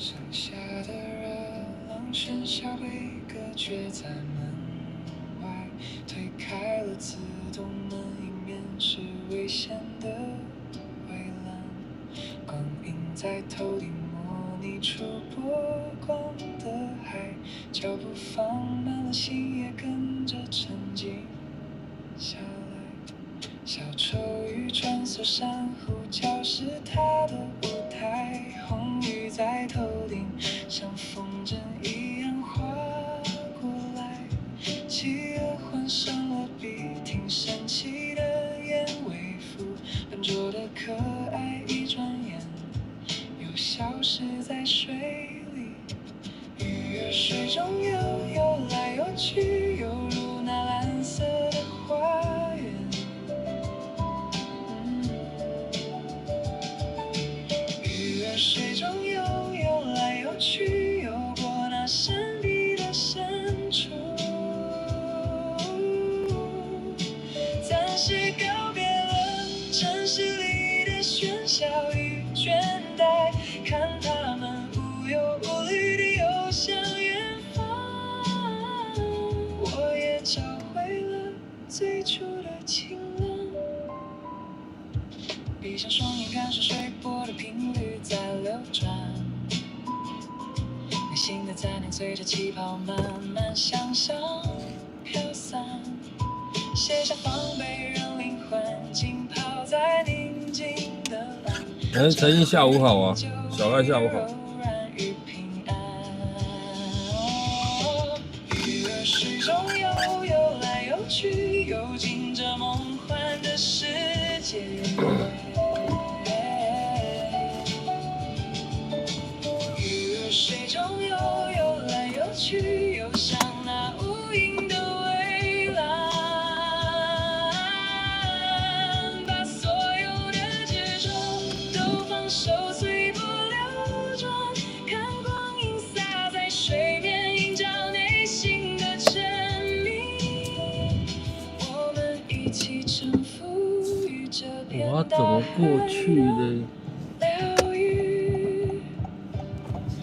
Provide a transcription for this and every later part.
剩下的热浪喧嚣被隔绝在门外，推开了自动门，迎面是危险的围栏，光影在头顶模拟出波光的海，脚步放慢了，心也跟着沉静下来。小丑鱼穿梭珊瑚礁是它的舞台，红雨在头顶像风筝一样划过来，企鹅换上了笔挺神奇的燕尾服，笨拙的可爱一转眼又消失在水里，鱼儿水中游来游去，犹如那蓝色的花园。鱼儿水中游来游去，游过那山壁的深处，暂时告别了城市里的喧嚣与倦怠，看他们无忧无虑地游向远方，我也找回了最初的晴朗。闭上双眼，感受水波的频率在流转，内心的杂念随着气泡慢慢向上飘散，卸下防备，让灵魂浸泡在宁静的蓝。陈毅下午好啊，小赖下午好。鱼儿水中游来游去，游进这梦幻的世界。鱼儿水中游来游去，游向那无垠的蔚蓝，把所有的执着都放手，随波流转，看光影洒在水面，映照内心的沉迷。我们一起征服于这片我怎么过去的？疗愈，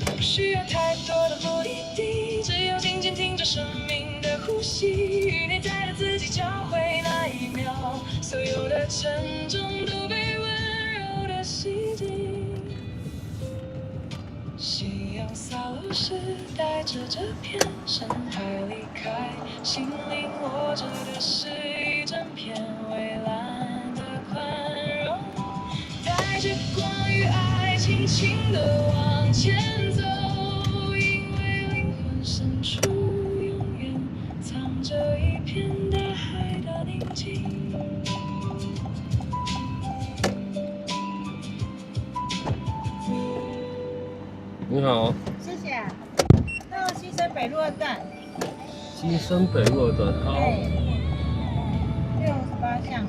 不需要太多的目的地，只有静静听着生命的呼吸，与内在的自己交汇那一秒，所有的沉重都被温柔的洗净。夕阳洒落时，带着这片深海离开，心灵握着的是一整片蔚蓝的宽容，带着光与爱，轻轻地往前走，因为灵魂深处永远藏着一片大海的宁静。你好，谢谢。那个新生北路2段，新生北路2段，好。 658巷。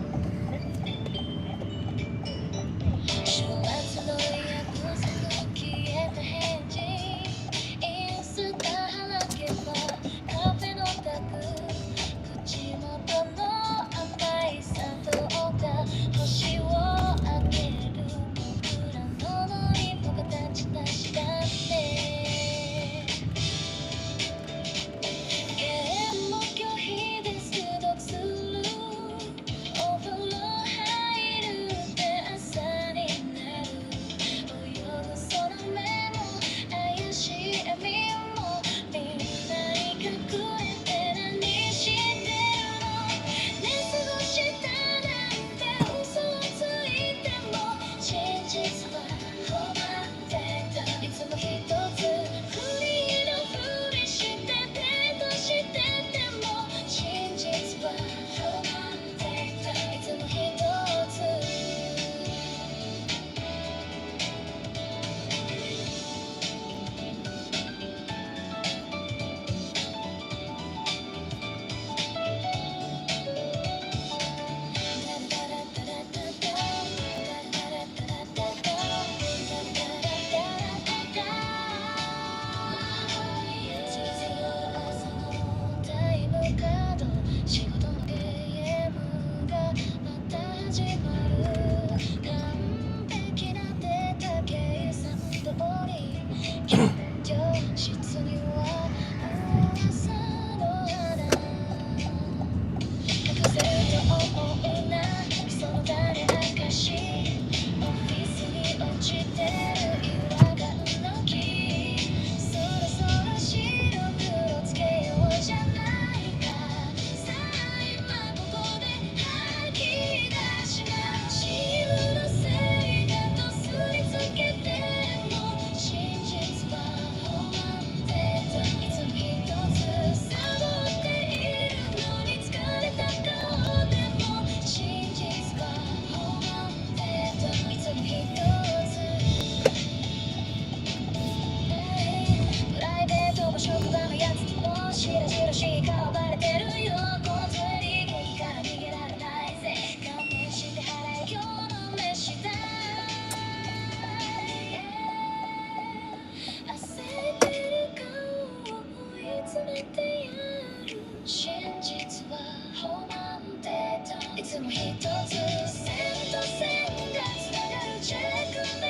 も一つ線と線がつながるチェックメ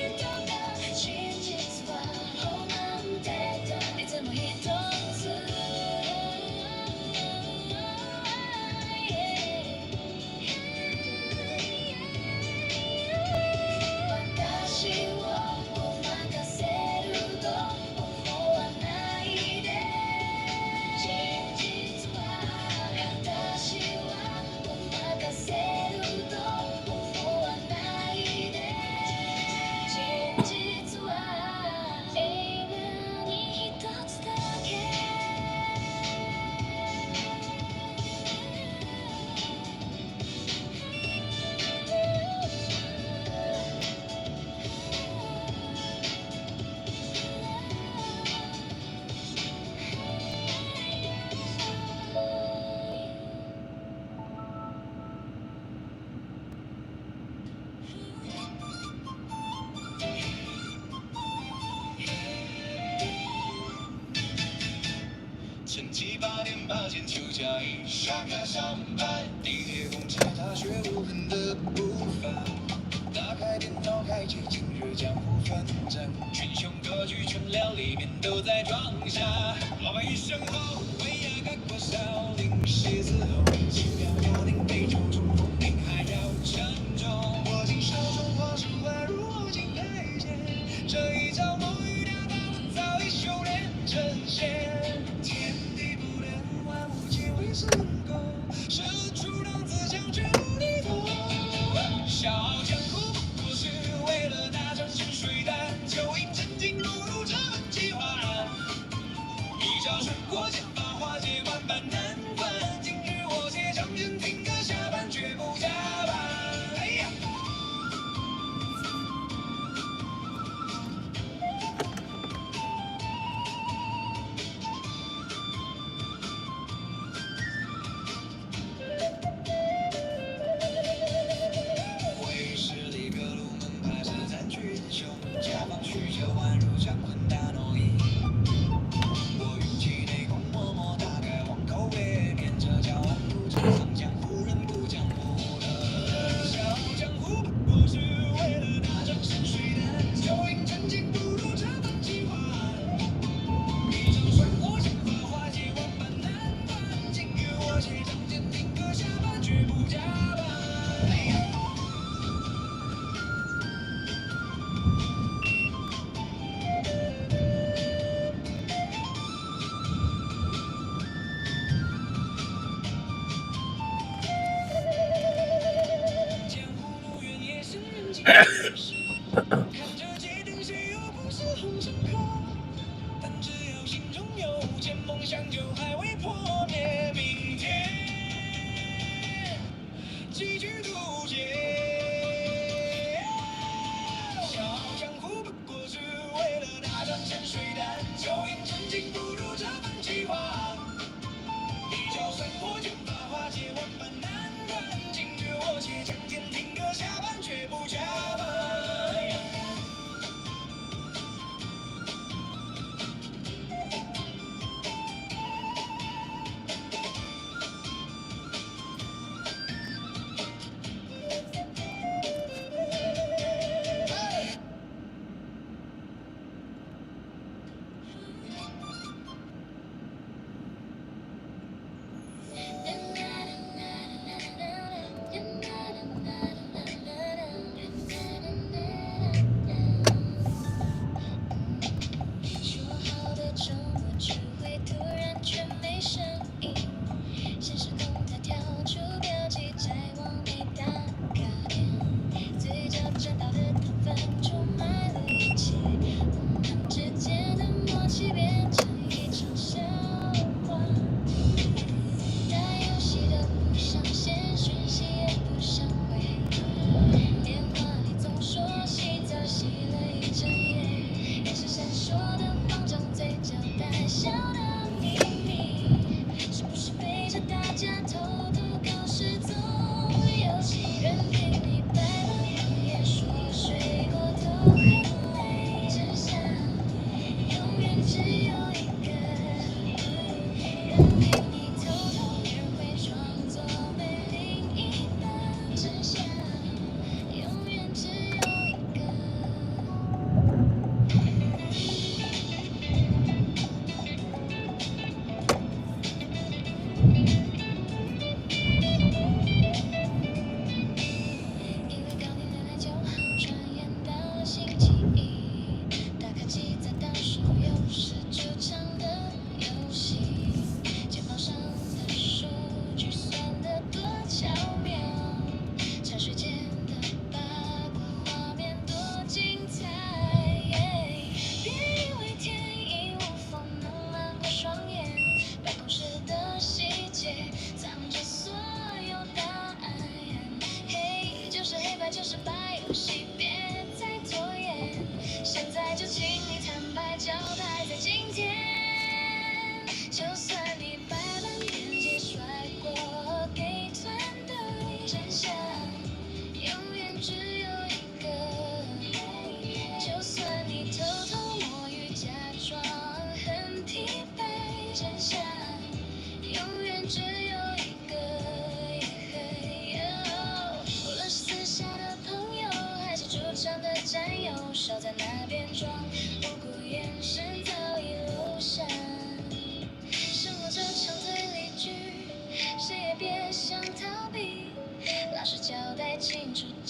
イトが真実はロマンテッドいつも一つ私をごまかせると思わないで真実は私はごまかせると思わないで真実は永遠に一つだけ晨起8点8件休假一刷卡上班，地铁公车踏雪无痕的步伐，打开电脑开启今日江湖纷争，群雄割据全料里面都在装下，老板一声吼，威亚赶过少林狮子吼，轻描雅定被抽中风铃还要沉重，握紧手中花束宛如握紧佩剑，这一招魔域大道早已修炼成仙。天地不变，万物皆为孙狗，射出让自强绝无厘头。笑傲江湖不过是为了打场咸水蛋，就因真金不入这般计划。一招水过剑法，化解万般难关。今日我且仗剑听歌下班，绝不加班。哎呀！会市里各路门派是占据英雄，家方需求宛如长困大挪移。我运气内功默默打开黄口别变着脚安路正上江湖人不讲武德，笑傲江湖不过是为了打仗咸水蛋，就因真金不入这般计划。一招水火剑法化解万般难关，今日我且仗剑听歌下班，绝不加班。江湖路远，夜深人静的时，看着街灯，谁又不是红尘客？但只要心中有剑，梦想就还未破灭。明天继续渡劫，笑傲江湖不过是为了打仗咸水蛋，就因真金不入这般计划。一招水火剑法化解万般难关，今日我且仗剑听歌下班，绝不加班。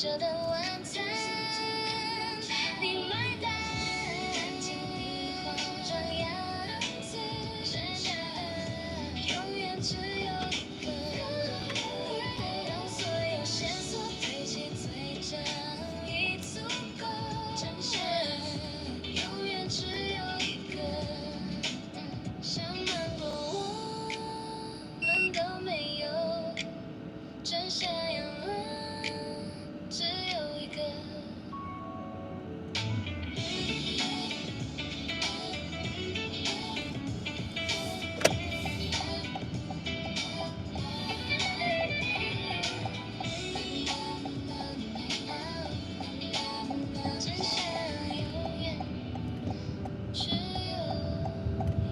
这顿晚餐，你买单，经历慌张样子，永远只有一个。当所有线索堆积，最正义足够真相，永远只有一个。想瞒过我们都没有，真相只有一个。真相永远只有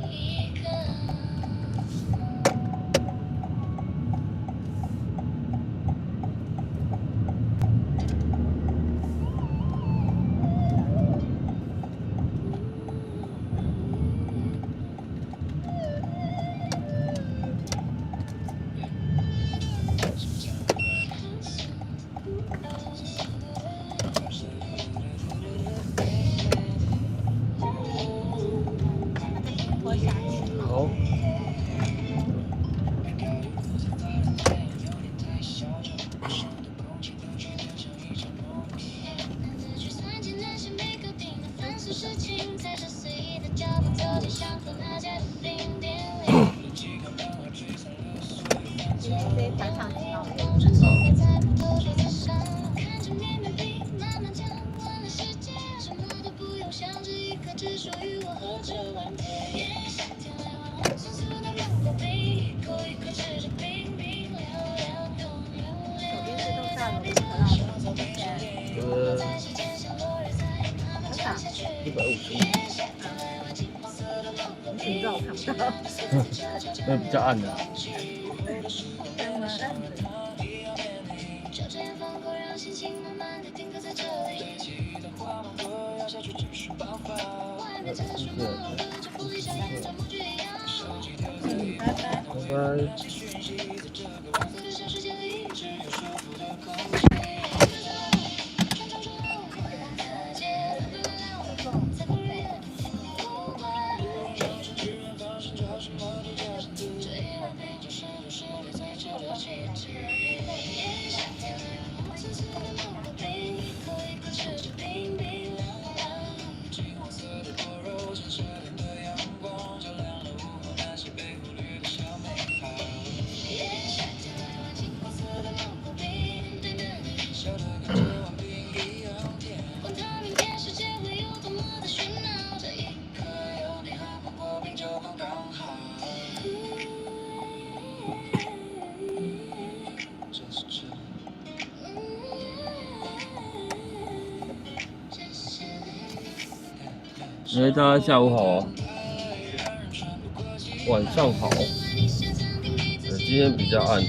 一个。活下去。好，难得去算计那些没搞定的繁琐事情，踩着随意的脚步走进巷口那家的冰店里。今天这一盘上挺好的。穿梭在葡萄桌子上，看着面面壁，慢慢讲完了世界，什么都不用想，这一刻只属于我和这碗铁。夏天来往红酥酥的芒果冰，一口一口吃着冰冰凉凉，冬凉手边这凉。栋大楼的可老的，在时间像落日在慢慢沉下去。 150，你怎么知道我看不到？那比较暗的、啊。就这样放过，让心情慢慢地定格在这里。外面这树木和这玻璃像演着默剧一样。拜拜。拜拜。黄色的小世界里，只有舒服的空气。穿插出空的街，在公园不管。只愿放声叫什么都叫声自这一晚陪着是不是留在这个季节？夏天来了，红橙色的芒果冰，一口一口吃着冰冰凉凉。金黄色的果肉，像射电的阳光，照亮了午后那些被忽略的小美好。夏天来了，金黄色的芒果冰，对面的人笑得跟这碗冰一样甜。管他明天世界会有多么的喧闹，这一刻有你和芒果冰就刚刚好。这是真。大家下午好啊，晚上好。今天比较暗。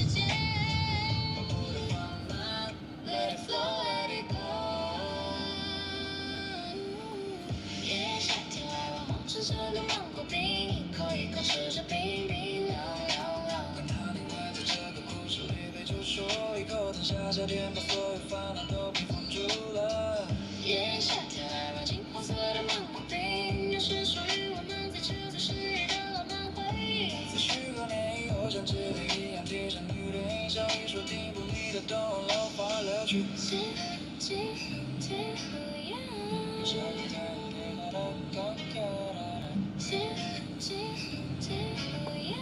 夏天把所有烦恼都平复住了。夏天来吧，金黄色的芒果冰，又是属于我们最初最诗意的浪漫回忆。在许多年以后，像纸币一样贴上你的印象，一说停步，你的动容老化了去。四季天不一样。四季天不一样。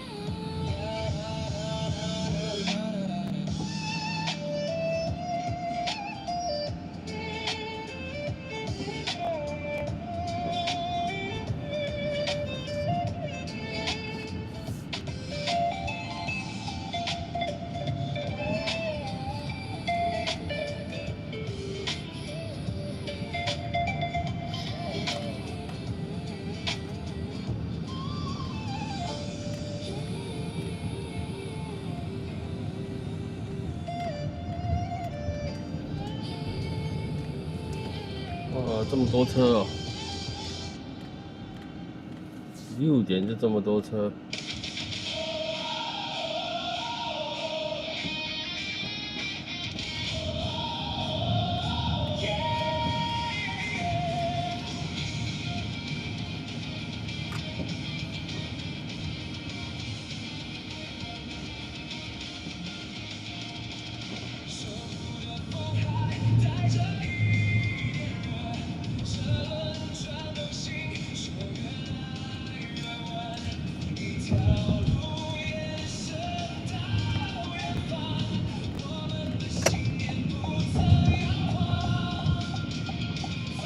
哇，这么多车哦！6点就这么多车。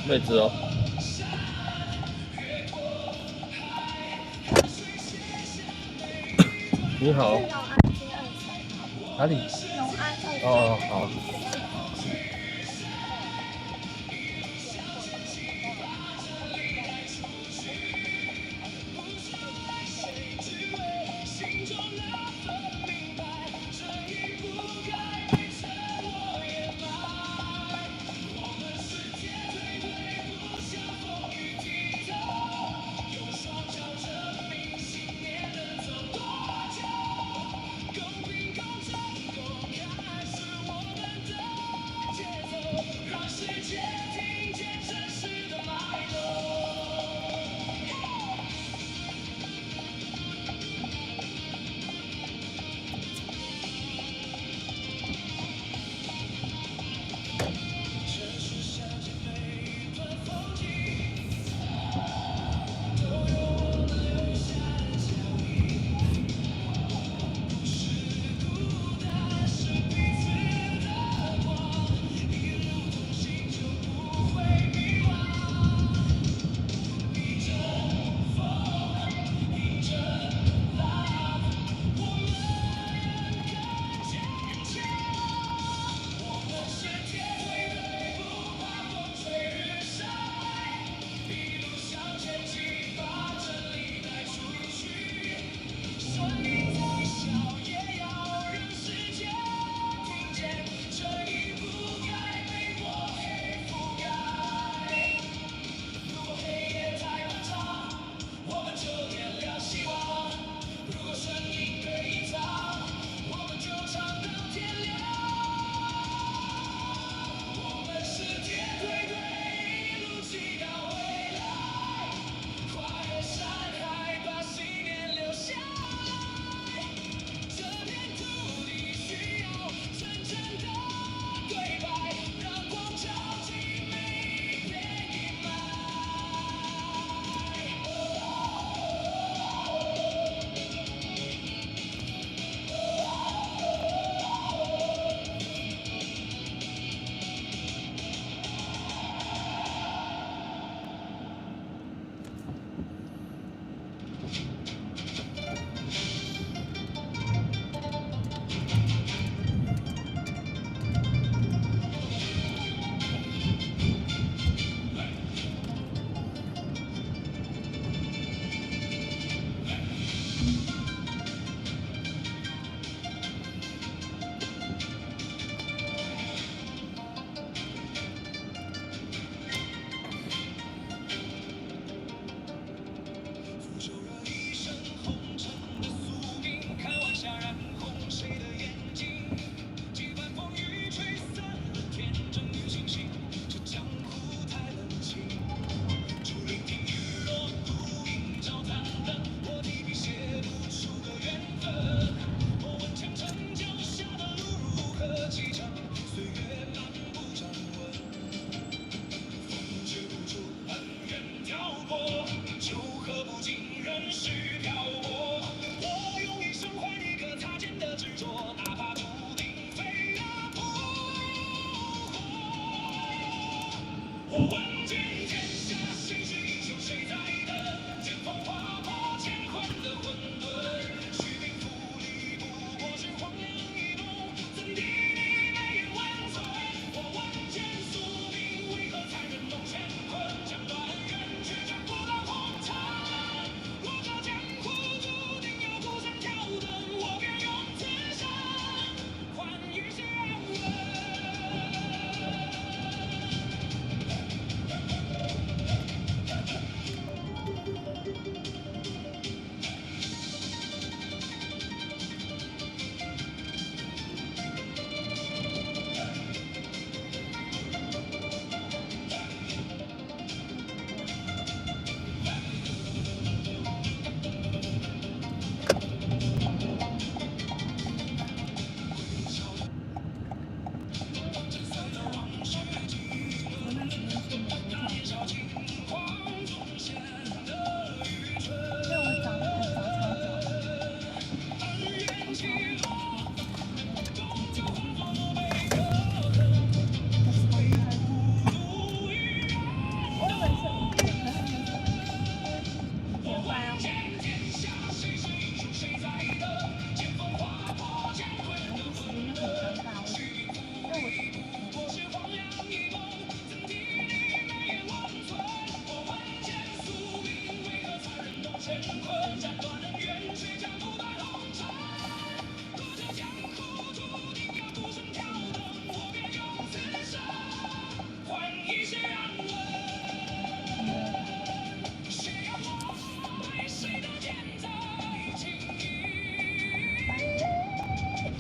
妹子哦，你好，是农安街23号，哪里？农安哦， 23好。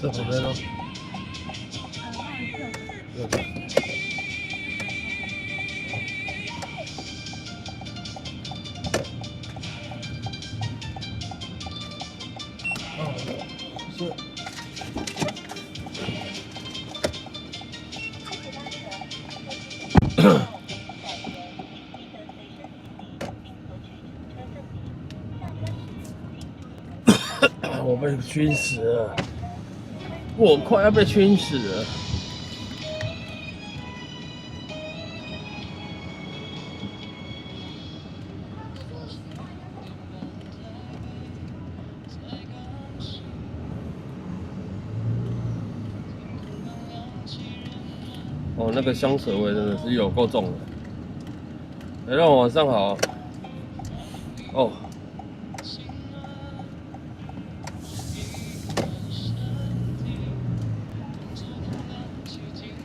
这旁边咯。右边。哦，是。我被熏死了，我快要被熏死了。哦，那个香水味真的是有够重的。来，让我晚上好。哦。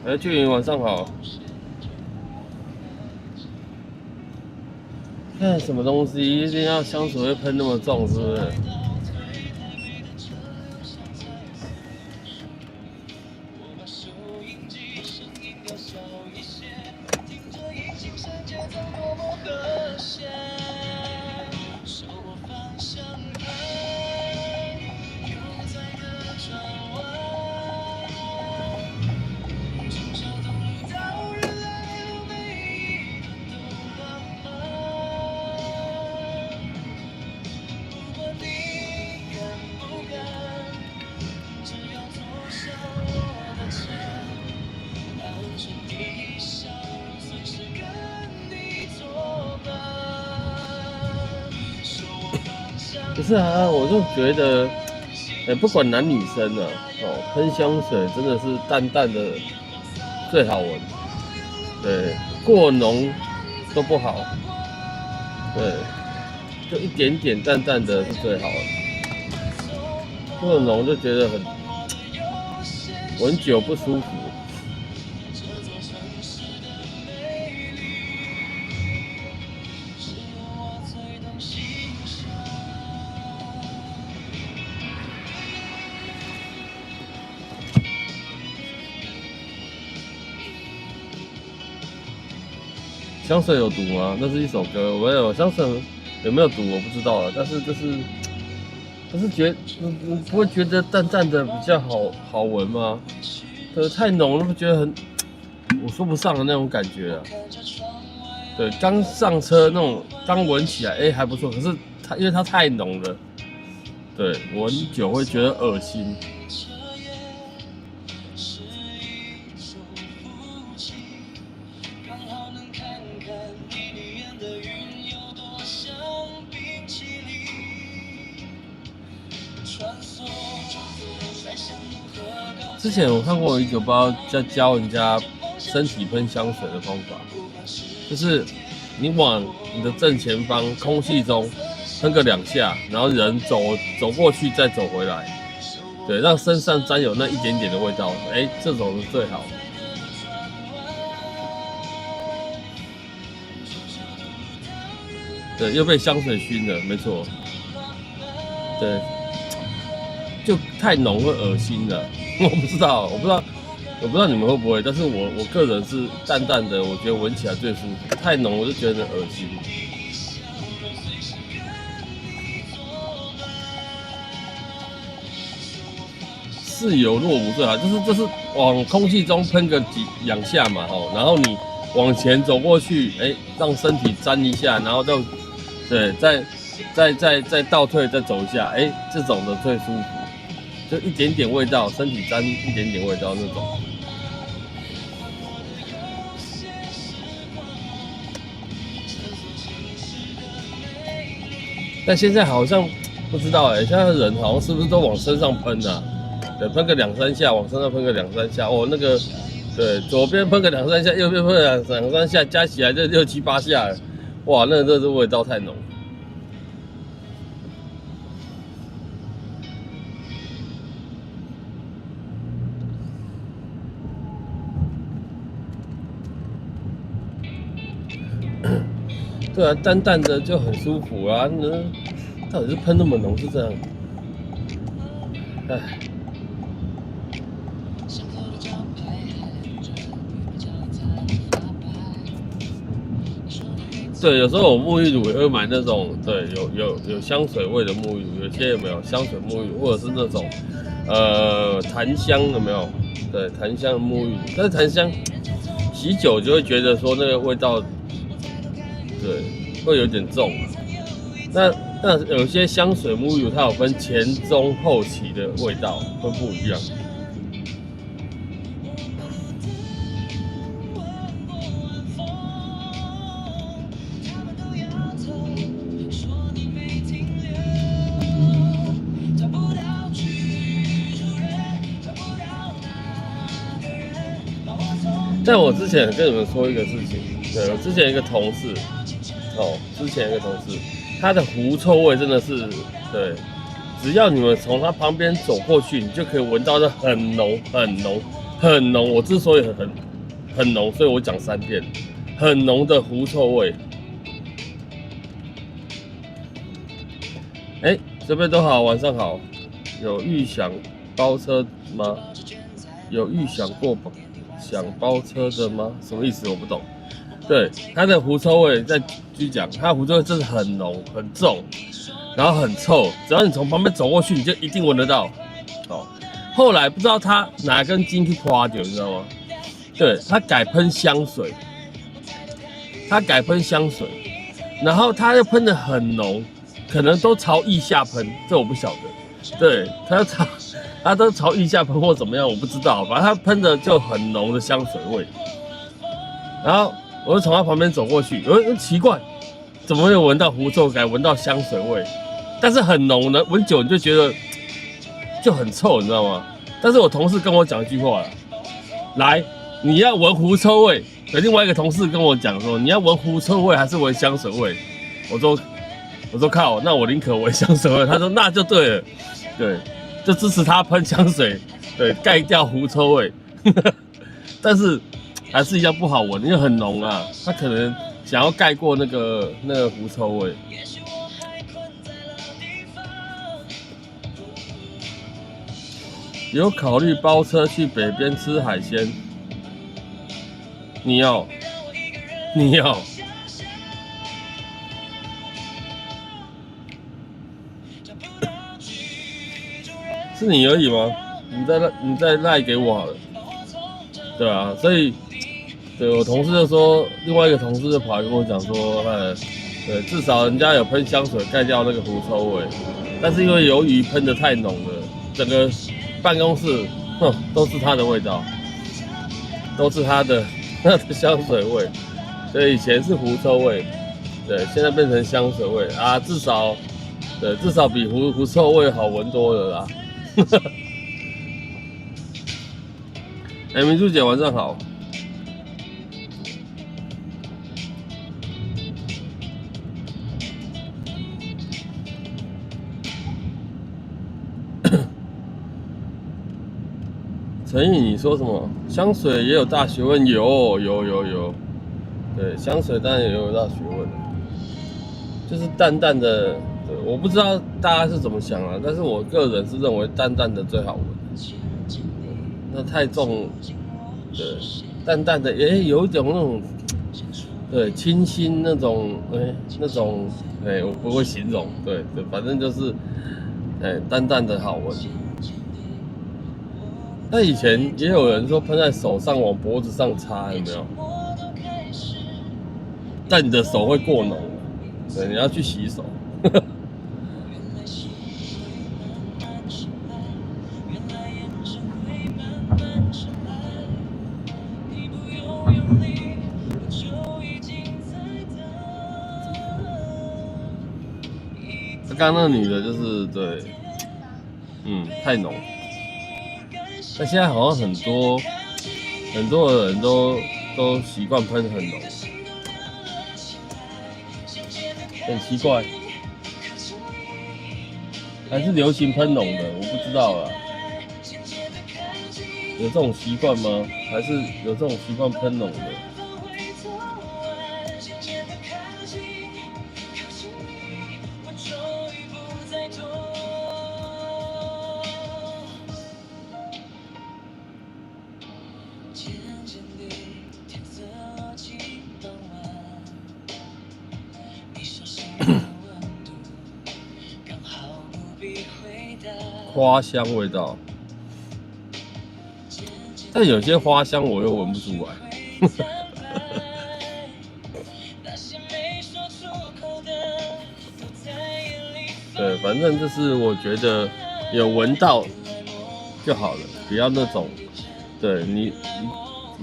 哎，俊云晚上好。看什么东西一定要香水味喷那么重，是不是？不是啊，我就觉得，不管男女生啊，喷香水真的是淡淡的最好闻，对，过浓都不好，对，就一点点淡淡的是最好的，过浓就觉得很闻久不舒服。香水有毒吗？那是一首歌，我有香水有没有毒我不知道了，但是就是觉得不会觉得淡淡的比较好闻吗？可是太浓了，不觉得很我说不上的那种感觉啊。对，刚上车那种刚闻起来还不错，可是因为它太浓了，对，闻久会觉得恶心。之前我看过一个包教人家身体喷香水的方法，就是你往你的正前方空气中喷个2下，然后人走过去再走回来，对，让身上沾有那一点点的味道，这种是最好的。对，又被香水熏了，没错。对，就太浓会恶心了。我不知道你们会不会，但是我个人是淡淡的，我觉得闻起来最舒服。太浓我就觉得恶心。似有若无最好，就是往空气中喷个2下嘛，然后你往前走过去，让身体沾一下，然后对，再倒退，再走一下，这种的最舒服，就一点点味道，身体沾一点点味道那种。但现在好像不知道现在人好像是不是都往身上喷啊？对，喷个2-3下，往身上喷个2-3下，那个对，左边喷个2-3下，右边喷个2-3下，加起来就6-7-8下了，哇，那这味道太浓。对啊，淡淡的就很舒服啊。到底是喷那么浓是这样？对，有时候我沐浴乳也会买那种，对，有香水味的沐浴乳，有些有没有香水沐浴乳，或者是那种檀香有没有？对，檀香的沐浴乳，但是檀香洗久就会觉得说那个味道，对，会有点重。那有些香水沐浴乳它有分前中后期的味道会不一样。但我之前跟你们说一个事情，对，我之前一个同事，他的狐臭味真的是，对，只要你们从他旁边走过去，你就可以闻到那很浓、很浓、很浓。我之所以很浓，所以我讲3遍，很浓的狐臭味。哎，这边都好，晚上好。有预想包车吗？有预想过想包车的吗？什么意思？我不懂。对，它的狐臭味，再继续讲，它的狐臭味真的很浓、很重，然后很臭。只要你从旁边走过去，你就一定闻得到。哦，后来不知道他哪根筋去刮掉，你知道吗？对，他改喷香水，然后他又喷得很浓，可能都朝腋下喷，这我不晓得。对，他都朝腋下喷或怎么样，我不知道，反正他喷的就很浓的香水味。然后我就从他旁边走过去，奇怪，怎么会闻到狐臭，改闻到香水味？但是很浓的，闻久你就觉得就很臭，你知道吗？但是我同事跟我讲一句话了，来，你要闻狐臭味。有另外一个同事跟我讲说，你要闻狐臭味还是闻香水味？我说靠，那我宁可闻香水味。他说那就对了，对，就支持他喷香水，对，盖掉狐臭味。但是还是一样不好闻，因为很浓啊，他可能想要盖过那个狐臭味。有考虑包车去北边吃海鲜？你要？是你而已吗？你再赖给我好了。对啊，所以对我同事就说，另外一个同事就跑来跟我讲说，对，至少人家有喷香水盖掉那个狐臭味，但是因为由于喷得太浓了，整个办公室都是他的味道，都是他的香水味，所以以前是狐臭味，对，现在变成香水味啊，至少比狐臭味好闻多了啦。哎，明珠姐晚上好。陈毅，你说什么？香水也有大学问？有。对，香水当然也有大学问，就是淡淡的。对，我不知道大家是怎么想啊，但是我个人是认为淡淡的最好闻。那太重，对，淡淡的，有一种那种，对，清新那种，我不会形容，对，反正就是，淡淡的好闻。那以前也有人说喷在手上往脖子上擦，有没有？但你的手会过浓，对，你要去洗手。刚刚那个女的就是对，太浓。但现在好像很多的人都习惯喷很浓，很奇怪，还是流行喷浓的，我不知道啦。有这种习惯吗？还是有这种习惯喷浓的？花香味道，但有些花香我又闻不出来。对，反正就是我觉得有闻到就好了，不要那种，对你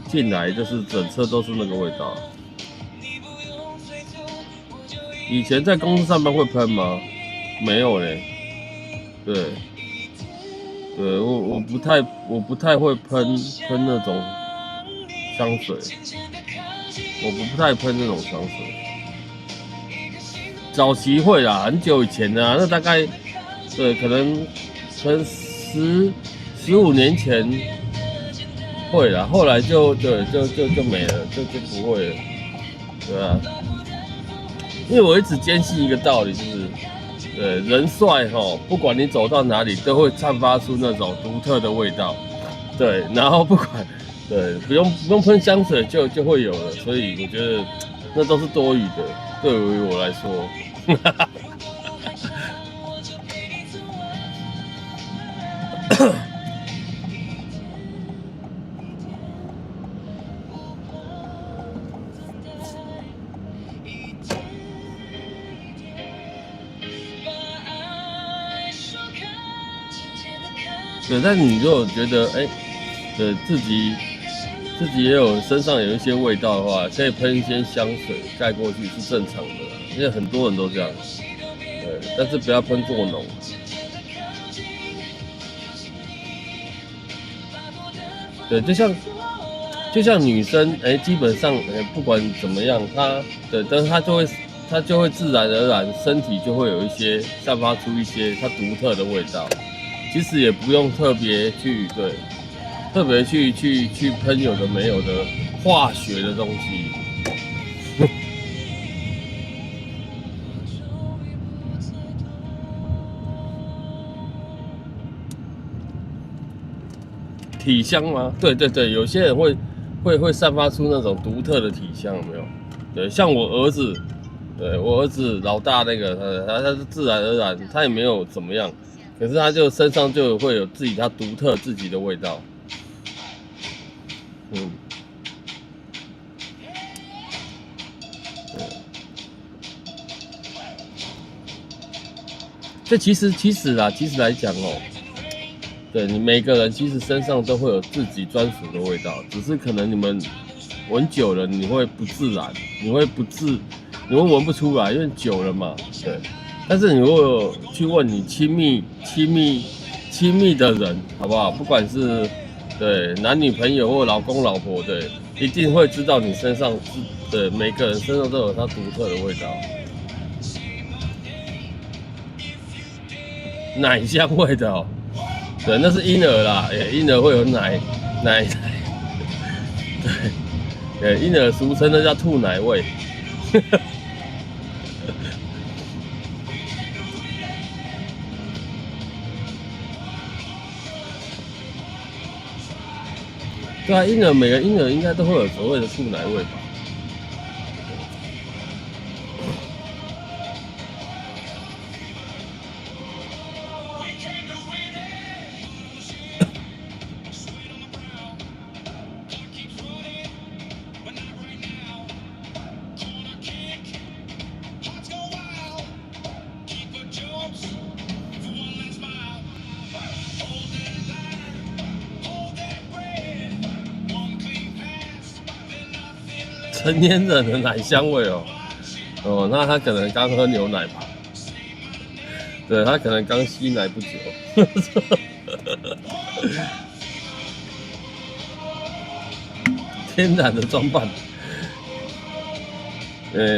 进来就是整车都是那个味道。以前在公司上班会喷吗？没有嘞。对，我不太会喷那种香水，我不太喷那种香水。早期会啦，很久以前啊，那大概对可能15年前会啦，后来就没了，就不会了，对啊。因为我一直坚信一个道理，就是，对人帅吼，不管你走到哪里，都会散发出那种独特的味道，对，然后不管，对，不用喷香水就会有了，所以我觉得那都是多余的，对于我来说。对，但你如果觉得自己也有身上有一些味道的话，可以喷一些香水盖过去是正常的啦，因为很多人都这样。对，但是不要喷过浓。对，就像女生，基本上不管怎么样，但是她就会自然而然身体就会有一些散发出一些它独特的味道。其实也不用特别去喷有的没有的化学的东西。体香吗？对，有些人会散发出那种独特的体香，有没有？对，像我儿子，对我儿子老大那个，他是自然而然，他也没有怎么样。可是他就身上就会有他独特自己的味道，这其实来讲哦，对你每个人其实身上都会有自己专属的味道，只是可能你们闻久了你会不自然，你会闻不出来，因为久了嘛，对。但是你如果去问你亲密的人，好不好？不管是对男女朋友或老公老婆的，一定会知道你身上对每个人身上都有他独特的味道。奶香味的哦，对，那是婴儿啦，婴儿会有奶，对，婴儿俗称那叫吐奶味。对啊，每个婴儿应该都会有所谓的吐奶味吧？成年人的奶香味哦，那他可能刚喝牛奶吧？对，他可能刚吸奶不久。天然的装扮，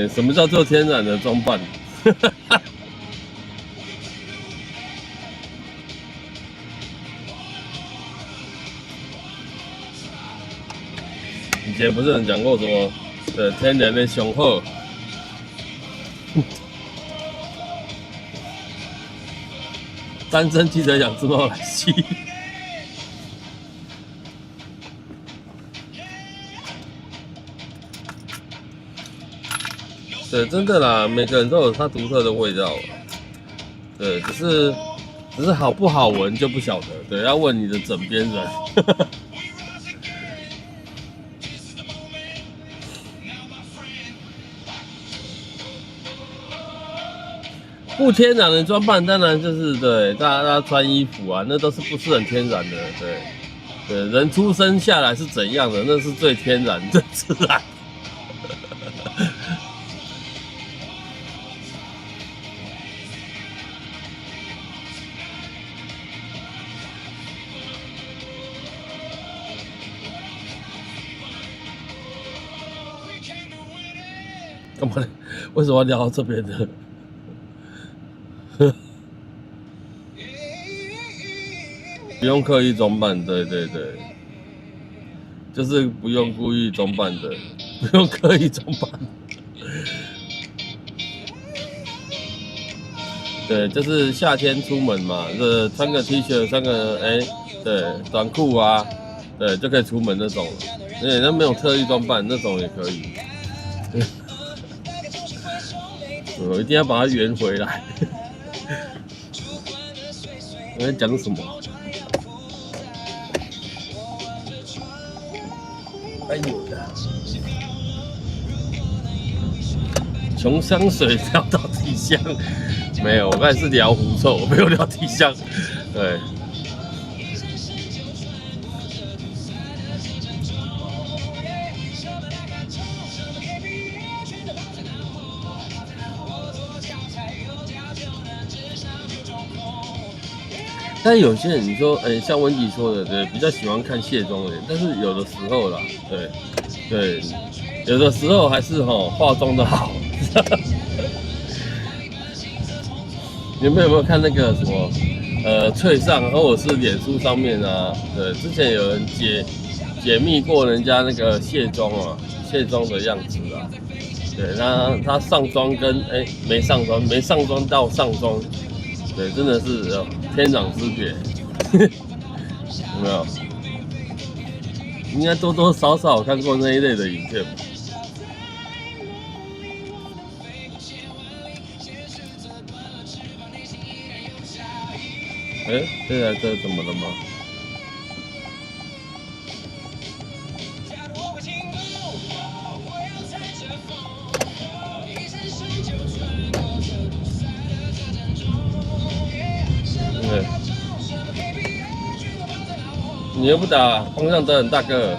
什么叫做天然的装扮？以前不是有人讲过什么？对，天然的雄厚。单身记得养只猫来吸。对，真的啦，每个人都有他独特的味道。对，只是好不好闻就不晓得。对，要问你的枕边人。不天然的装扮，当然就是对大家穿衣服啊，那都是不是很天然的。对，人出生下来是怎样的，那是最天然、最自然。干嘛？为什么要聊到这边呢？不用刻意装扮，对，就是不用故意装扮的，不用刻意装扮。对，就是夏天出门嘛，穿个 T 恤，穿个对短裤啊，对就可以出门那种。对，那没有特意装扮那种也可以。我一定要把它圆回来。我在讲什么？哎呦呀！从香水聊到体香，没有，我刚才是聊狐臭，我没有聊体香。对。但有些人你说，像温迪说的，对，比较喜欢看卸妆的人，但是有的时候啦，对，有的时候还是化妆的好。你们有没有看那个什么翠上或者是脸书上面啊？对，之前有人解密过人家那个卸妆的样子啊。对，他上妆跟没上妆，没上妆到上妆，对，真的是天壤之别。有没有？应该多多少少看过那一类的影片吧。这台车怎么了吗？对，你又不打方向灯，大哥。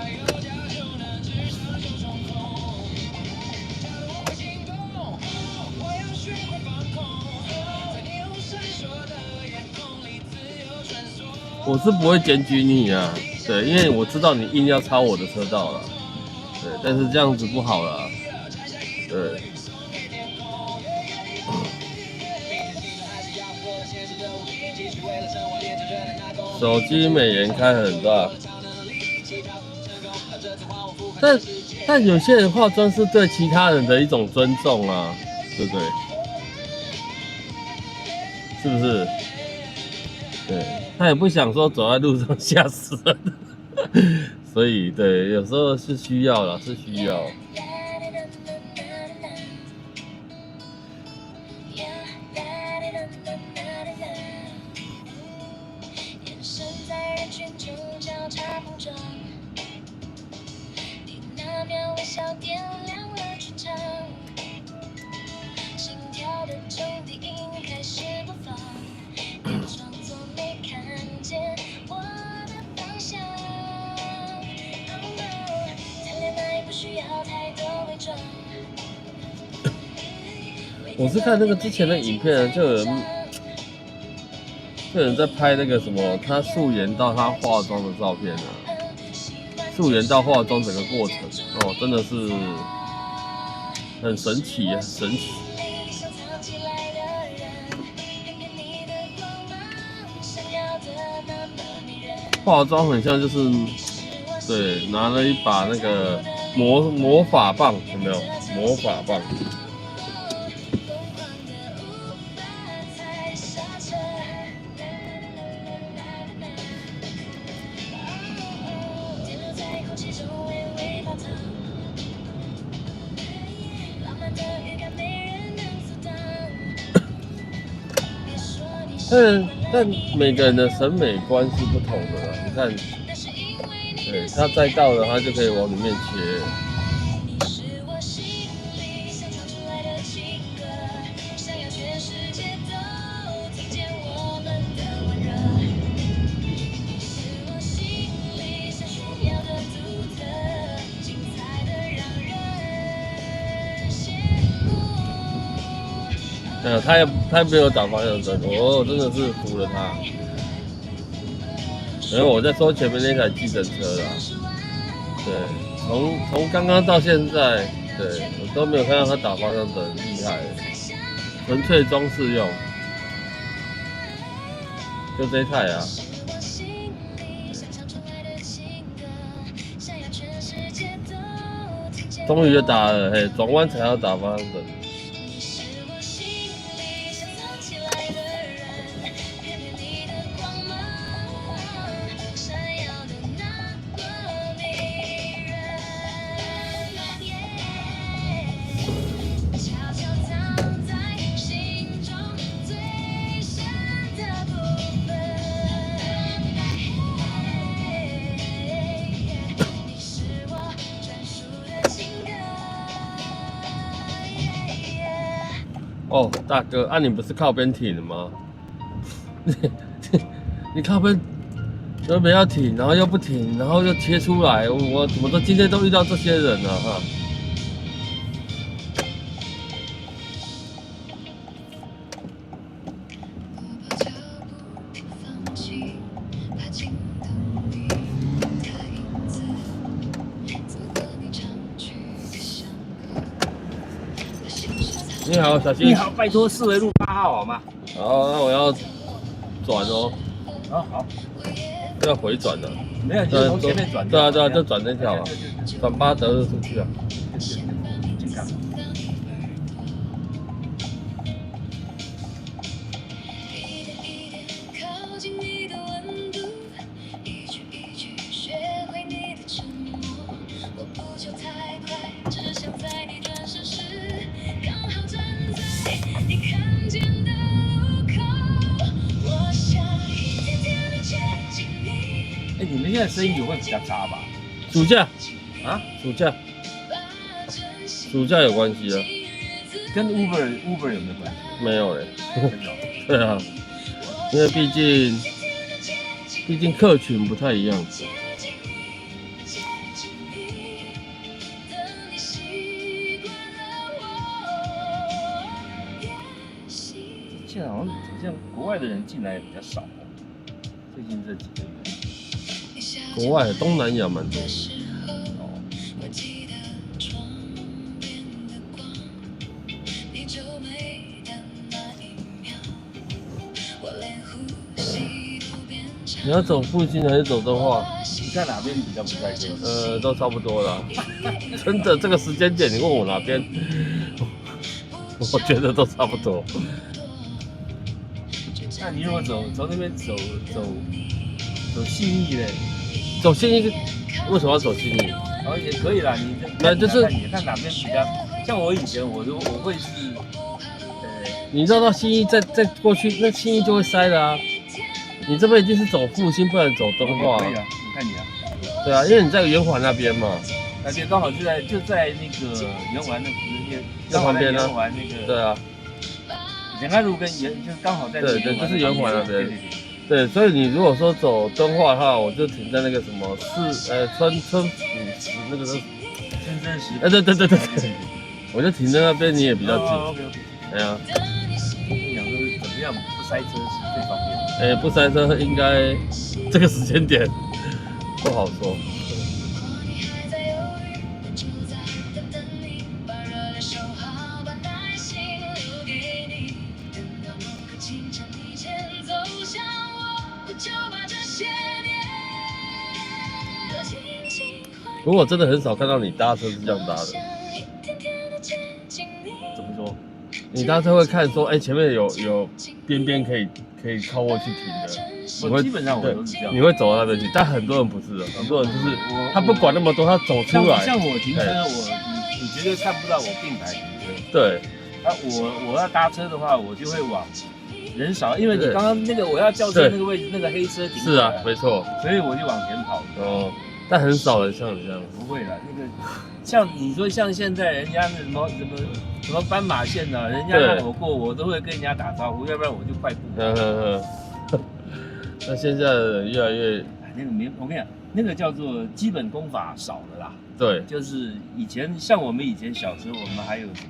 我是不会检举你啊，对，因为我知道你硬要超我的车道了，对，但是这样子不好啦，对。手机美颜开很大，但有些人化妆是对其他人的一种尊重啊，对不对？是不是？对，他也不想说走在路上吓死人，所以对，有时候是需要啦，是需要。我是看那个之前的影片，就有人在拍那个什么，他素颜到他化妆的照片啊，素颜到化妆整个过程，真的是很神奇啊，神奇。化妆很像就是，对，拿了一把那个魔法棒，有没有？魔法棒。但每个人的审美观是不同的啦。你看，对他再到了，他就可以往里面切。他没有打方向灯，我真的是服了他。然后我在说前面那台计程车啦，对，从刚刚到现在，对我都没有看到他打方向灯，厉害，纯粹装饰用，就这一台啊。终于就打了，嘿，转弯才要打方向灯。哦，大哥，啊，你不是靠边停的吗？你靠边原本要停，然后又不停，然后又切出来，我怎么今天都遇到这些人了哈？你好，小心！你好，拜托四维路8号好吗？好，那我要转哦。好，要回转的。没有，就从前面转。对啊，就转那条啊，转巴德出去啊。健康。哎，你们现在生意会比较差吧？暑假啊？暑假有关系啊？跟 Uber 有没有关系？没有嘞。真的？对啊，因为毕竟客群不太一样。现在好像国外的人进来也比较少哦，最近这几个月。国外东南亚蛮多。你要走复兴还是走敦化？你看哪边比较不塞车？都差不多啦。真的，这个时间点你问我哪边，我觉得都差不多。那你如果走那边走信义嘞？走信义，为什么要走信义？哦，也可以啦，那就是你看哪边比较，像我以前我会是，你绕到信义再过去，那信义就会塞了啊。你这边一定是走复兴，不然走敦化。可以啊，你看你啊。对啊，因为你在圆环那边嘛。而且刚好就在那个圆环那旁边呢。圆环那个。对啊。仁爱路跟就是刚好在。对，就是圆环那边。对，所以你如果说走敦化的话，我就停在那个什么春府那个是春生石。对，我就停在那边，你也比较近。对啊。想说怎么样不塞车是最方便的。不塞车应该这个时间点不好说。不过我真的很少看到你搭车是这样搭的。怎么说？你搭车会看说，前面有边可以靠过去停的。基本上我都是这样。你会走到那边去，但很多人不是的，很多人就是他不管那么多，他走出来。像我停车，你绝对看不到我并排停车。对。我要搭车的话，我就会往人少，因为你刚刚那个我要叫车那个位置，那个黑车停。是啊，没错。所以我就往前跑。哦，但很少人像你这样。不会啦，那个像你说像现在人家那什么斑马线呢、人家让我过，我都会跟人家打招呼，要不然我就快步。那现在的人越来越，那个我跟你讲，那个叫做基本功法少了啦。对，就是以前像我们以前小时候，我们还有什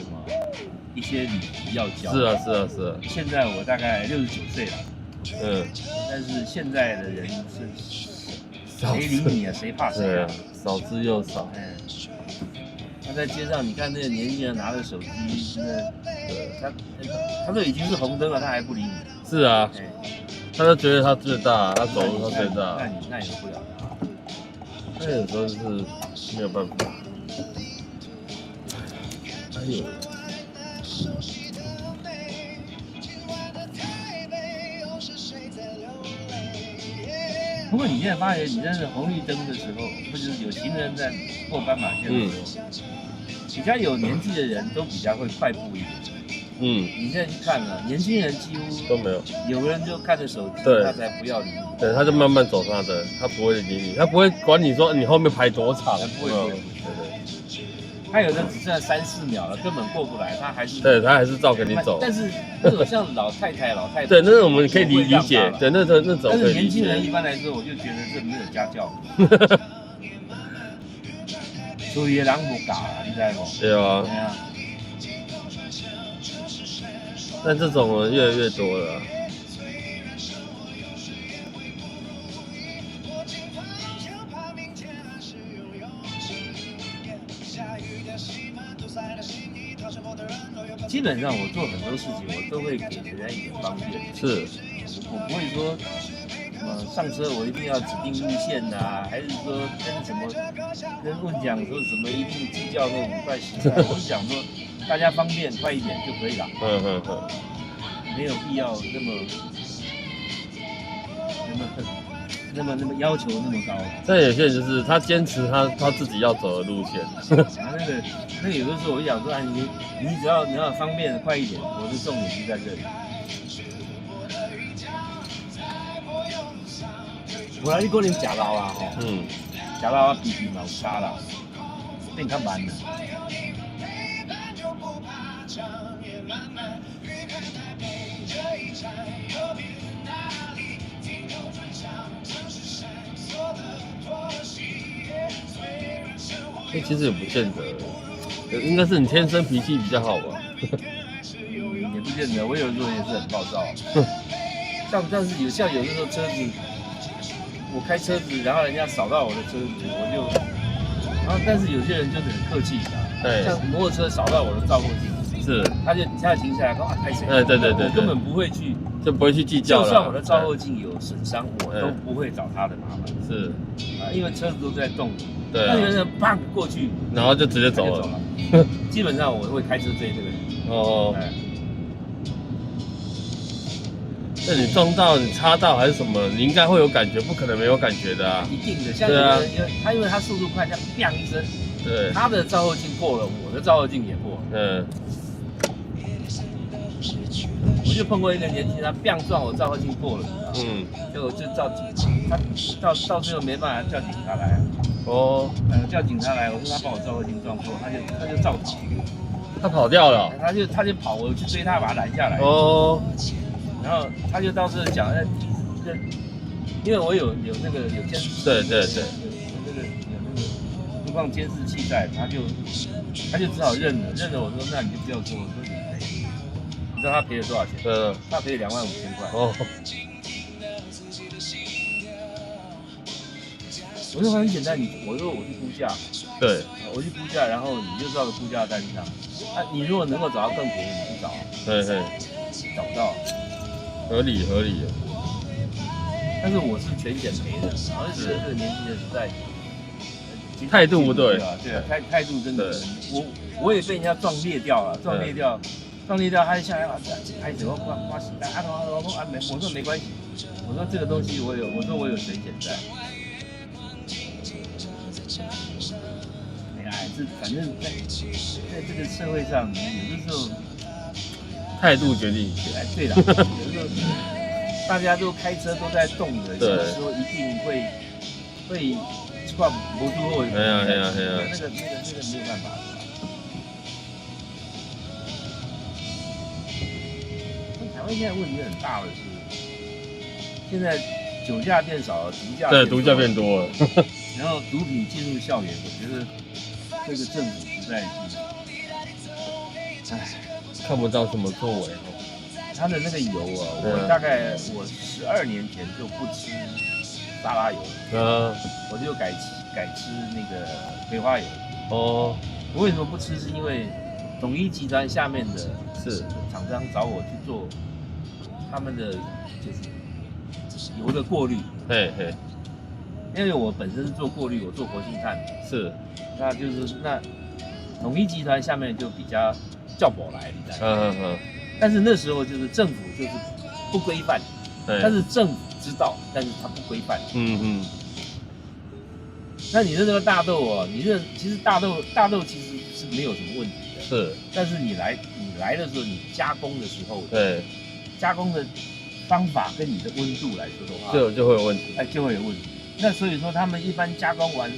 么一些礼仪要教。是啊。现在我大概69岁了，但是现在的人是谁理你啊？谁怕谁啊？少之又少。他在街上，你看那个年轻人拿着手机，他都已经是红灯了，他还不理你。是啊，他就觉得他最大，他走路他最大。那也不了他。那有时候是没有办法。哎呦。不过你现在发现，你在那红绿灯的时候，或者是有行人在过斑马线的时候，比较有年纪的人都比较会快步一点。你现在去看了，年轻人几乎都没有，有个人就看着手机，他才不要理你。对，他就慢慢走他的，他不会理你，他不会管你说你后面排多长，不会。他有的只剩3-4秒了，根本过不来，他还是照给你走。但是那种像老太太，对，那种我们可以理解，对，那种。但是年轻人一般来说，我就觉得这没有家教。所以人不教啊，你知道吗？对啊。但这种人越来越多了。基本上我做很多事情，我都会给人家一点方便。是，我不会说，上车我一定要指定路线呐，还是说跟问讲说什么一定计较那5块10块。我是讲说，大家方便快一点就可以了。没有必要那么要求那么高。但有些人就是他坚持他自己要走的路线。那有的时候我就想说，你只要方便快一点，我的重点就在这里。我来你可能吃老啊吼，吃老啊脾气嘛有差啦，变较慢啦。其实也不见得，应该是你天生脾气比较好吧。也不见得，我有时候也是很暴躁。但是有的时候车子，我开车子，然后人家扫到我的车子，但是有些人就是很客气的，像摩托车扫到我的照后镜，是，他就停下来说拍谁？对，我根本不会去计较了。就算我的照后镜有损伤，我都不会找他的麻烦。是，因为车子都在动。对，那有人砰过去，然后就直接走了。基本上我会开车追这个人。那你撞到、你擦到还是什么，你应该会有感觉，不可能没有感觉的啊。一定的，像有的人，因为他速度快，像砰一声，对，他的照后镜破了，我的照后镜也破了。我就碰过一个年轻人，他砰撞我照后镜破了，结果就照警，他到最后没办法叫警察来。叫警察来，我说他把我照后镜撞破，他就照跑，他跑掉了，他就跑，我去追他把他拦下来。然后他就到这讲，因为我有那个有监视，对，有那个路况监视器在，他就只好认了。我说那你就不要说，我说你赔，你知道他赔了多少钱？他赔了25000块。我说很简单，我说我去估价，对，我去估价，然后你就照着估价单上。你如果能够找到更便宜，你去找。对，找不到。合理。但是我是全险赔的，而且这个年轻人实在态度不对啊，对啊，态度真的，我也被人家撞裂掉了，他就下来拍手刮洗单，我说没关系，我说这个东西我有全险在。反正在这个社会上，有的时候态度决定一切。哎，对了，有时候大家都开车都在动的，有对的时候一定会跨不住或哎呀，那个没有办法。台湾现在问题很大的是，现在酒驾变少了，毒驾变多了。然后毒品进入校园，我觉得这个政府实在是，唉，看不到什么作为。他的那个油啊，我大概12年前就不吃沙拉油了，我就改吃那个葵花油。哦，我为什么不吃？是因为统一集团下面的厂商找我去做他们的就是油的过滤。嘿嘿。因为我本身是做过滤，我做活性炭，那就是那统一集团下面就比较较不来，你知道吗？但是那时候就是政府就是不规范，但是政府知道，但是他不规范。那你这个大豆哦，其实大豆其实是没有什么问题的，但是你来的时候，你加工的时候，加工的方法跟你的温度来说的话，就会有问题，就会有问题。那所以说，他们一般加工完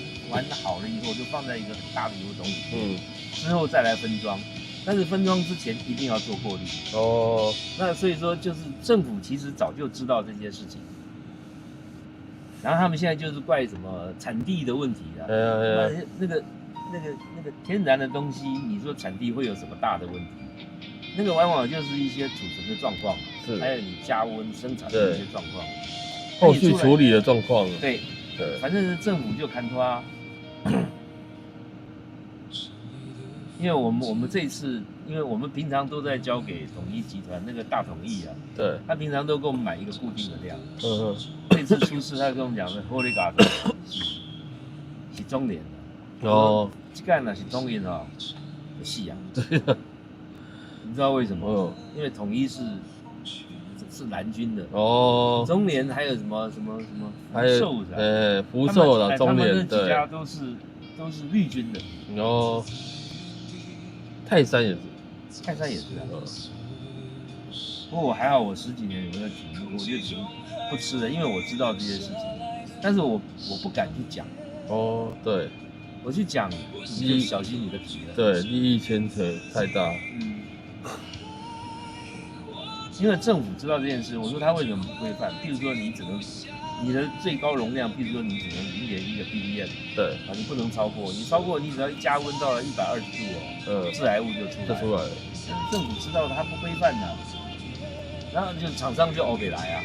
好了以后，就放在一个很大的油桶里，之后再来分装。但是分装之前一定要做过滤。哦，那所以说就是政府其实早就知道这些事情，然后他们现在就是怪什么产地的问题啊。那个天然的东西，你说产地会有什么大的问题？那个往往就是一些储存的状况，还有你加温生产的一些状况。后续处理的状况，对，反正政府就看他，因为我们这一次，因为我们平常都在交给统一集团那个大统一啊，他平常都给我们买一个固定的量，这次出事他跟我们讲的火力嘎是中联的，哦，这个呢是中联哦，是啊，你知道为什么？因为统一是蓝军的哦，中联还有什么福寿的，福寿的中联，他们那几家都是绿军的哦，泰山也是啊。不过我还好，我10几年有那体力，我就不吃了，因为我知道这些事情，但是我不敢去讲哦，对，我去讲你就小心你的皮了，对，利益牵扯太大，因为政府知道这件事，我说他为什么不规范？譬如说你的最高容量，譬如说你只能0.1个 ppm， 对啊，你不能超过，你超过你只要一加温到了120度哦，致癌物就出来了。政府知道他不规范的，然后就厂商就 OK 来啊。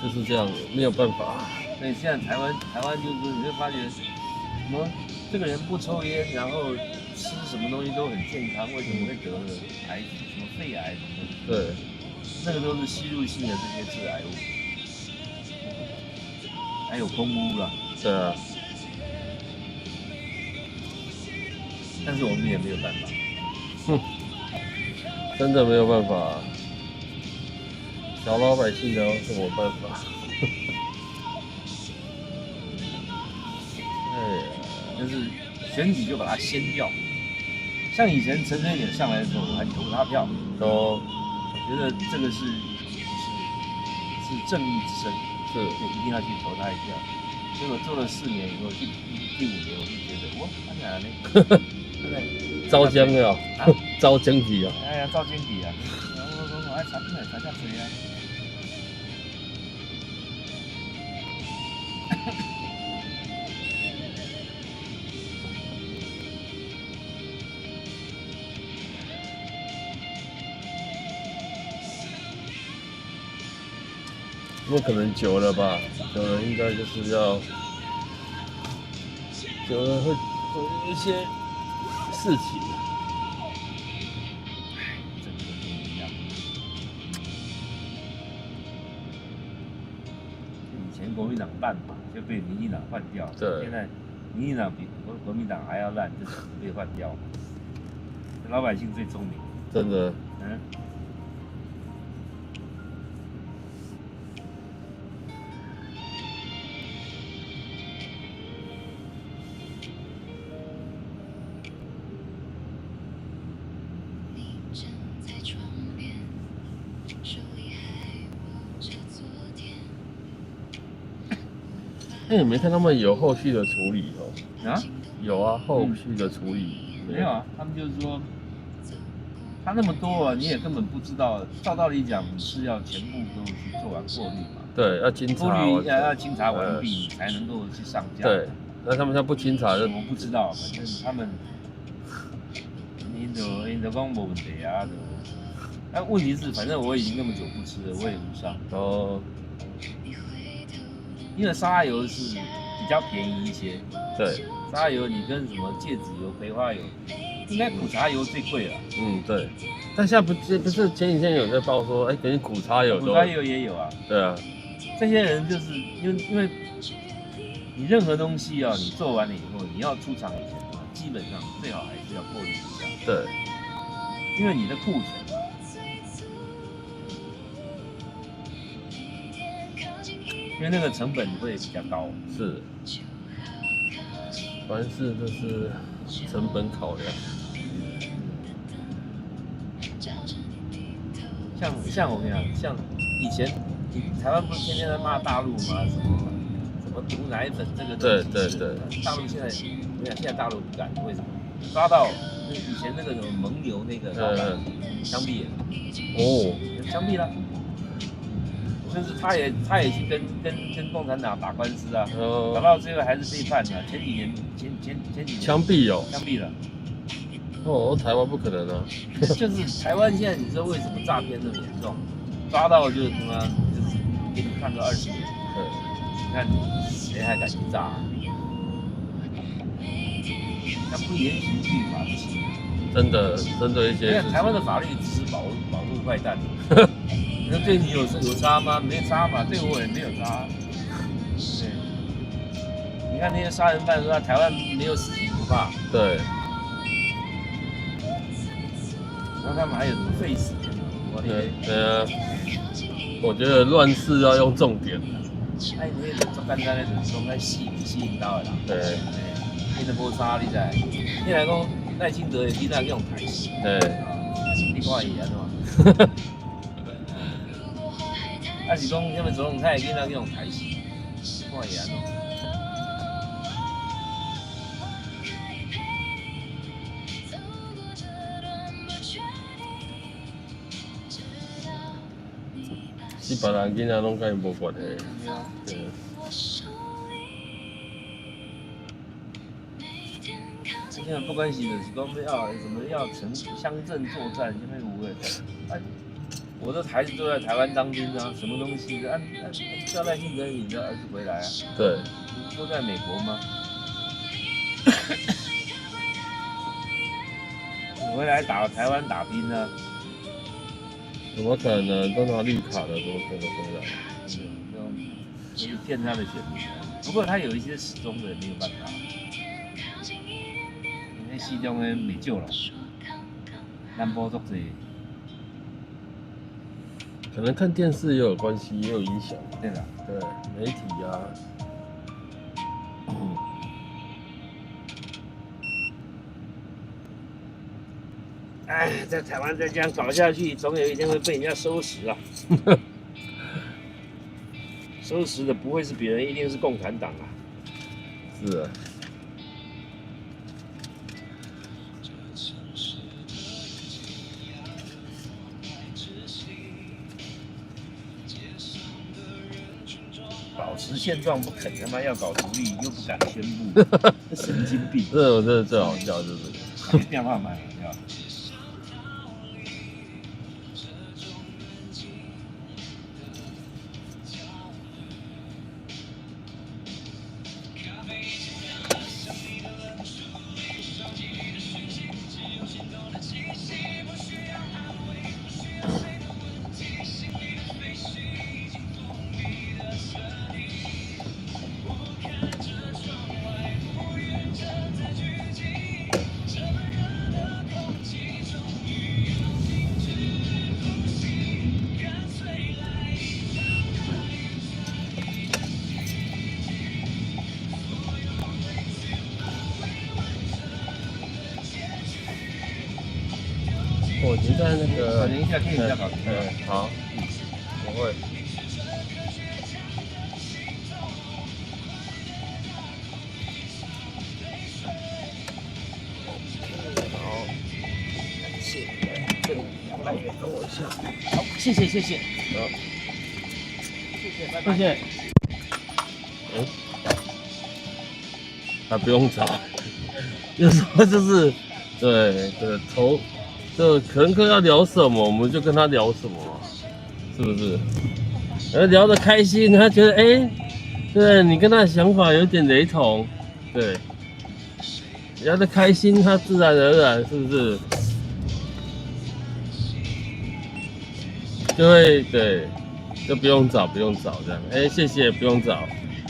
就是这样，没有办法。所以现在台湾就是说，你会发觉什么这个人不抽烟，然后吃什么东西都很健康，为什么会得了癌，什么肺癌什么的？对，那个都是吸入性的这些致癌物，还有空污了。对啊。但是我们也没有办法。真的没有办法。小老百姓的有什么办法？就是选举就把它掀掉，像以前陈水扁上来的时候，我还投他票。我觉得这个是正义之声，一定要去投他一票。结果做了4年以后，第5年我就觉得，他哪呢？招江了啊，招江体啊！哎呀，招江体啊！我还查下水啊。不可能久了吧？久了应该就是要，久了会有一些事情。真的不一样。以前国民党烂嘛，就被民进党换掉。对。现在民进党比国民党还要烂，就是被换掉。老百姓最聪明。真的。那你没看他们有后续的处理哦？啊，有啊，后续的处理。没有啊，他们就是说，他那么多啊，你也根本不知道。照道理讲是要全部都去做完过滤嘛，对，要清查过完。滤要清查完毕，你才能够去上架。对，那他们要不清查就我不知道，反正他们，你就讲没问题啊。但问题是，反正我已经那么久不吃了，我也不上。哦，因为沙拉油是比较便宜一些。对，沙拉油你跟什么芥子油、葵花油，应该苦茶油最贵了。嗯，对。但现在不是前几天有在报说，哎，可能苦茶油都。苦茶油也有啊。对啊。这些人就是因为你任何东西啊，你做完了以后，你要出厂以前啊，基本上最好还是要过滤一下。对。因为你的库存。因为那个成本会比较高，是，凡事都是成本考量。像我跟你讲，像以前台湾不是天天在骂大陆吗？什么毒奶粉这个东西，对。大陆现在，你看现在大陆不敢，为什么？抓到以前那个什么蒙牛那个老板枪毙了，哦，枪毙了。就是他也去跟共产党打官司啊，打到最后还是被判了。前几年枪毙哦，枪毙了。哦，台湾不可能啊。就是台湾现在你说为什么诈骗那么严重？抓到就是他妈就是给你判个20年。对，你看谁还敢去诈啊？那不严刑峻法不行。真的针对一些。台湾的法律只是保护坏蛋。那对你有差吗？没差嘛，对我也没有差。对，你看那些杀人犯说台湾没有死刑不怕。对。然后他们还有什么废死？对啊。我觉得乱世要用重点。哎，你那做简单的就是讲咱死引导的啦。对。你都无差，你知？你来讲赖清德的囡仔用台死。对。你看伊安怎？还是讲什么总统太囡仔用台死，看伊安怎？是别人囡仔拢甲伊无关系。对。现在不关系的是讲要什么要乡镇作战，什么有的，我的孩子都在台湾当兵啊，什么东西？叫赖清德你的儿子回来啊？对。都在美国吗？你回来台湾打兵呢？怎么可能？都拿绿卡了，怎么可能回来？就是骗他的选民。不过他有一些始终的没有办法。因为西中的没救了，南部足济。可能看电视也有关系，也有影响。对的。对，媒体啊。哎，在台湾再这样搞下去，总有一天会被人家收拾啊！收拾的不会是别人，一定是共产党啊！是啊。保持现状不肯，他妈要搞独立又不敢宣布，神经病！这最好笑就是这个。电话买了，对吧？我觉得那个，等一下，听一下，搞定。好。我会。好，谢，这里200元等我一下。好，谢谢。好，谢谢，拜拜。谢谢。嗯，还不用找，有时候就是对，就可能要聊什么，我们就跟他聊什么，是不是？聊得开心，他觉得对你跟他的想法有点雷同，对，聊得开心，他自然而然是不是就会对，就不用找这样，谢谢不用找，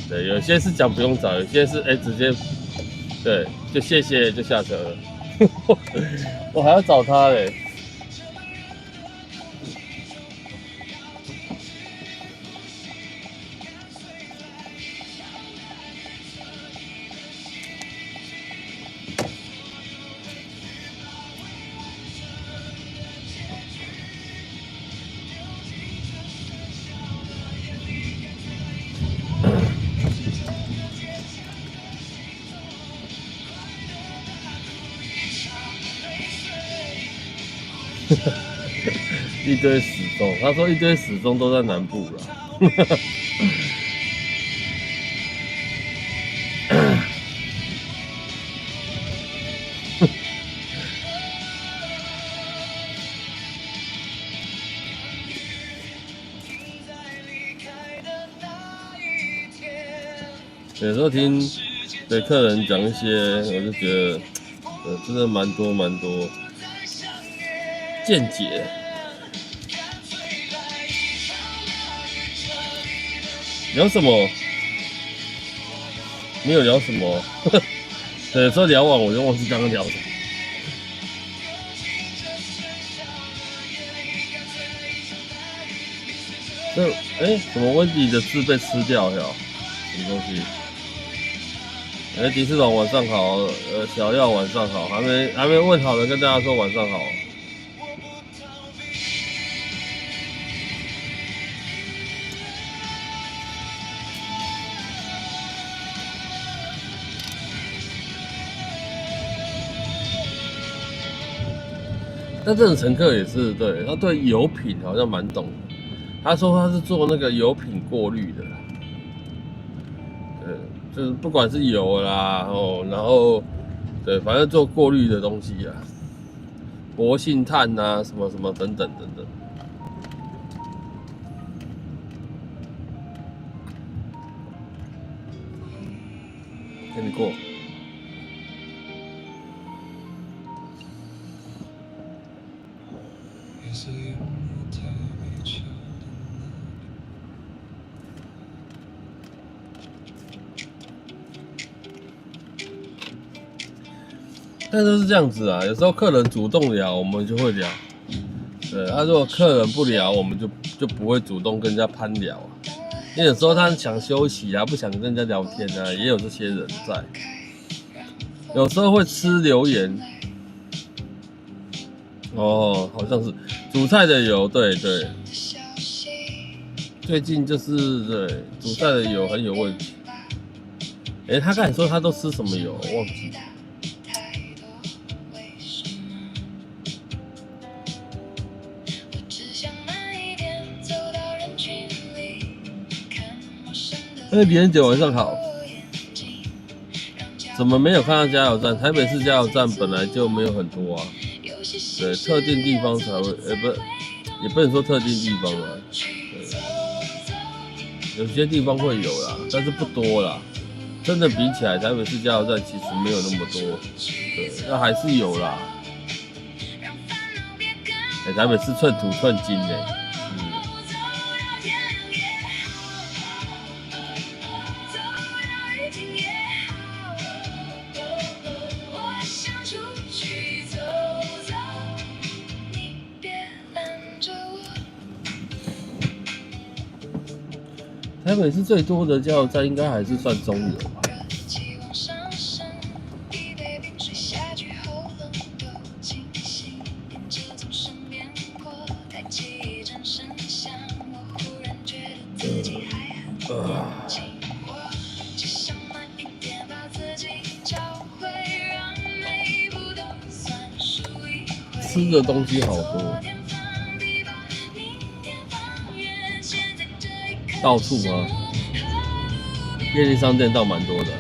对，有些是讲不用找，有些是直接对，就谢谢就下车了，我还要找他嘞。一堆死忠，他说一堆死忠都在南部了。有时候听对客人讲一些，我就觉得，真的蛮多见解。聊什么？没有聊什么。对，有时候聊完我就忘记刚刚聊什么。什么温迪的字被吃掉了？什么东西？迪士龙晚上好，小耀晚上好，还没问好的跟大家说晚上好。但这种乘客也是对，他对油品好像蛮懂的。他说他是做那个油品过滤的，就是不管是油啦，然后对，反正做过滤的东西啊，活性炭啊，什么什么等等。给你过。但都是这样子啊，有时候客人主动聊，我们就会聊。对，如果客人不聊，我们就不会主动跟人家攀聊啊。因为有时候他想休息啊，不想跟人家聊天啊，也有这些人在。有时候会吃留言。好像是煮菜的油，对。最近就是对煮菜的油很有问题。他刚才说他都吃什么油，我忘记了。李仁姐晚上好，怎么没有看到加油站？台北市加油站本来就没有很多啊，对，特定地方才会，也不能说特定地方啊，对，有些地方会有啦，但是不多啦。真的比起来，台北市加油站其实没有那么多，对，那还是有啦。台北市寸土寸金欸。台北市最多的加油站应该还是算中油吧。吃的东西好多，到处吗？便利商店倒蛮多的。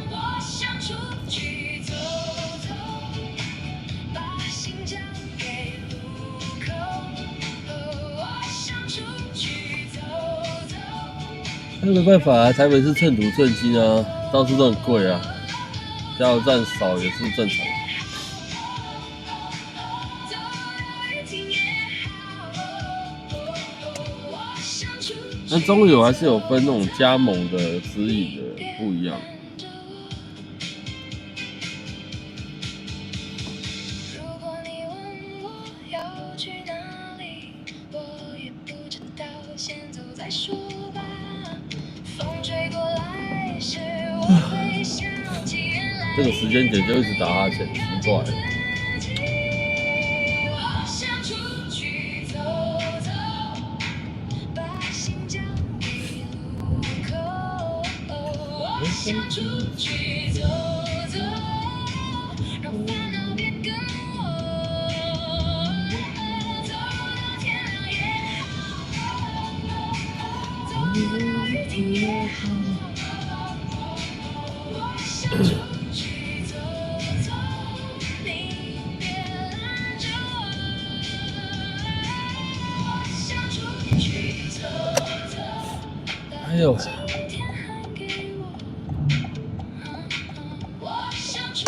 那没办法啊，台北是寸土寸金啊，到处都很贵啊，加油站少也是正常。那中油还是有分那种加盟的、直营的，不一样。这个时间点就一直打哈欠，奇怪。哎呦，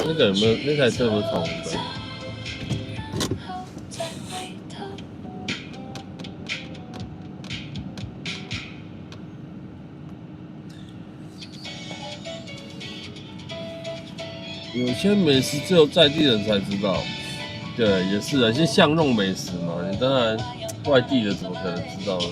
那个有没有？那台车有没有闯红灯？有些美食只有在地人才知道。对，也是啊，一些巷弄美食嘛，你当然外地的怎么可能知道呢？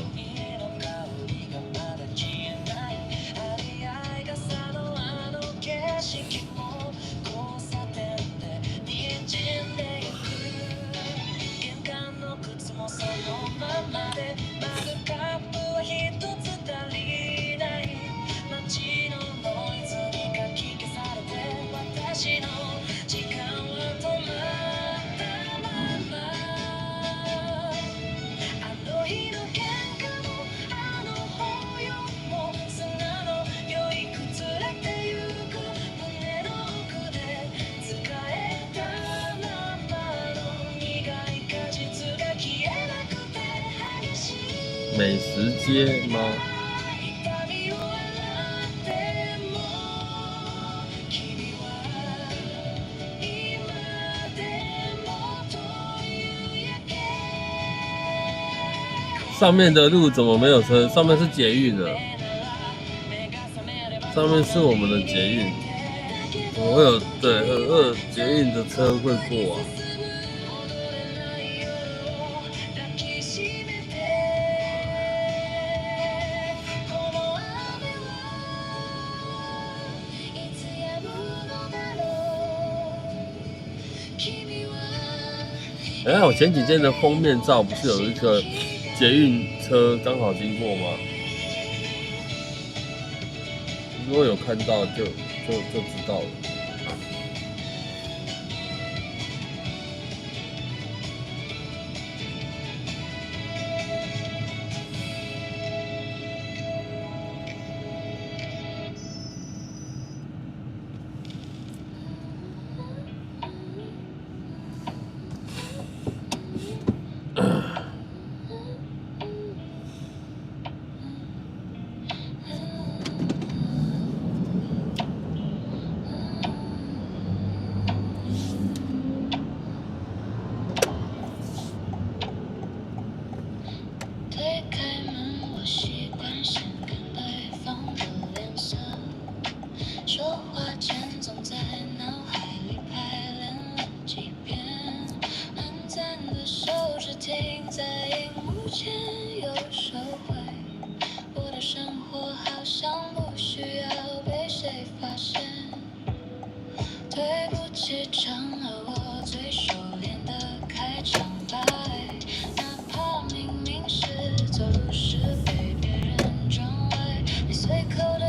美食街吗？上面的路怎么没有车？上面是捷运的，上面是我们的捷运，我会有对捷运的车会过啊。哎，我前几天的封面照不是有一个捷运车刚好经过吗？如果有看到就知道了。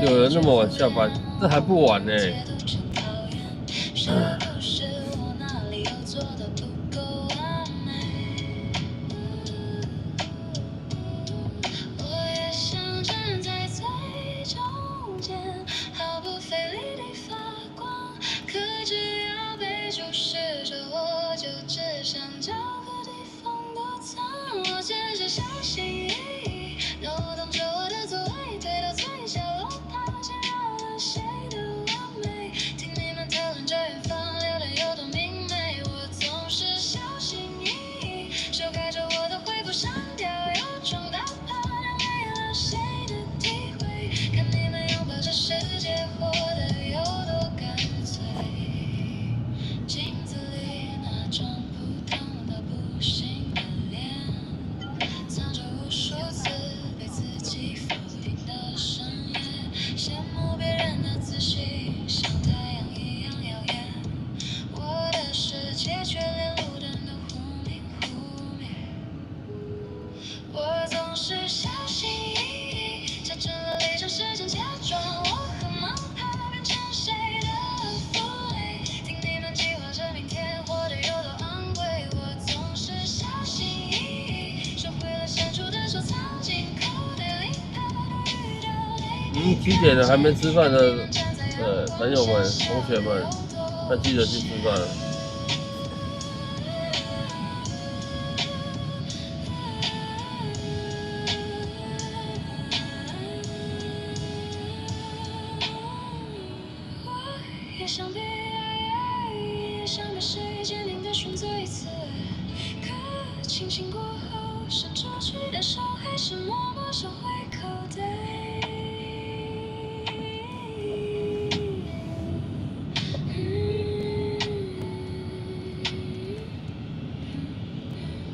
有人那么晚下班，这还不晚呢。7点了还没吃饭的，朋友们、同学们，要记得去吃饭。也想被爱，也想被谁坚定的选择一次。可清醒过后，伸出去的手还是默默收回口袋。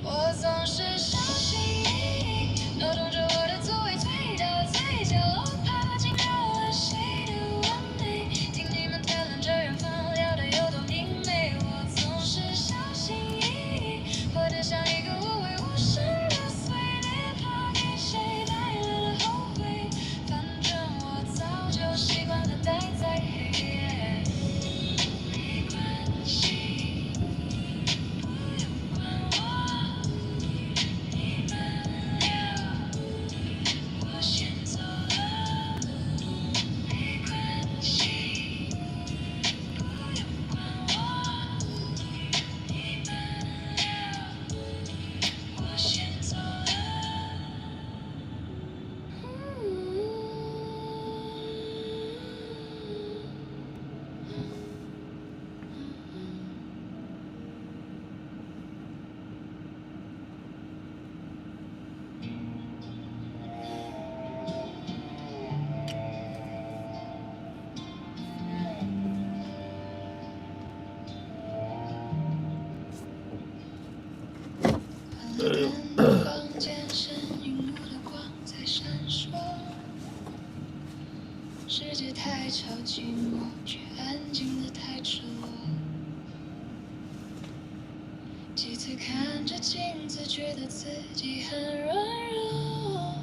我总是小心翼翼，扭动着我的座位，推到最角落，怕惊扰了谁的完美。听你们谈论着远方，聊得有多明媚。我总是小心翼翼，活得像一个无畏无声的碎裂，怕给谁带来了后悔。反正我早就习惯了待在黑夜，没关系，不用管我。我先走了，没关系，不用管我。你们聊，我先走了。房间深荧幕的光在闪烁，世界太吵寂寞，却安静得太赤裸。几次看着镜子，觉得自己很软弱，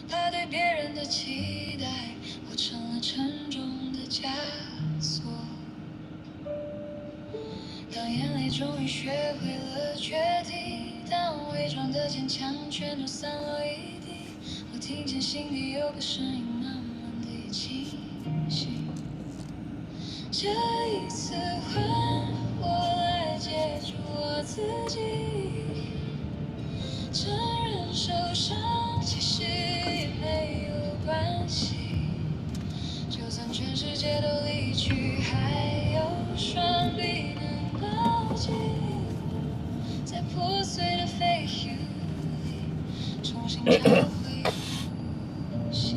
怕对别人的期待，我成了沉重的枷锁。当眼泪终于学会了决堤，当伪装的坚强全都散落一地，我听见心里有个声音慢慢地清醒。这一次换我来接住我自己，承认受伤其实也没有关系，就算全世界都离去，还有双臂能抱紧，在破碎的废墟里重新找回呼吸。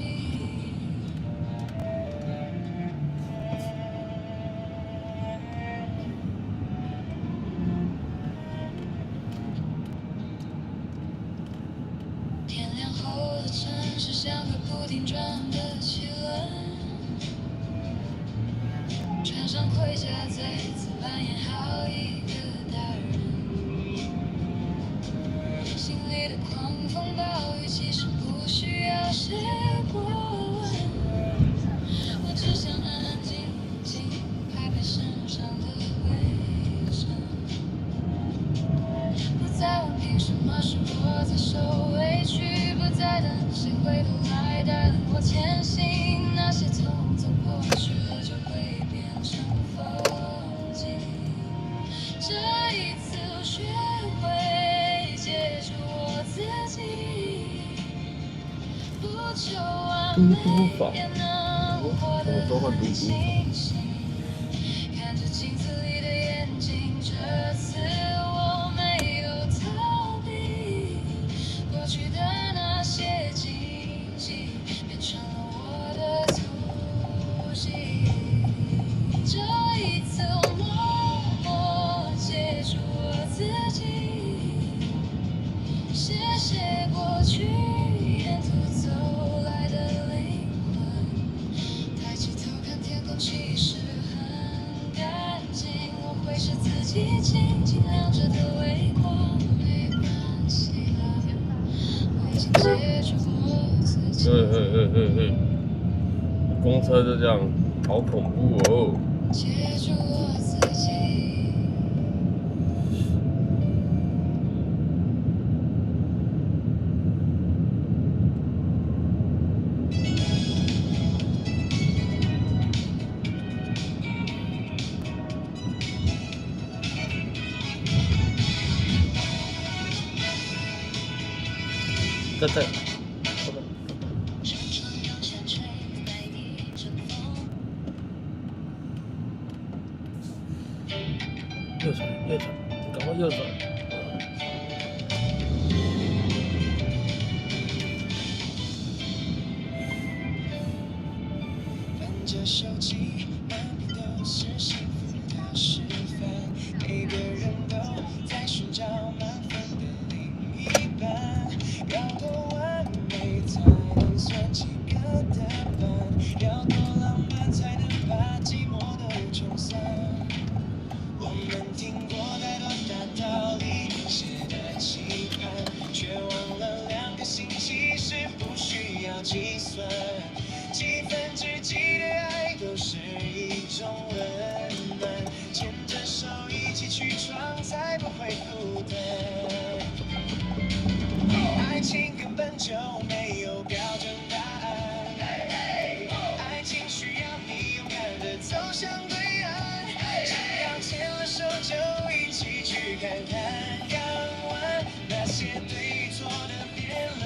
天亮后的城市像个不停转的汽轮，船上盔甲再次扮演好一个大人，心里的狂风暴雨其实不需要写过文，回头来带领我前行，那些痛总过去了就会变成风景。这一次我学会接住我自己，不求完美也能活得很清醒。看着镜子里的眼睛，这次我没有逃避，过去的那些禁忌变成了我的足迹。这一次我默默接住我自己，谢谢过去沿途走来的灵魂。抬起头看天空，其实很干净。我会是自己静静亮着的微光，没关系啦，我已经接住我自己。公车就这样，好恐怖哦！接住我自己。在。右转，右转，赶快右转。翻着手机，满屏都是幸福的示范，每个人都在寻找满分的另一半，要多完美才能算及格的班，要多浪漫才能把寂寞都冲散。我们听过太多大道理，写的期盼，却忘了2个星期是不需要计算，几分之几的爱都是一种温暖，牵着手一起去闯，才不会孤单。爱情根本就没有标准答案，爱情需要你勇敢地走向对岸，只要牵了手就一起去看看，看完那些对错的辩论，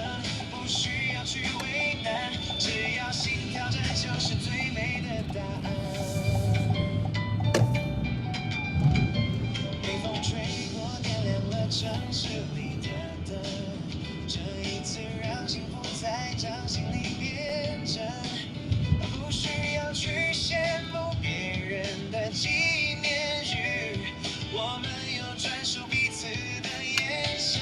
不需要去为难，只要心跳着就是最美的答案。微风吹过，点亮了城市里的灯，这一次让幸福在掌心里变真，不需要去羡慕别人的纪念日，我们有专属彼此的眼神。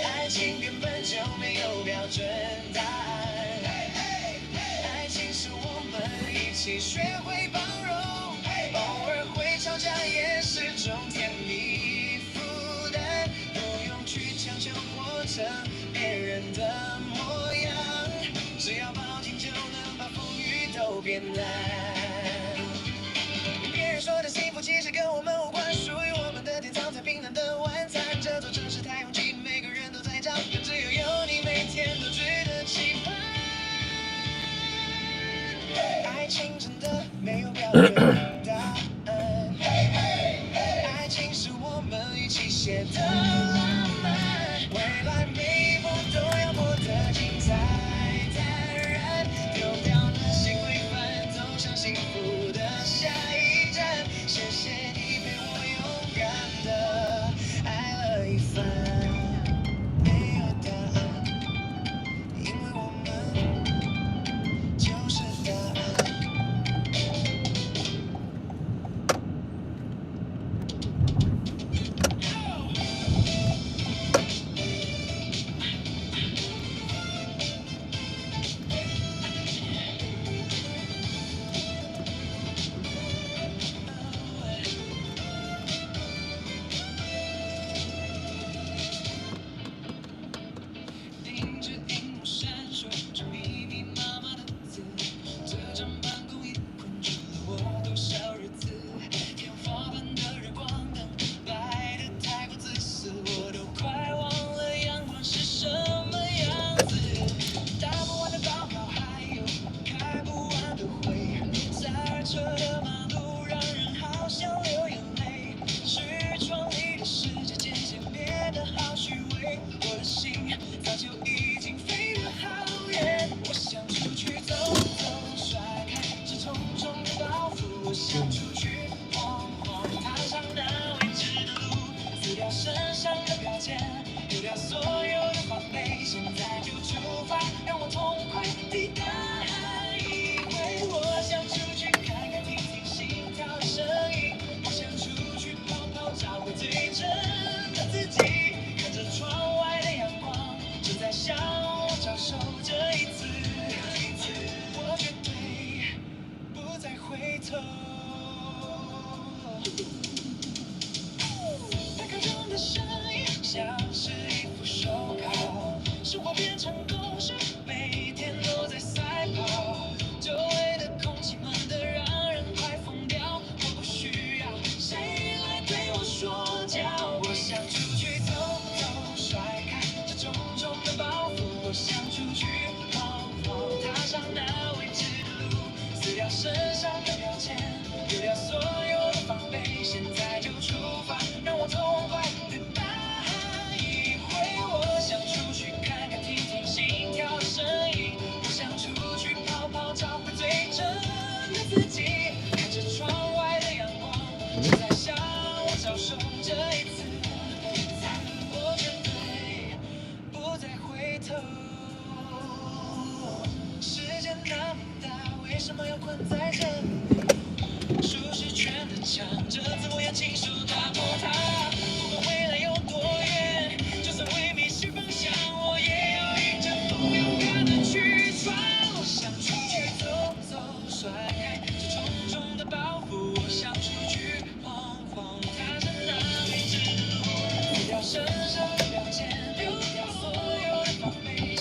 爱情根本就没有标准答案，爱情是我们一起学会包容，偶尔会吵架也是种甜蜜负担，不用去强求活成别人的模样，只要抱紧就能把风雨都变蓝。别人说的幸福其实跟我们无关，属于我们的天藏在冰冷的晚餐，这座城市太拥挤，每个人都在找，可只有你每天都值得期盼。爱情真的没有标准答案，爱情是我们一起写的浪漫，未来每一步都要活得精彩坦然，丢掉那些规范，走向幸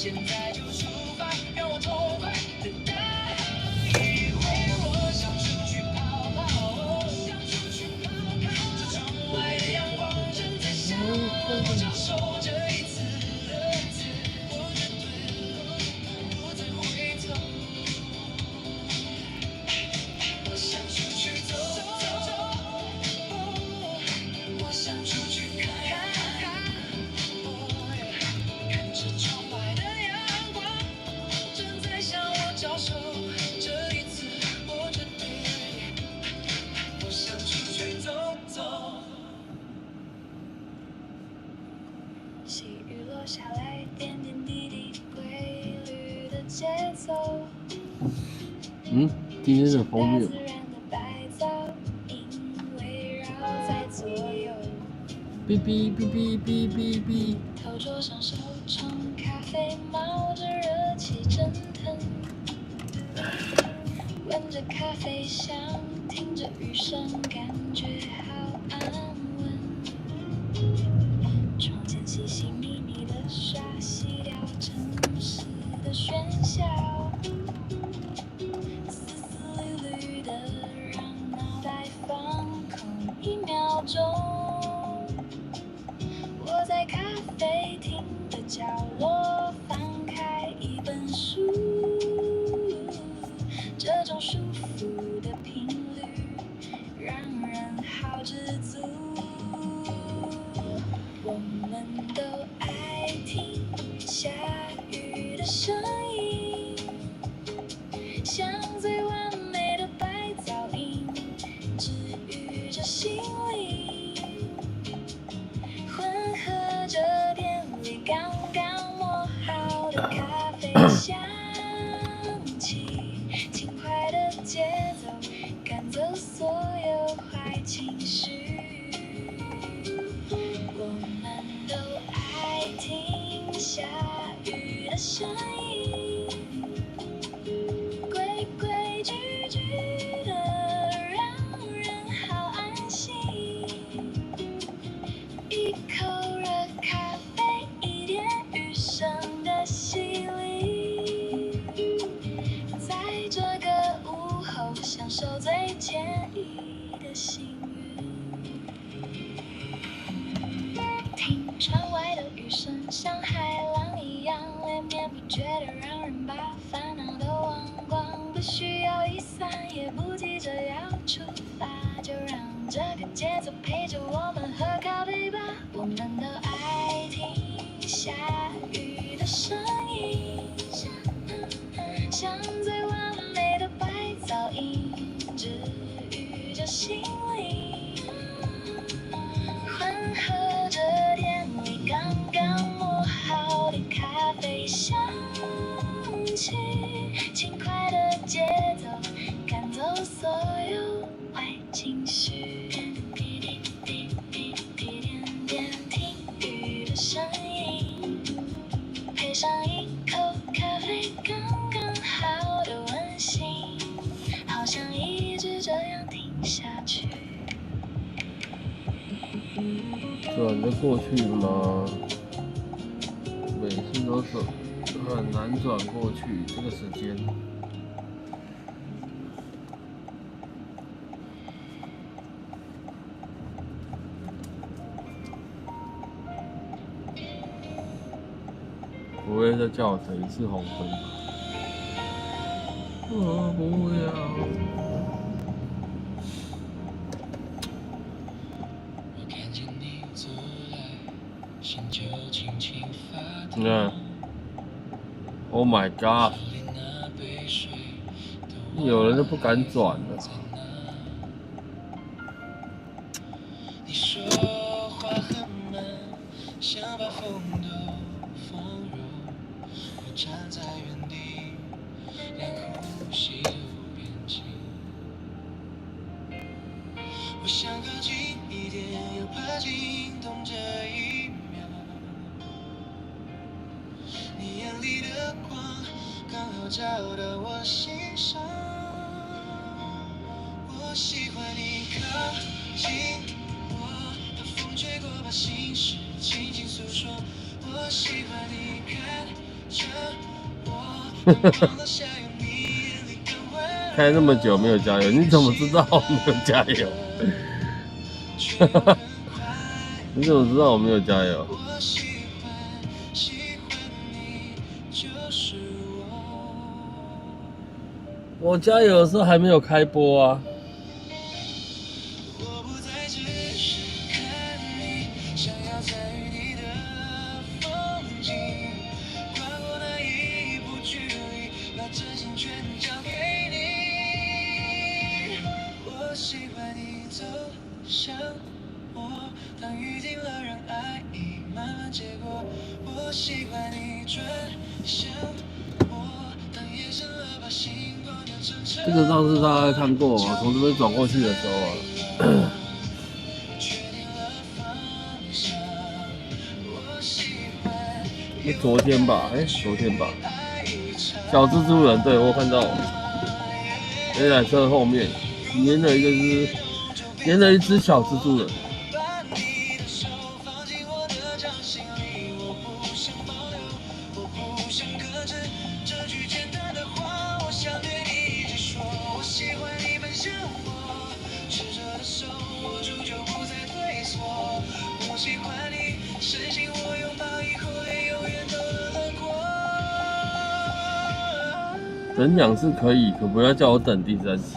现在就出发，让我痛快的待一会儿。我想出去跑跑，我想出去看看，这窗外的阳光正在向我招手。这一次，我绝对不再回头。我想出去走走，我想出去看看，看着窗外的阳光正在向我招手。这一次我绝对，我想出去走走。细雨落下来，点点滴滴，规律的节奏。嗯，今天的封面大自然的白噪音围绕在左右。哔哔哔哔哔哔哔。头桌上手冲咖啡，冒着热气蒸腾。闻着咖啡香，听着雨声，感觉好安稳。窗前细细密密的沙，洗掉城市的喧嚣。丝丝缕缕的，让脑袋放空1秒钟。我在咖啡厅的角落翻开一本书，这种舒服的频率让人好知足。我们都爱听下雨的声音，像最完美的白噪音，治愈着心灵。混合着店里刚刚磨好的咖啡香气，轻快的节奏赶走所有坏情绪。我们都爱听下雨的声音，规规矩矩的，让人好安心。一口热咖啡，一点雨声的洗礼，在这个午后享受最惬意的幸运。听窗外的雨声，像海浪一样连绵不绝的，让人把烦恼都忘光。不需要雨伞，也不急着要出发，就让这个节奏陪着我们喝咖啡吧。我们都爱听下雨的声音，像最完美的白噪音，治愈着心灵。混合着店里刚刚磨好的咖啡香气，轻快的节奏赶走所有坏情绪。听雨的声音，配上一口咖啡，刚刚好的温馨，好想一直这样听下去。转得过去吗？每次都是很难转过去，这个时间。不会再叫我等一次红灯吧？我不要。我看见你走来，心就轻轻发你看 ，Oh my god！ 有人都不敢转了。你说话很慢，想把风都放入。我站在原地，连呼吸都变轻。我想靠近一点，又怕惊动这一秒。你眼里的光刚好照到我心上。我喜欢你靠近我，把风吹过，把心事轻轻诉说。我喜欢你看开那么久没有加油，你怎么知道我没有加油？你怎么知道我没有加油？我加油的时候还没有开播啊。这个上次大家看过嘛？从这边转过去的时候啊，昨天吧，昨天吧，小蜘蛛人，对我看到，那台车后面粘了一只小蜘蛛人。等2次可以，可不要叫我等第3次。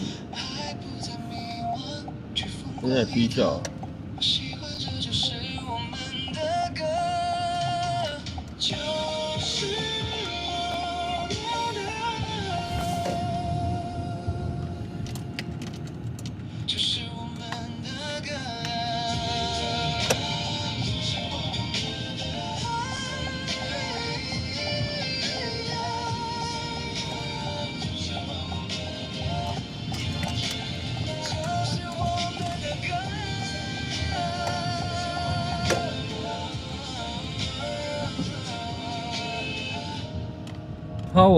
现在踢笑。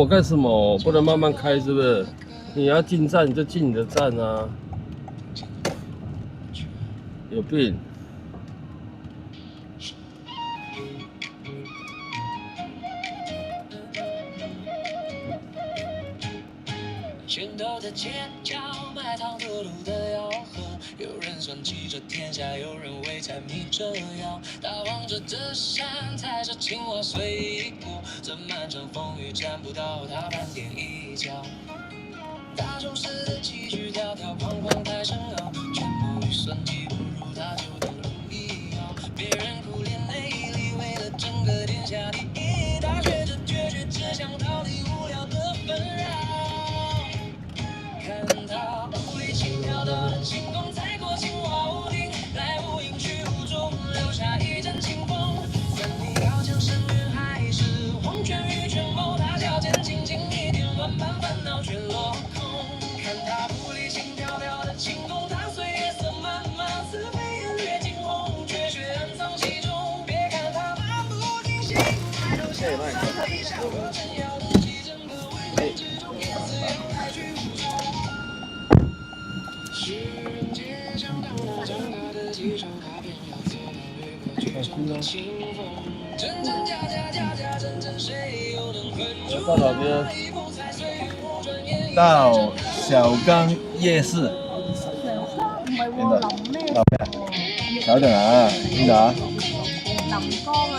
我干什么？不能慢慢开是不是？你要进站你就进你的站啊！有病！拳头的街角，卖糖葫芦的吆喝，有人算计着天下，有人为财迷着腰。大望着这山，踩着青蛙随意过，这漫长风雨沾不到他半点一角。大众似的几句条条框框太深奥，全部预算计不如他就等如一摇。别人苦练内力，为了整个天下第一，他学着决绝，只想逃离无聊的纷扰。看他无理轻飘的星空，踩过青蛙屋顶，在无影去雾中留下一阵清风。问你要将深渊还是黄泉与拳谋？他脚尖轻轻一点，万般烦恼全落空。看他无理轻飘飘的轻功，踏碎夜色漫漫，似飞燕掠惊鸿，绝学暗藏其中。别看他漫不经心，抬头向上一笑，真要的几整个未来之中，也自由来去无踪。世人皆想当那长大的记仇，他偏要做那掠过剧中的清风。真真假假，假假真真，谁又能困住？到哪边？到小刚夜市。唔係喎，林咩？稍等啊，邊度啊？林江啊，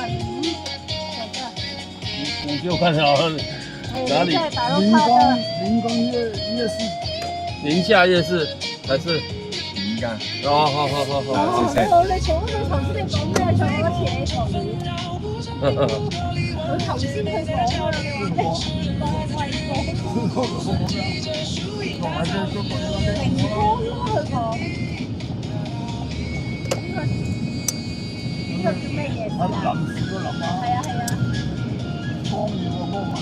你给我看好了，哪里？临江夜市。宁夏夜市还是？臨江。哦，好。謝謝。我哋坐嗰度頭先你講咩？坐嗰個斜頭。佢頭先佢講啊，你話平光咯，佢講。呢個叫咩嘢？臨時個臨啊。係啊。江魚個江啊。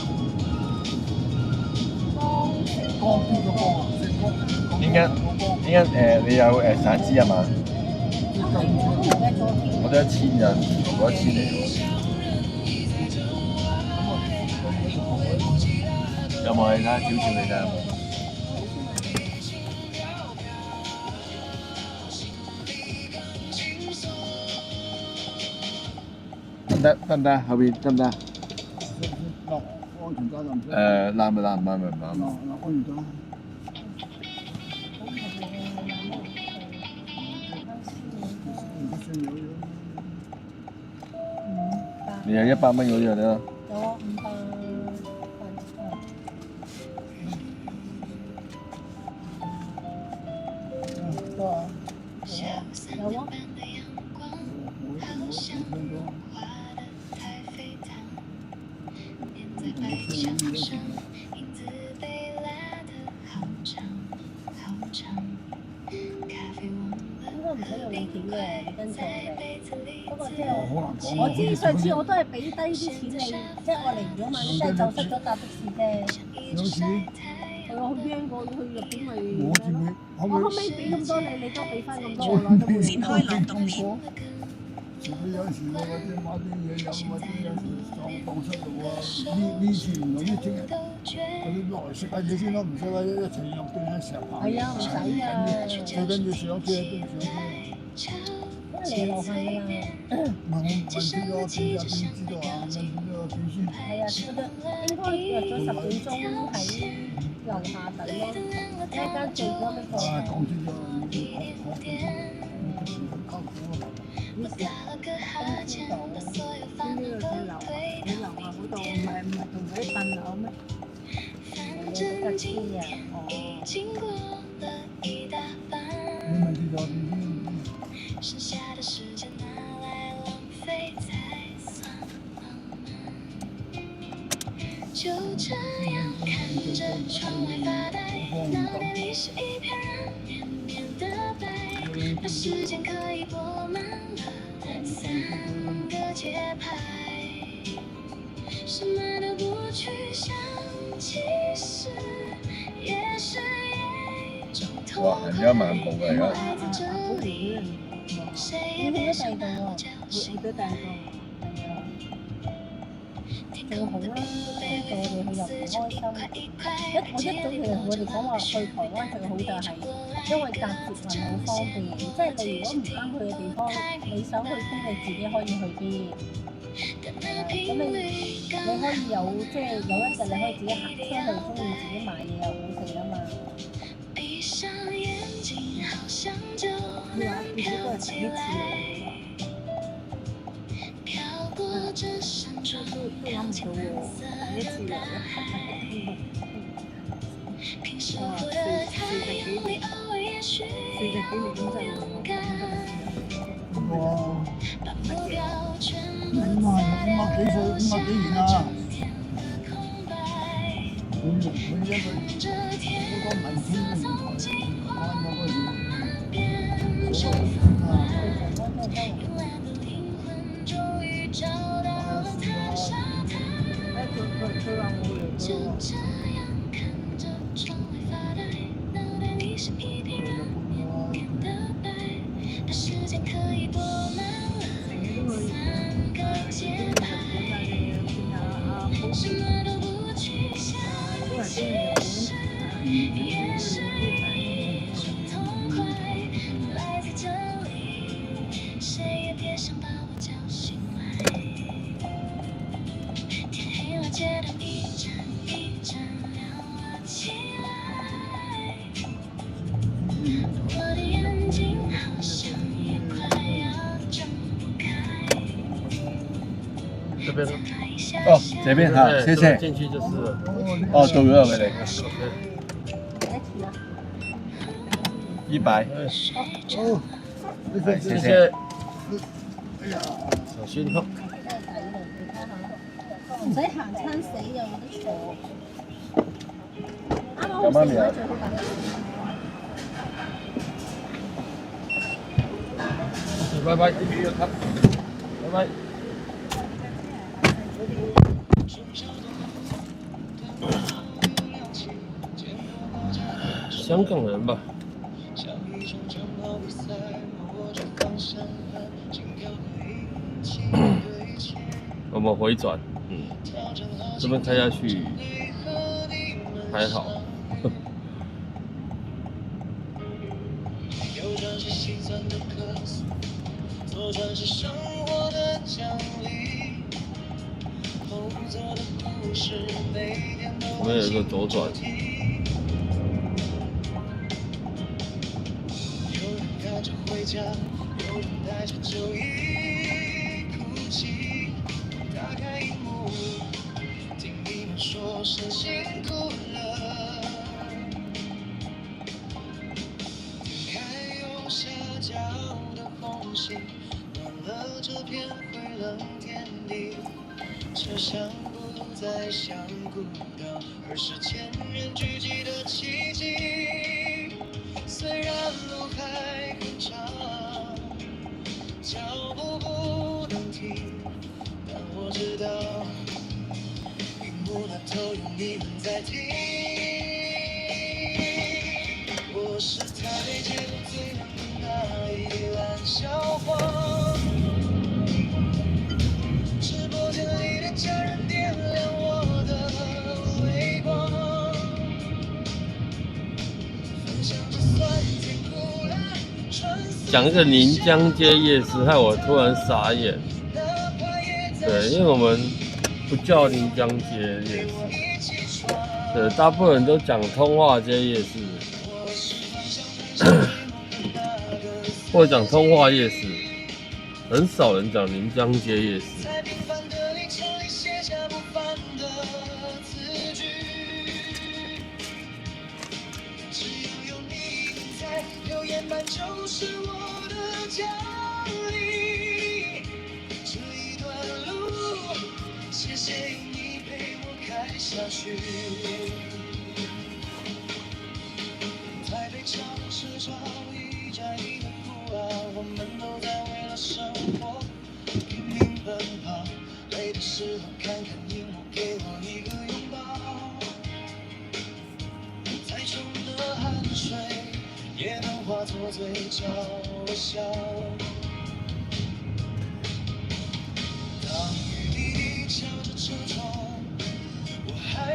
江邊個江啊？應該你有散紙係嘛？我得1000人，我1000嚟喎。有冇你睇下？照照你睇下。得唔得？後邊得唔得？安全帶唔使。攬。嗱，安全帶。你係100蚊嗰啲啦。有啊，500。有啊。應該唔使用錢嘅，你跟錯嘅。不過即係我知上次我都係俾低啲錢你，即係我嚟咗嘛，你真係走失咗搭的士啫。有錢。係啊，去邊個去日本咪？我自己我可唔可以俾咁多你，你都俾翻咁多我啦，都會展開朗讀片。除非有時我或者買啲嘢飲，或者有時蕩失路啊，呢次唔同呢次，我哋落嚟食下嘢先咯，唔使話一齊落定喺石排。係啊，唔使啊。最緊要上車都上車。因為你落去㗎啦。唔係我問清楚，邊日邊知道啊？問清楚點先。係啊，應該約咗10點鐘喺樓下等咯，一間最多嗰個。啊，講清楚，唔知道，邊度喺樓下嗰度，唔係同佢啲笨樓咩？有得知啊，哦。你問清楚點先。剩下的时间拿来浪费才算浪漫。就这样看着窗外发呆，脑袋里是一片软绵绵的白，把时间可以拨慢了3个节拍，什么都不去想，其實也是一種痛快。人家漫步嚟㗎。好遠，你去咗第二度喎，去咗第二度，係啊，仲好啦，跟住我哋去又唔開心。我一早其實同佢哋講話去台灣最好就係因為搭捷運好方便，即係你如果唔啱去嘅地方，你想去邊你自己可以去邊。咁你可以有即係有一日你可以自己行出去，中意自己買嘢又好食啊嘛。你話自己都係第一次嚟，都諗唔到喎，第一次嚟40幾年真係哇！50幾歲，50幾年啦。佢因為嗰個民天然台關咗嗰陣，佢話冇嚟過。这边呢？哦，这邊好，謝謝。进去就是了。哦，到咗係咪，OK。100。好，謝謝。小心哈。唔使行親死又有得坐。啱啱好有媽咪啊最好搭。拜拜，拜拜。香港人吧。我们回转，这边开下去还好。我们有一个左转。有人赶着回家，有人带着酒意哭泣。打开荧幕，听你们说声辛苦了。点开右下角的红心，暖了这片灰冷天地。车厢不再像孤岛，而是千人聚集的奇迹。虽然路还很长，脚步不能停，但我知道，荧幕那头有你们在听。我是台北街头最亮的那一盏小黄，直播间里的家人点亮我的微光。讲一个临江街夜市，害我突然傻眼。对，因为我们不叫临江街夜市，对，大部分人都讲通化街夜市，或者讲通化夜市，很少人讲临江街夜市。就是我的奖励，这一段路，谢谢你陪我开下去。台北桥市场一家一的苦啊，我们都在为了生活拼命奔跑，累的时候看看荧幕，给我一个拥抱。再重的汗水也能化作嘴角微笑。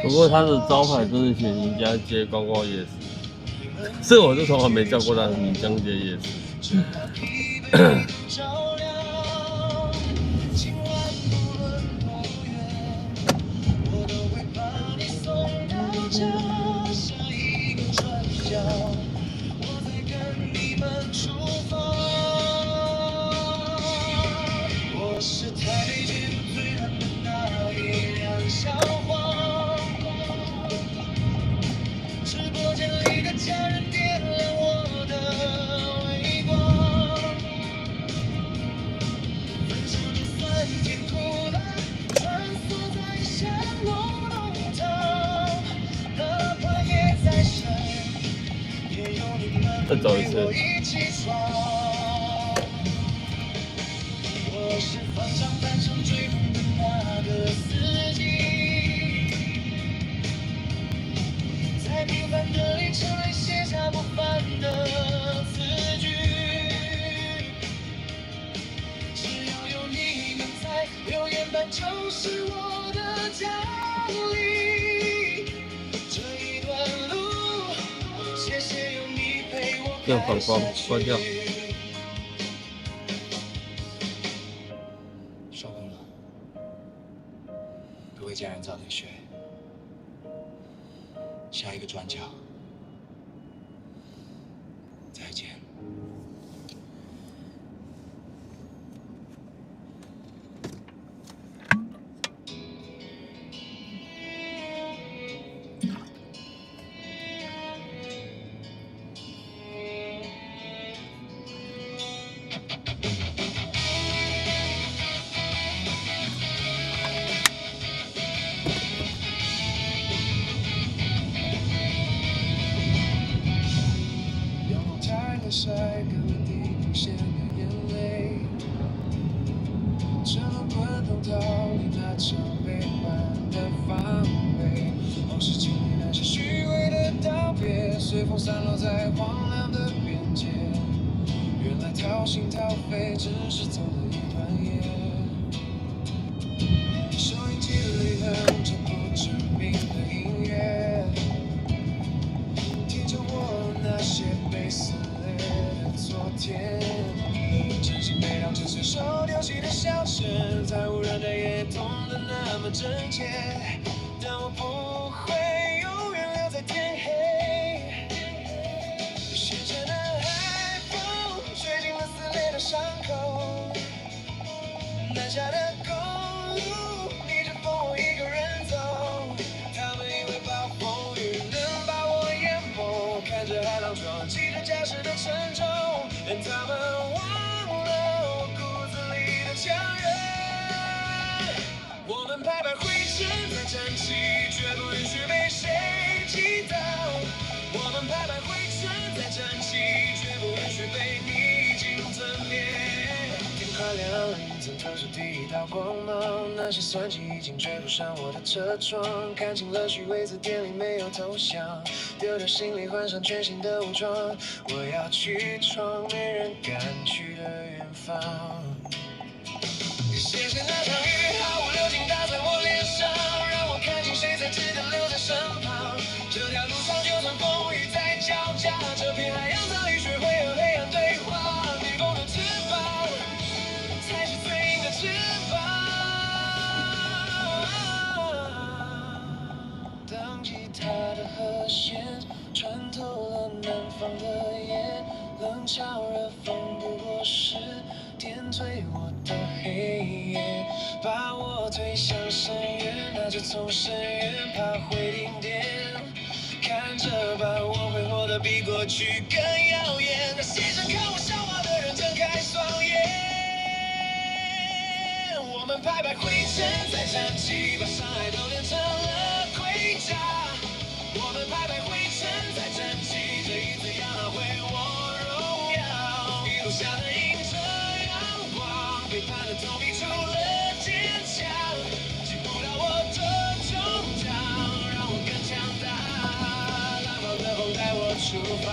不过它的招牌就是写临江街观光夜市，这我就从来没叫过它临江街夜市。我是台北街头最亮的那一辆小黄，直播间里的家人点亮我的微光。分手就算甜苦辣，穿梭在巷弄弄堂，哪怕夜再深，也有你们陪我一起闯。我是方向盘上追风的那个司机，在平凡的里程里写下不凡的词句。只要有你们在，留言板就是我的奖励。这一段路，谢谢有你陪我这样反光关掉。各位家人早点睡，下一个转角再见。晒干了地平线的眼泪，只能滚筒逃离那场悲欢的防备。往事经历那些虚伪的道别，随风散落在荒凉的边界。原来掏心掏肺只是走了一段夜。收音机里哼着不知名的音乐，听着我那些被撕昨天，真心被当成随手丢弃的笑声，在无人的夜痛得那么真世界，但我不会永远留在天黑。斜着的海风吹进了撕裂的伤口，南下的公路逆着风我一个人走，他们以为暴风雨能把我淹没，看着海浪撞击着驾驶的沉重，但他们忘了我骨子里的强韧。我们拍拍灰尘再站起，绝不允许被谁击倒。我们拍拍灰尘再站起，绝不允许被逆境吞灭。天快亮了，阴层透出第一道光芒，那些酸气已经追不上我的车窗，看清了虚伪字典里没有投降，丢掉行李换上全新的武装，我要去闯没人敢去的远方。谢谢那场雨，毫无留情打在我脸上，让我看清谁才值得留在身旁。这条路上就算风雨再交加，这片海洋早已学会和黑暗对话。逆风的翅膀才是最硬的翅膀。当吉他的和弦穿透了南方的夜，冷嘲热讽不过是点缀我的黑夜，把我推向深渊，那就从深渊爬回顶点，看着吧，我会活得比过去更耀眼。那些想看我笑话的人睁开双眼，我们拍拍灰尘再站起，把伤害都练成了盔甲。我们拍拍灰尘再站起，这一次要拿回我荣耀。一路下的迎着阳光，背叛的痛逼出了坚强，击不了我的穹苍，让我更强大。浪漫的风带我出发。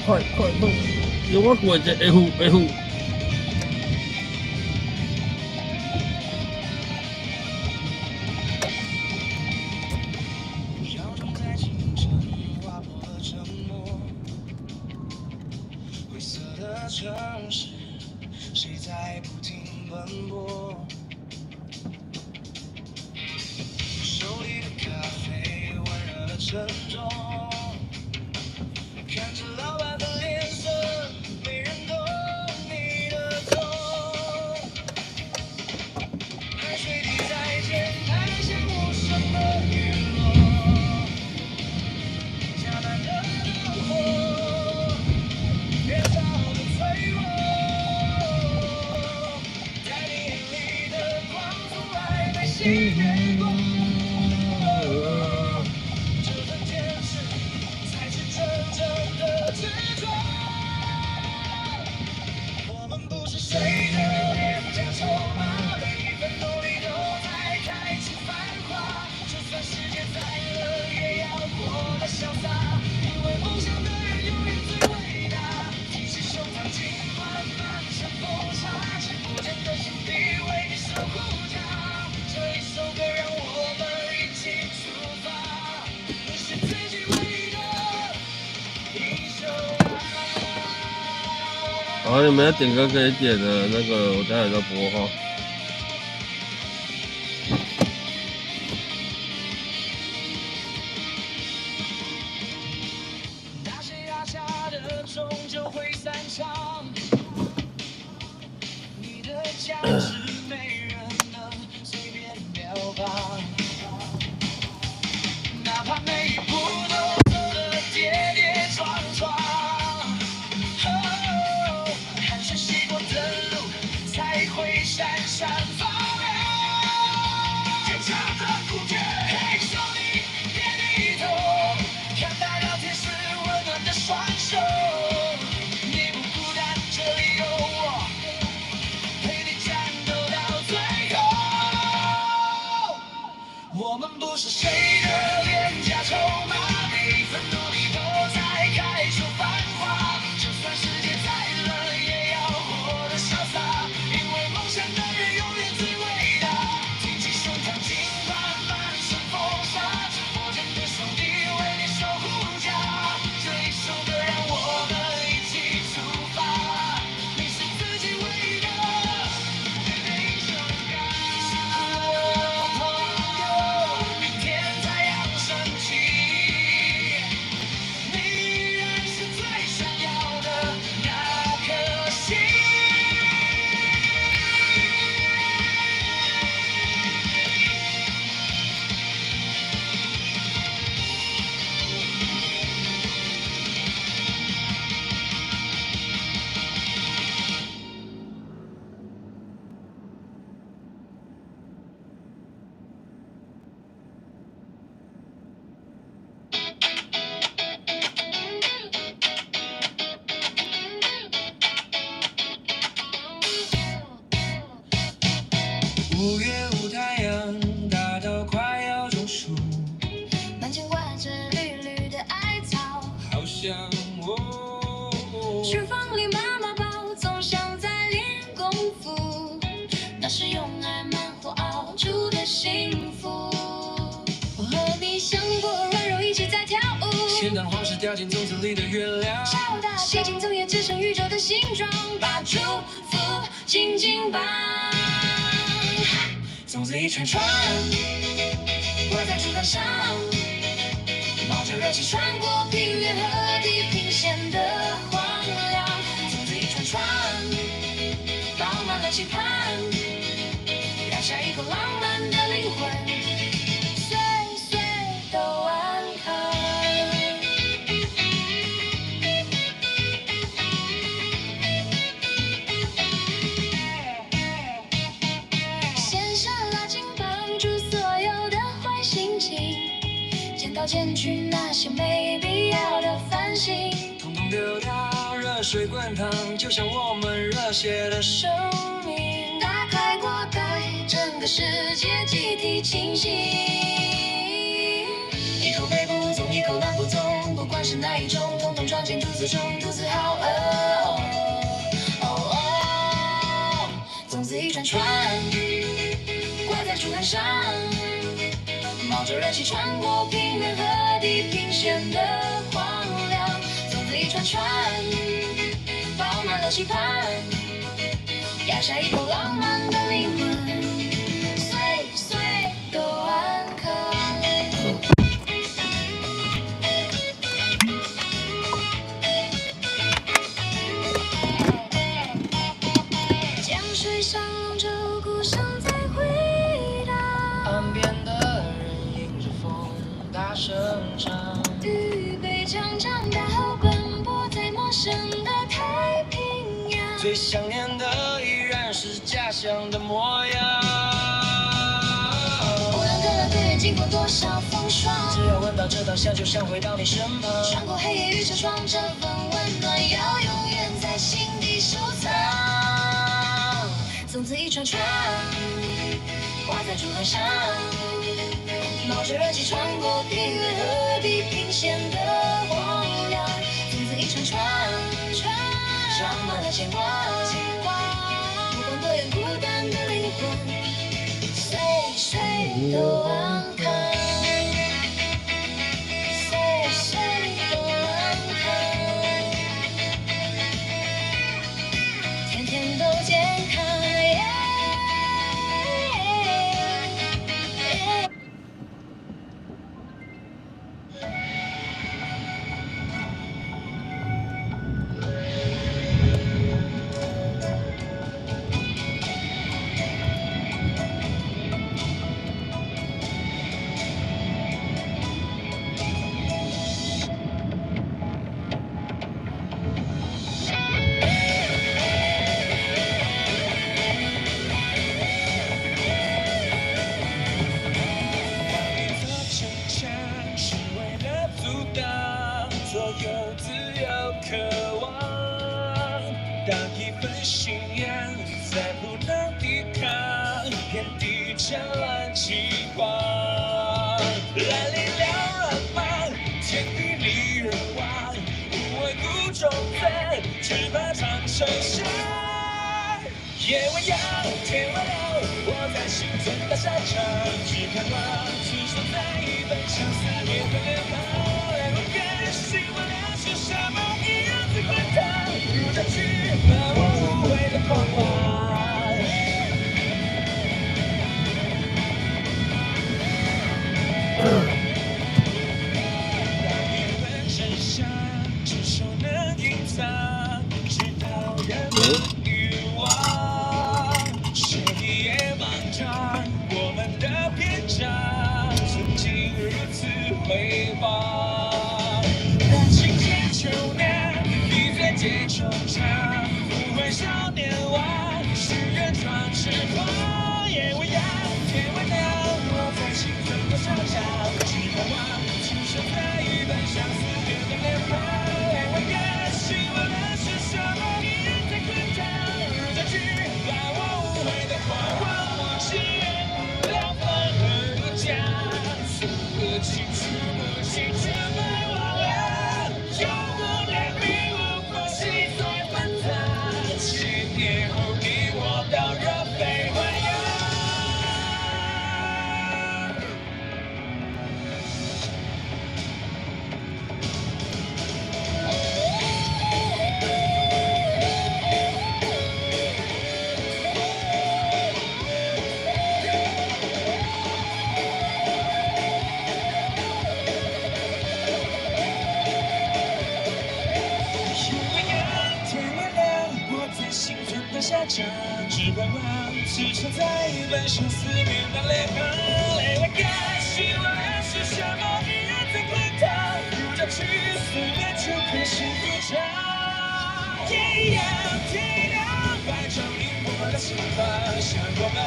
快，有我过这 F。小钟在清晨划破了沉默，灰色的城市，谁在不停奔波？手里的咖啡温热了沉重，看着老板的脸色，没人懂你的痛。海水滴在键盘，像无声的雨落。加满了灯火，越早的脆弱。在你眼里的光，从来没熄灭过。这份坚持，才是真正的执着。我们不是谁的廉价筹码，每一份努力都在开启繁华。就算世界再冷，也要活得潇洒，因为梦想的人永远最伟大。挺起胸膛，尽管满身风沙，只不见的兄弟为你守护着。这一首歌让我们一起出发，你是自己唯一的英雄啊。好，你们要点歌可以点的那个，我待会再播哈。吧。哪怕每一步都走得跌跌撞撞，汗水洗过的路才会闪闪发亮。坚强的骨贴，嘿，兄弟，别低头，看大到天使温暖的双手。你不孤单，这里有我，陪你战斗到最后。我们不是谁的廉价筹码，每一分努力都在开出繁华。就算世界再冷，也要活得潇洒，因为梦想的人永远最伟大。挺起胸膛，尽管满身风沙，只握着你的手臂，为你守护家。这一首歌让我们一起出发，你是自己唯一的英雄感。辛苦了，朋友，明天太阳升起，你依然是最闪耀的那颗星。5月5太阳大到快要中暑，门前挂着绿绿的艾草，好像我。厨房里妈妈煲，总像在练功夫，那是用爱慢火熬出的幸福。我和你像波软柔一起在跳舞，咸蛋黄是掉进粽子里的月亮，下午大西京总也织成宇宙的形状，把祝福紧紧绑。粽子一串串，挂在竹竿上，冒着热气穿过平原和地平线的荒凉。粽子一串串，饱满了期盼，燃下一个浪漫的灵魂，岁岁都安康。线上拉紧绑住所有的坏心情，剪刀剪去那些没必要的烦心。统统丢到热水滚烫，就像我们热血的生命。打开锅盖，整个世界集体清醒。一口北部粽，一口南部粽，不管是哪一种，统统装进肚子中，肚子好饿。粽子一串串，挂在竹竿上，冒着热气穿过平原和地平线的荒凉。粽子一串串，饱满了期盼，压下一口浪漫的灵魂，岁岁都安康。江水上舟，鼓声在回荡。岸边的人迎着风大声唱，预备将长大后奔波在陌生的太平洋。最想念的依然是家乡的模样。无论隔了对月，经过多少风霜，只要闻到这稻香，就想回到你身旁。穿过黑夜与车窗，这份温暖要永远在心底收藏。粽子一串串，挂在竹竿上，冒着热气穿过平原和地平线的荒凉。粽子一串串，长满了牵挂，不管多远孤单的灵魂，岁岁都安康，岁岁都安康，天天都健康。期望。蓝领两人忙，天地里人亡，无畏苦中醉，只怕长生伤。夜未央，天未亮，我在心存大沙场，只盼望此生再一本相思面对脸庞。来我该希望了是什么一样的滚烫，如这去把我无悔的狂妄。当一本真相，只手能隐藏，直到人们遗忘。谁也莽撞，我们的篇章曾经如此辉煌。让情节秋娘，一醉解惆怅，不悔少年王，誓愿闯翅膀。夜未央，天未亮，我在心中多少场，只盼望此生再一本相思面对脸庞。来我也希望的是什么一样在滚烫，如这去把我无悔的狂妄，我心愿两分和家，此刻青史不清只埋忘了，有我的命无法细碎分杂，千年后你我到热飞欢扬。下场，只盼望此生再一本生死面对脸庞。泪为干，希望是什么一样在滚烫，如这去思念就可是一场。天阳天亮，百丈萤火的心房，像我们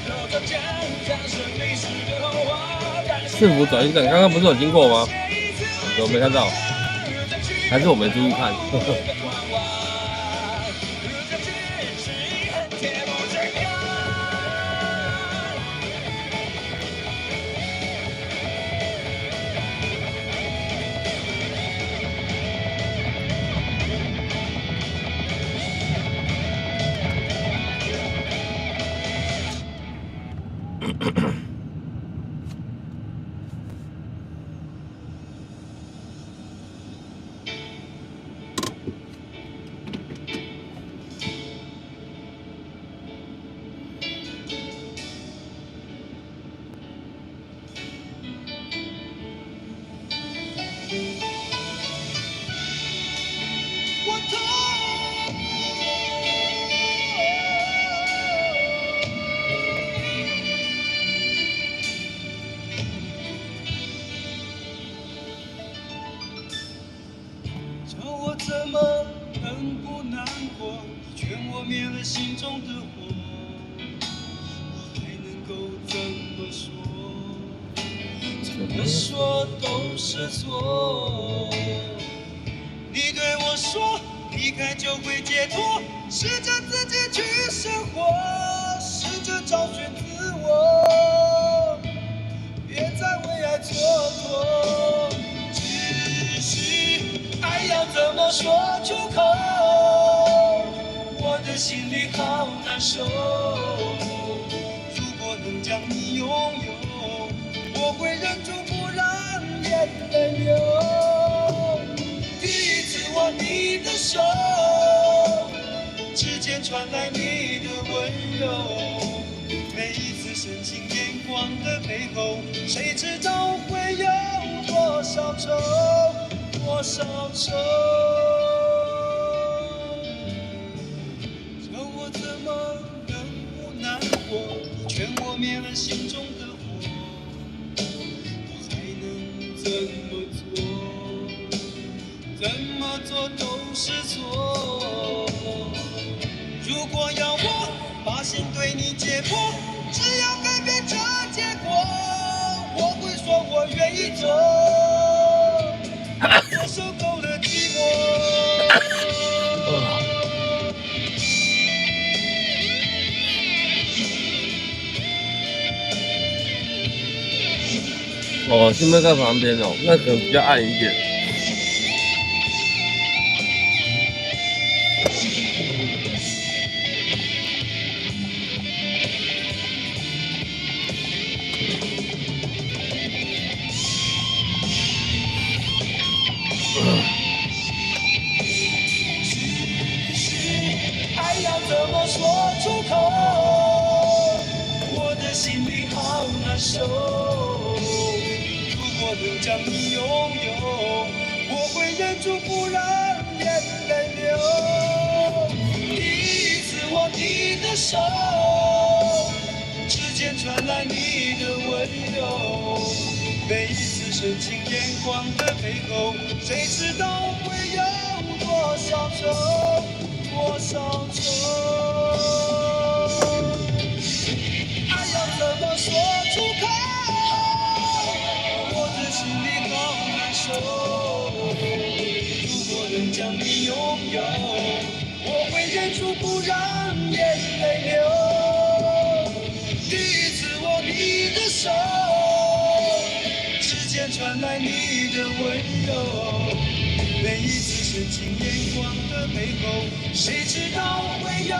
都走将掌声历史的后话。市府转运站刚刚不是有经过吗？有没看到？还是我没注意看？灭了心中的火，我还能够怎么说？怎么说都是错。你对我说，离开就会解脱，试着自己去生活，试着找寻自我，别再为爱蹉跎。只是爱要怎么说出口？我的心里好难受，如果能将你拥有，我会忍住不让眼泪流。第一次握你的手，指尖传来你的温柔，每一次深情眼光的背后，谁知道会有多少愁，多少愁。怎么能不难过？你劝我灭了心中的火，我还能怎么做？怎么做都是错。如果要我把心对你解剖，只要改变这结果，我会说我愿意走。我受够了寂寞。哦，新麦盖旁边哦，那可能比较暗一点。爱要怎么说出口？我的心里好难受。如果能将你拥有，我会忍住不让眼泪流。第一次握你的手，指尖传来你的温柔。每一次深情眼光的背后，谁知道会有多少愁，多少愁。爱要怎么说出口？我的心里好难受。如果能将你拥有，我会忍住不让眼泪流。第一次握你的手，指尖传来你的温柔。每一次深情眼光的背后，谁知道会有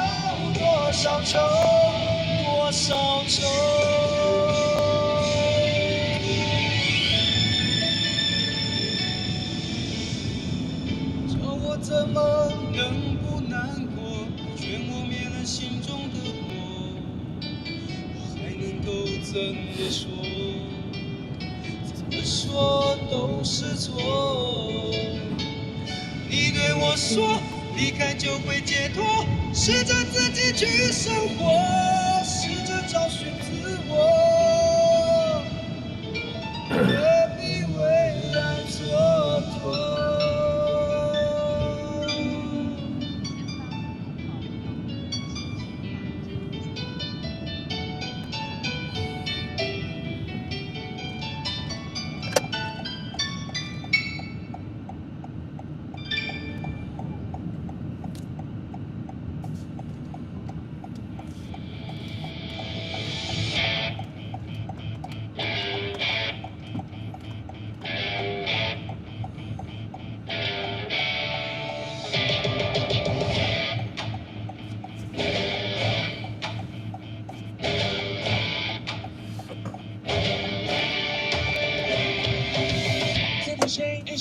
多少愁，多少愁。叫我怎么能不难过？却磨灭了心中的火，还能够怎么说？怎么说都是错。你对我说，离开就会解脱，试着自己去生活，试着找寻自我，何必为爱蹉跎？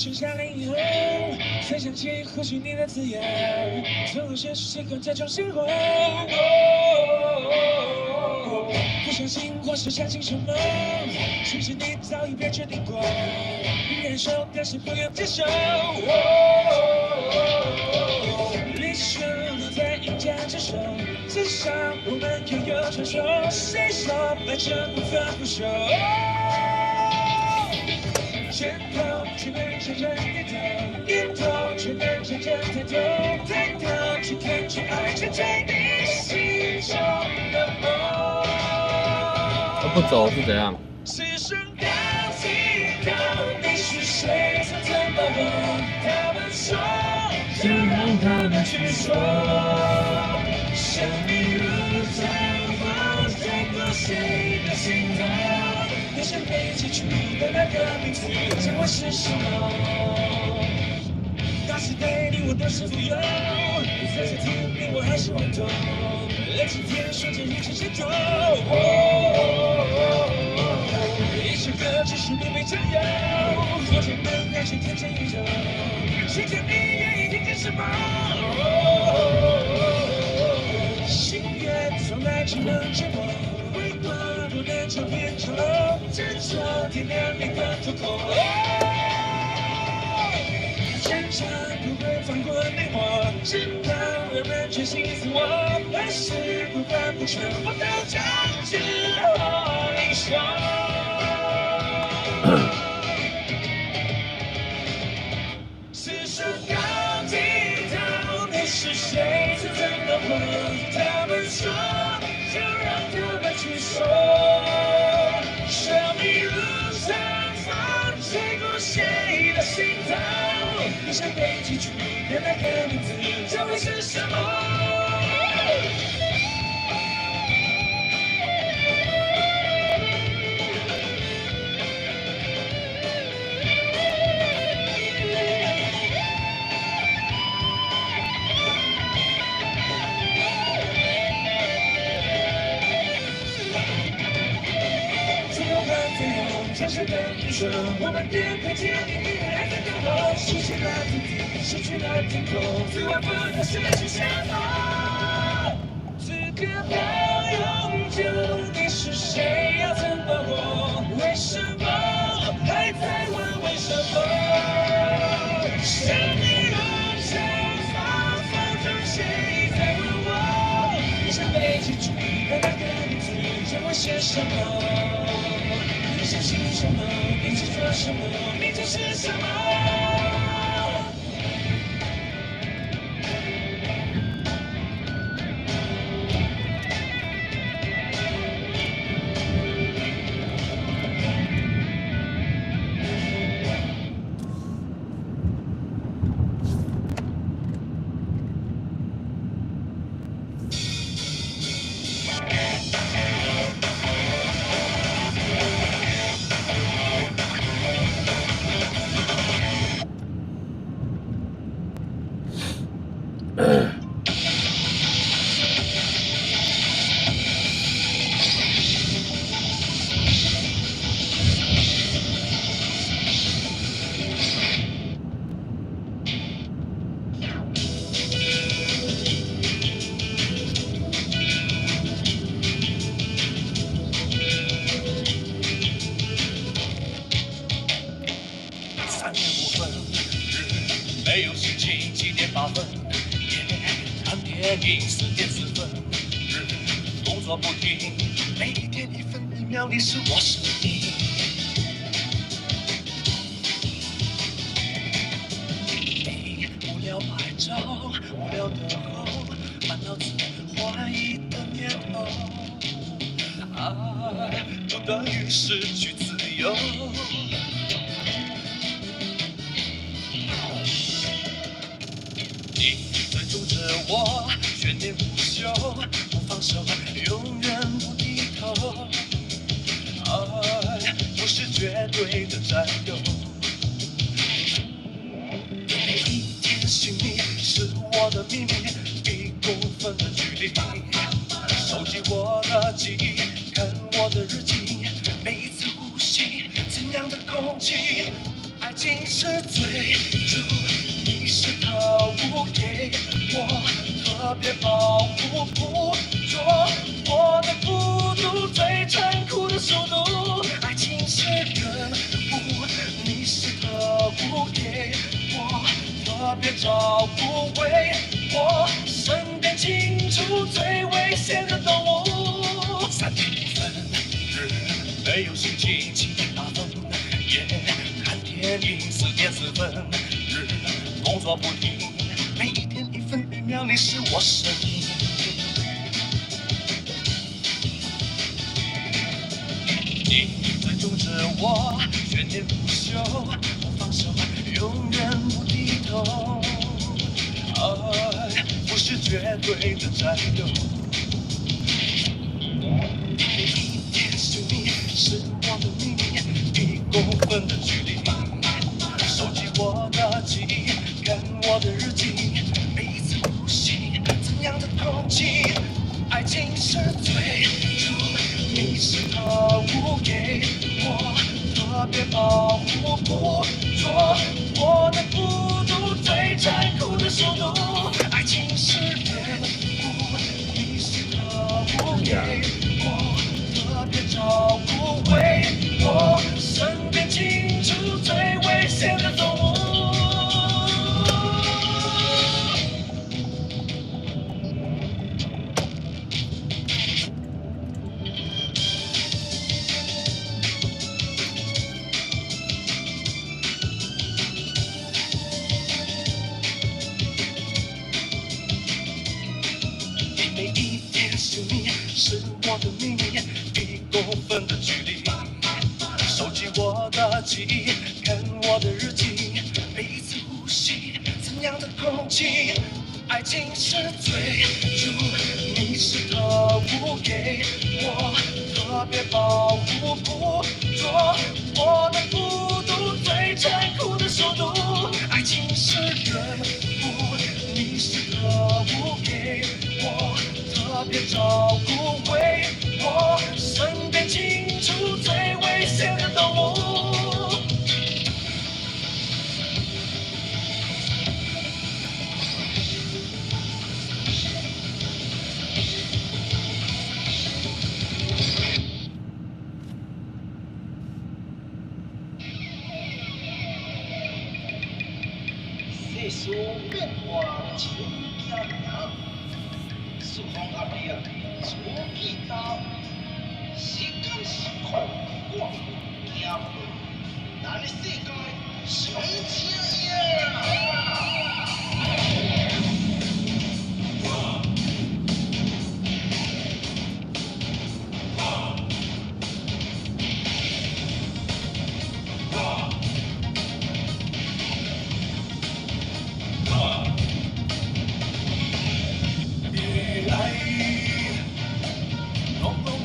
剩下来以后，才想起或许你的字眼，从现实习惯假装生活。不相信或是相信什么？其实你早已别决定过，忍受但是不愿接受。历史都在赢家之手，至少我们拥有传说。谁说爱这不分不休？拳头只能真正低头，低头只能真正抬头，抬头去看去爱沉在你心中的梦。他不走是怎样？此生到尽头，你是谁？曾怎么问？他们说，就让他们去说。生命如长风，吹过谁的心头？你想被记住的那个名字，将会是什么？那时对你我都是富有，在这天边我还是懵懂，而今天瞬间一直心动。一首歌只是你没占有，昨天的爱情天真宇宙，谁叫你愿意听见什么？心愿从来只能沉默。不能唱片长楼，执着点亮你的瞳孔。坚强不会放过你我，直到让人全心自我，还是不管不全，我都将之后你说。此生到尽头，你是谁？曾怎么问？他们说。就让他们去说，生命如长风，吹过谁的心头？你想被记住的那个名字，将会是什么？了最后真实的不舍，我们别可见你还在等候，熟悉了自己，失去了天空，最后不能失去什么？此刻要永久，你是谁？要怎么活？为什么还在问为什么？生命如秋风，风中谁在问我？你想被记住的那个名字将会是什么？你相信什么？你执着什么？你就是什么？3点5分，日没有心情7点8分，看电影4点4分，日工作不停，每一天1分1秒你是我生命。你无聊拍照，无聊等候，满脑子怀疑的念头，爱不等于失去自由。你追逐着我，悬念不休，不放手，永远不低头。爱不是绝对的占有，每一天寻觅是我的秘密，1公分的距离。收集我的记忆，看我的日记，每一次呼吸，怎样的空气？爱情是追逐。你是特务给我特别保护，捕捉我的孤独，最残酷的速度。爱情是任务，你是特务给我特别照顾，为我身边清除最危险的动物。3点1分，日没有心情7点8分，看电影4点4分，日。工作不停，每一天1分1秒，你是我生命。你追逐着我，悬念不休，不放手，永远不低头。爱不是绝对的占有，每一天寻觅是我的秘密，1公分的距离。收集我的记忆，看我的日记，每一次呼吸，怎样的空气？爱情是追逐，你是特务给我特别保护，捕捉我的孤独，最残酷的速度。爱情是任务，你是特务给我特别照顾，为我身边清除最危险的动物。每一天寻觅是我的秘密，1公分的距离。收集我的记忆，看我的日记，每一次呼吸，怎样的空气？爱情是追逐，你是特务给我特别保护，捕捉我的孤独，最残酷的速度。爱情是任务，你是特务给我特别照顾，为我身边清除最危世事变化像鸟鸣，四方压力自己担。时间是苦，我惊过，咱的世界上正呀！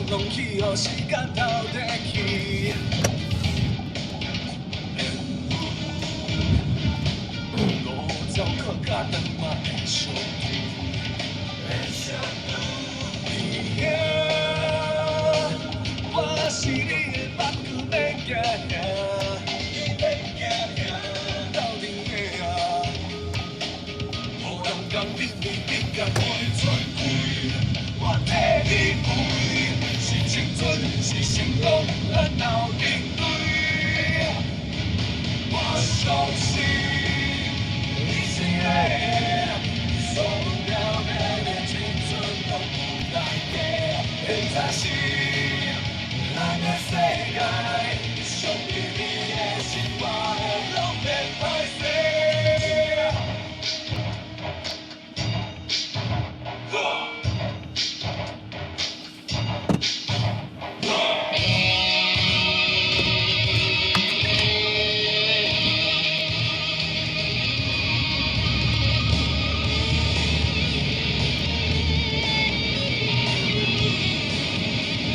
拢去，予时间偷摕去。路走靠甲长嘛会相遇。你啊，我是你的目睭要行，斗阵的啊，无人敢比你甲我全开，我替你陪。青春是成功，咱后面对。我相信你是的，所有的青春都不代价。现在是咱的世界，属于你的生活，拢免歹势。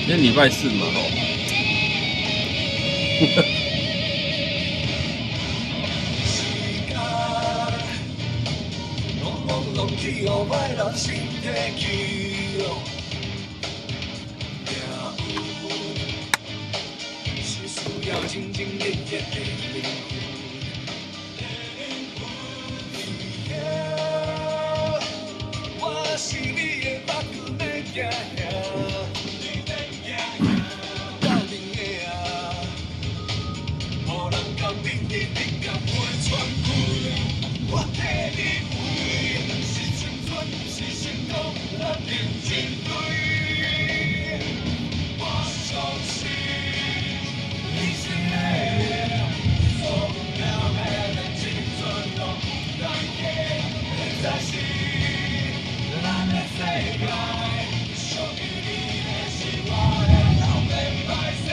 今天礼拜四嘛，是需要真正热烈的灵魂。我是你的目睭要行。我替你陪，是青春，是成功，咱认真对。我相信你是的，所有的青春都不代价。现在是咱的世界，属于你的是我的，拢免歹势。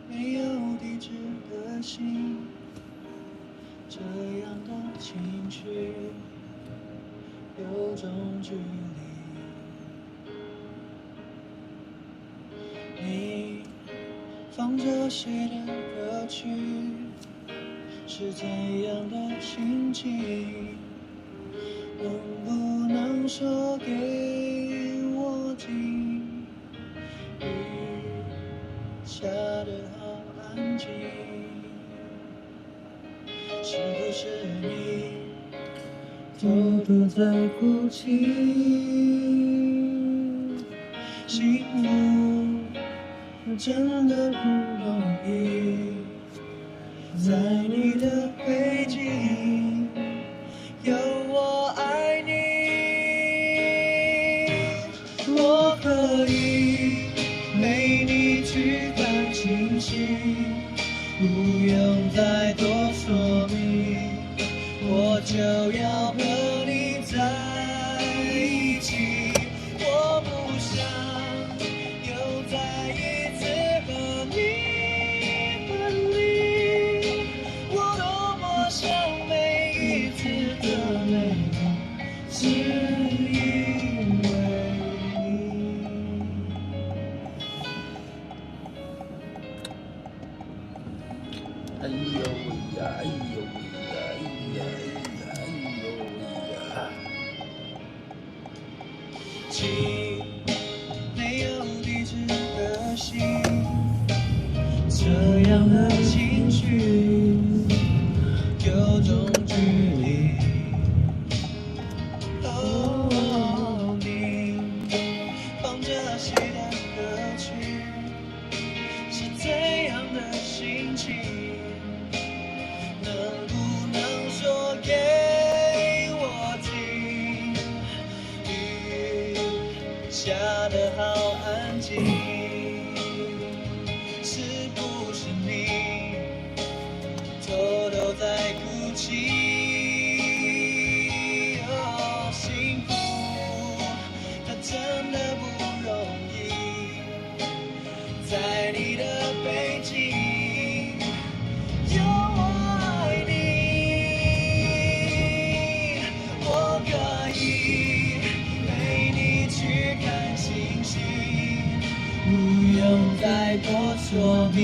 没有地址的信，这样的情绪有种距离。你放着写的歌曲是怎样的心情？能不能说给我听？下得好安静，是不是你偷偷在哭泣？幸福真的不容易，在你的背景有我爱你，我可以陪你去看星星，不哎呦喂呀，哎呦喂呀，哎呀哎呀，哎呦喂呀！情没有地址的信，这样的情绪有种距离。哦，你放着谁的歌曲，是怎样的心情？能不能说给我听？雨下得好安静，是不是你偷偷在哭泣？哦，幸福它真的不容易，在你的背景有我爱你，我可以陪你去看星星，不用再多说明，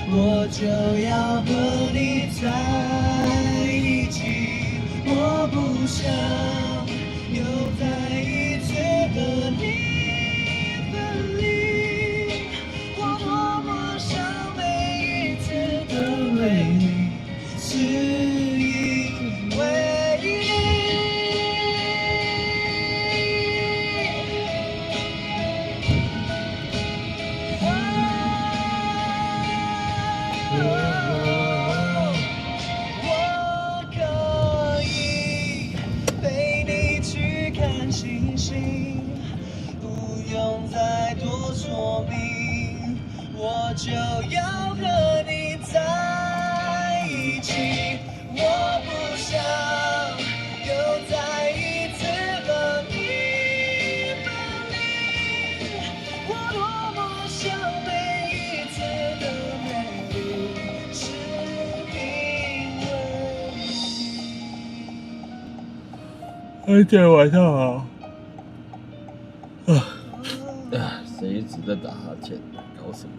我就要和你在一起。我不想又再一次和你分离，我多么想每一次的为你，是因为我可以陪你去看星星，不用再多说明，我就要和你在一起。我不想又再一次和你分离，我多么想每一次的美丽，是因为你。今天晚上啊，谁一直在打哈欠？搞什么？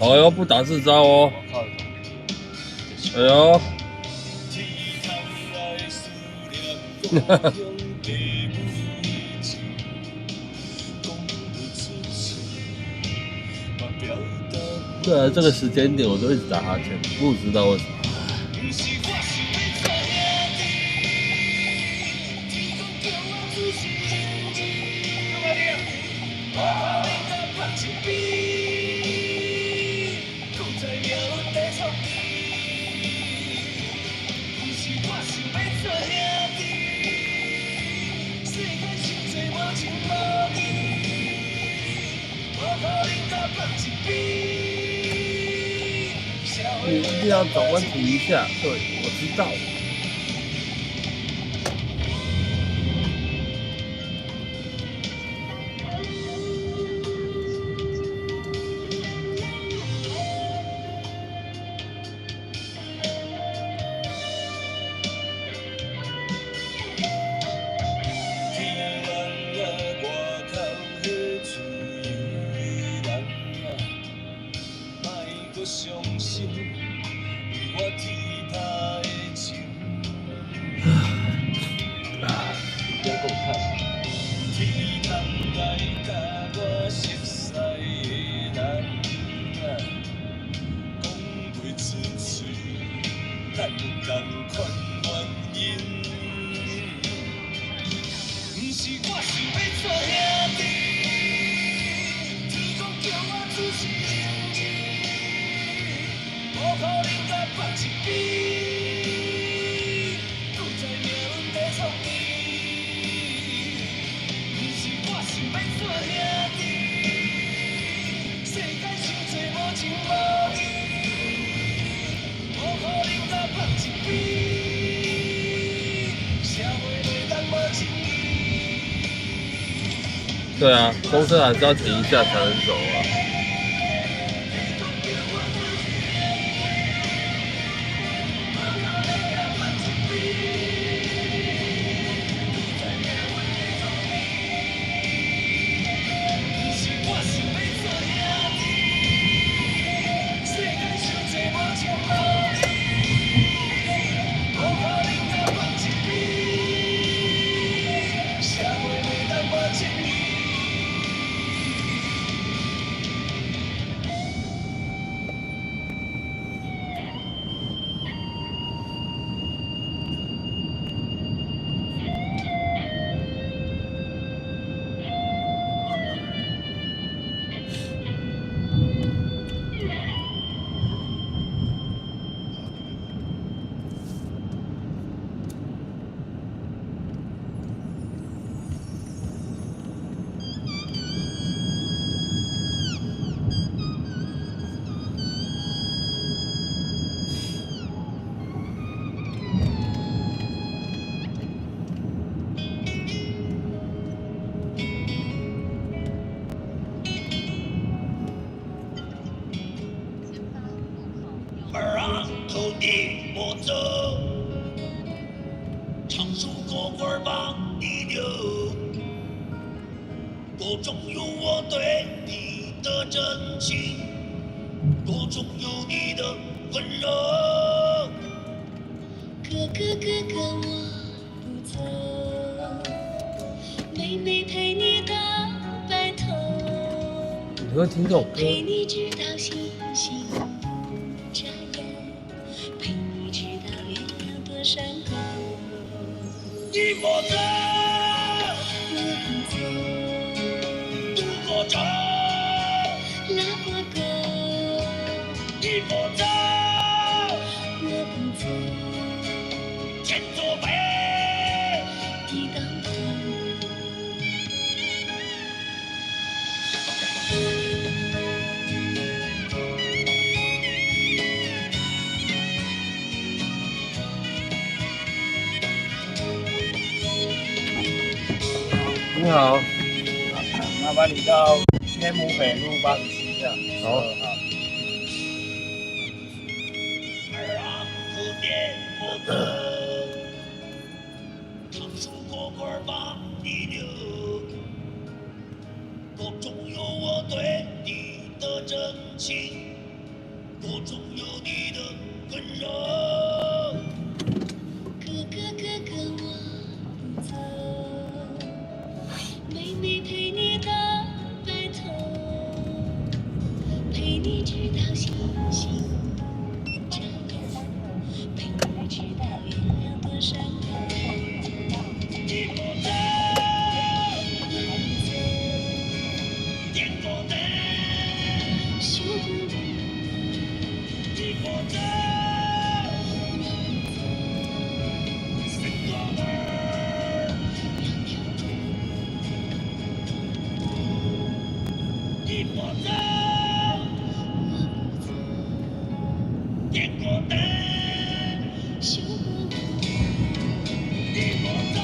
哎呦，不打自招哦！哎呦，对啊，这个时间点我都一直打哈欠，不知道为什么。你一定要转弯停一下，对，我知道。看。天空来甲我熟悉的男仔，讲袂出嘴，咱同款原因。不是我想要做兄弟，天公叫我自是兄弟，无可能甲放一边。在命运在创意，不是我想要做兄弟，世界伤多无情无义，无可能甲放一边，社会袂当无情义。对啊，公车还是要停一下才能走啊。土地无走，常数过过忙你流，歌中有我对你的真情，歌中有你的温柔。哥哥哥哥我不走，妹妹陪你到白头，你会听这首歌？陪你直到星星眨眼，陪你直到月亮的山口。你不走，我不走，渡过洲，拉过沟。你不走，我不走，天作碑，地当头。你好，麻烦你到天母北路87巷好12号。儿啊，蝴蝶不走，常数过过忙你流，歌中有我对你的真情，歌中有你的温柔。哥哥哥哥我不走，妹妹陪你到白头，陪你直到星星眨眼，陪你直到月亮的山口。你不走，天过灯，修不你不走，神过门，你不走，天过灯，修不你不走，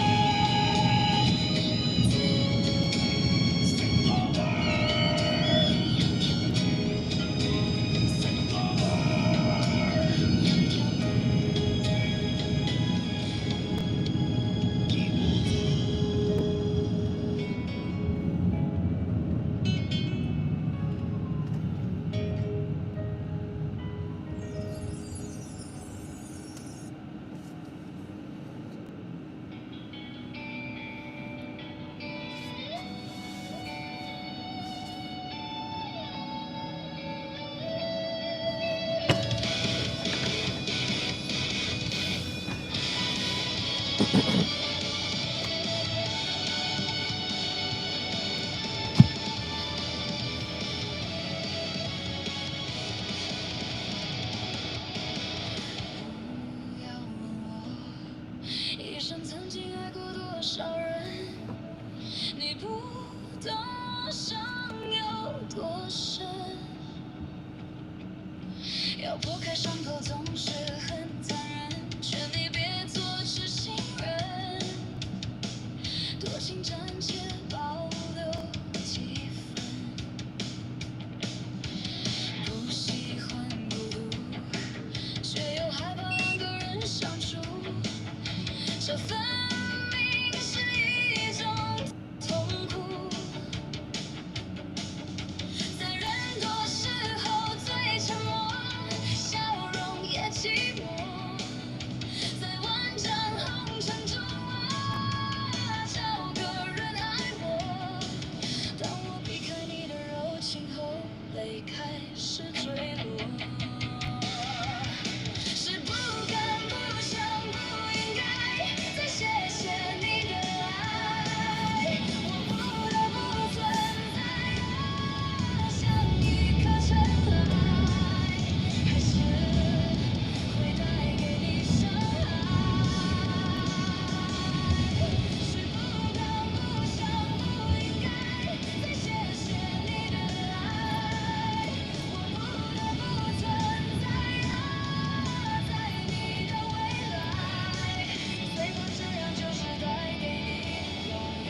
神过门，神过门。一生曾经爱过多少人，你不懂伤有多深。要拨开伤口总是很残忍，劝你别做痴心人，多情暂且保留几分。不喜欢孤独，却又害怕两个人相处。这分明是一种痛苦，在人多时候最沉默，笑容也寂寞，在万丈红尘中找个人爱我。当我避开你的柔情后，泪开始坠落。是不敢不想不应该再谢谢你的爱，我不得不存在像一颗尘埃，还是会带给你伤害。是不敢不想不应该再谢谢你的爱，我不得不存在在你的未来，最怕这样就是带给你永远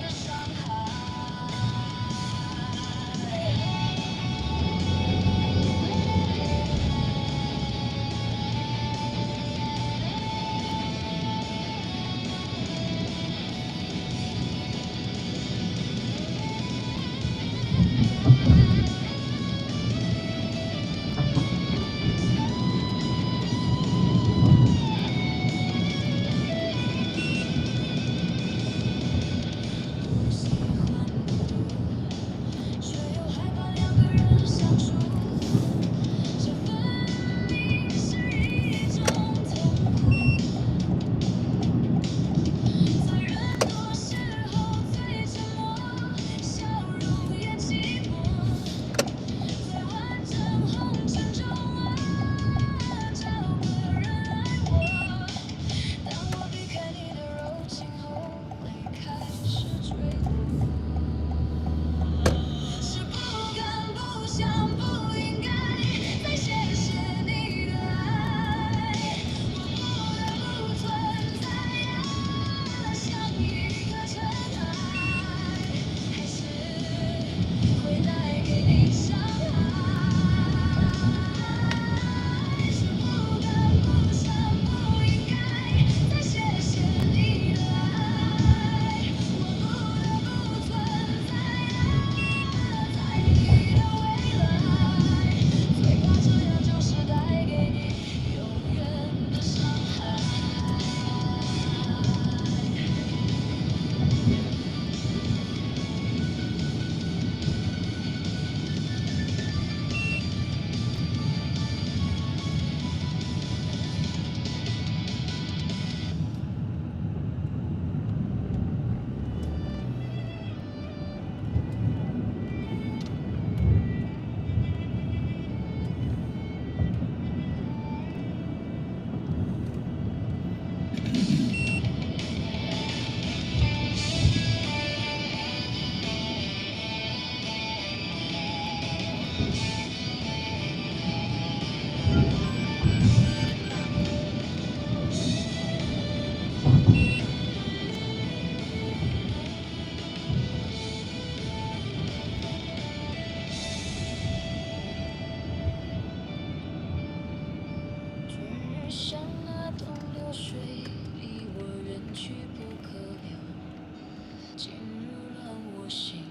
的伤害。不喜欢孤独，却又害怕两个人相处。这分明是一种痛苦，在人多时候最沉默，笑容也寂寞，在万丈红尘中找个人爱我。当我避开你的柔情后，泪开始坠落。是不敢不想不应该再谢谢你的爱，我不得不存在像一颗尘埃，还是会带给你伤害。是不敢不想不应该再谢谢你的爱，我不得不存在你的未来，最怕这样就是带给你永远的伤害。只想那东流水离我远去不可留，今日乱我心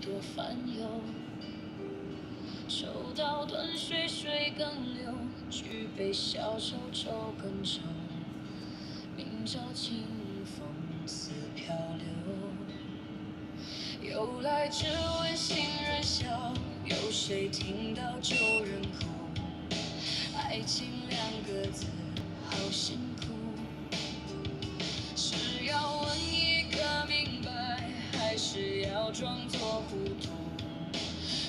多烦忧。抽刀断水，水更流，举杯消愁，愁更愁。明朝清风似飘流，由来只闻行人笑，有谁听到旧人哭？爱情两个字好辛苦，是要装作糊涂，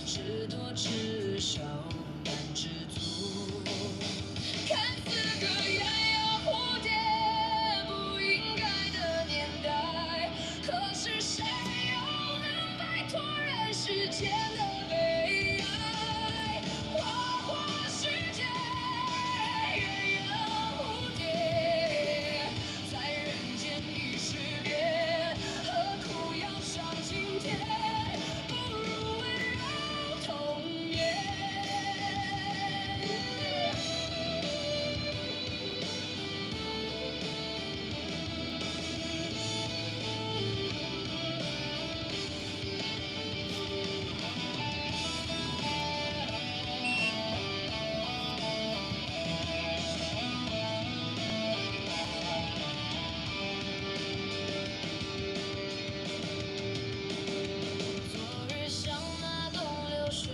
知多知少难知足。看似个鸳鸯蝴蝶，不应该的年代，可是谁又能摆脱人世间的悲哀？花花世界，鸳鸯蝴蝶，在人间已是别，何苦要上青天？不如温柔童年。昨日像那东流水，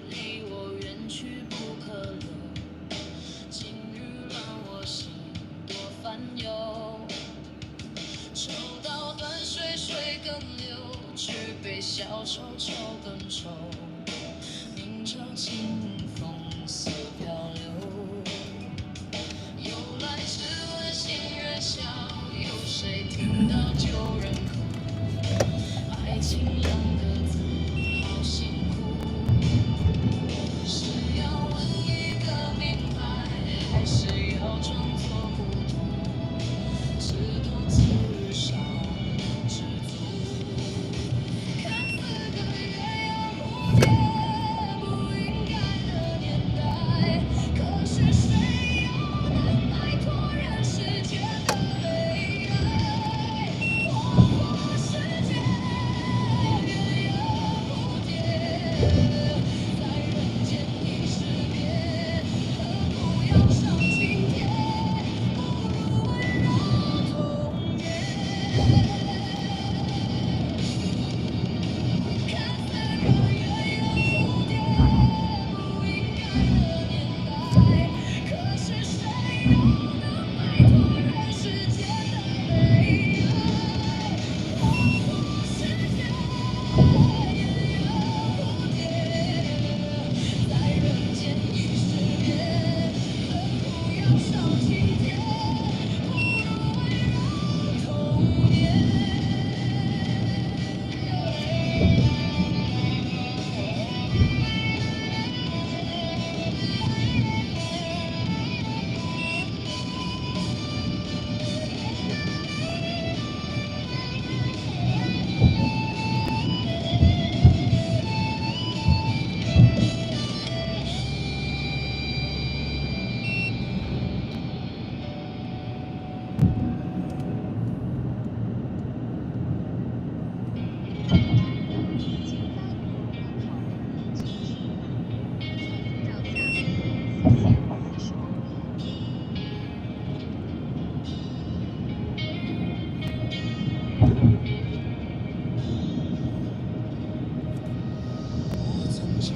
离我远去不可留。今日乱我心，多烦忧。抽刀断水，水更流，举杯消愁，愁更愁。明朝清风似飘流。由来只闻新人笑，有谁听到旧人哭？爱情两个字，好辛苦。是要问一个明白，还是要装作糊涂？知多知少能知足。看似个鸳鸯蝴蝶，不应该的年代，可是谁又能摆脱人世间的悲哀？花花世界，鸳鸯蝴蝶，在人间已是别，何苦要上青天？不如温柔童年。看似个鸳鸯蝴蝶，不应该的年代，可是谁又能摆脱人世间的悲哀？花花世界，鸳鸯蝴蝶，在人间已是别，何苦要上青天？不如温柔童年。我曾经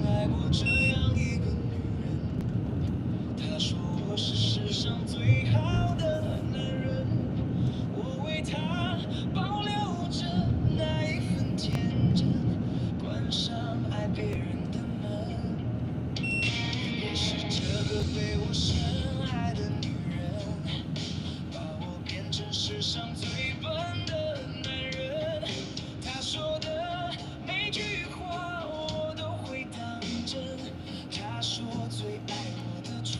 爱过这样一个女人，她说我是世上最好的男人，我为她保留着那一份天真，关上爱别人的门。也是这个被我深爱的女人，把我变成世上最笨的男人。她说的每句话我都会当真，她说最爱我的唇。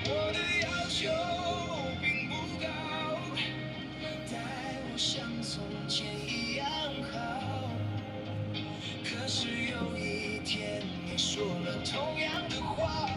我的要求并不高，待我像从前一样好。可是有一天你说了同样的话，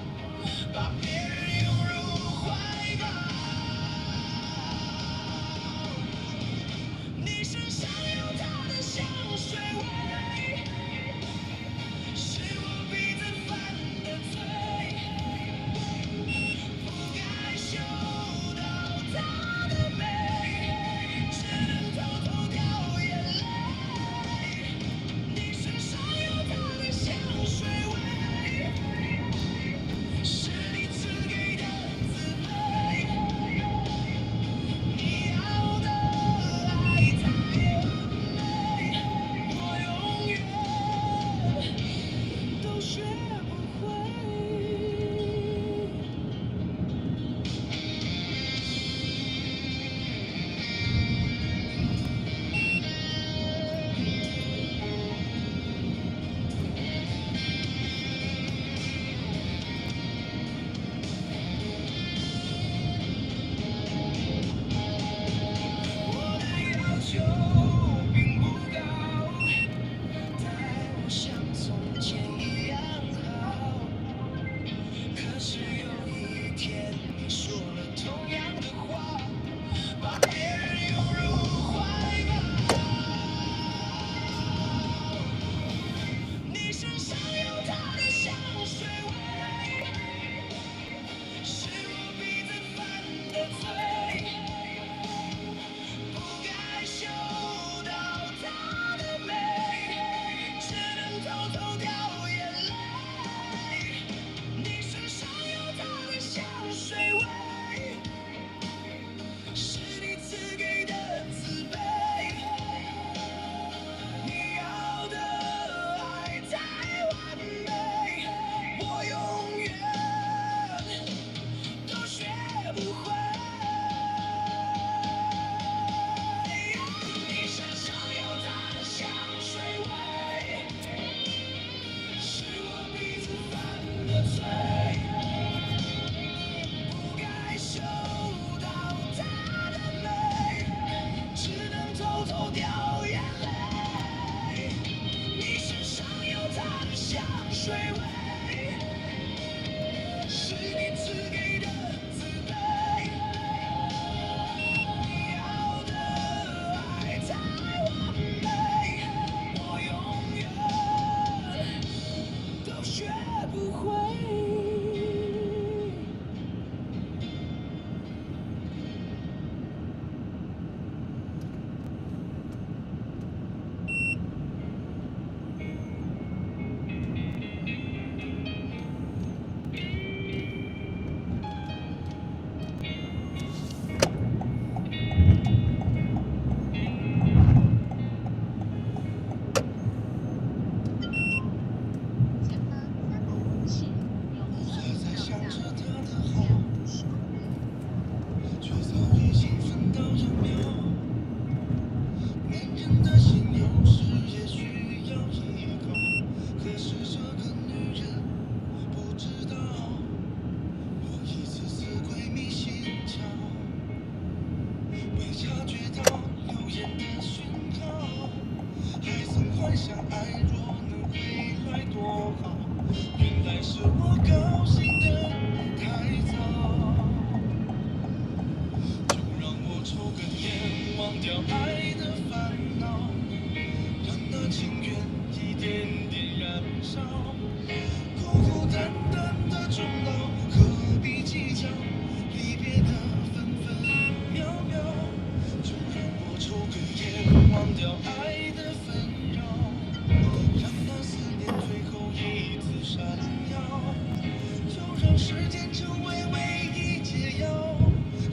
让时间成为唯一解药，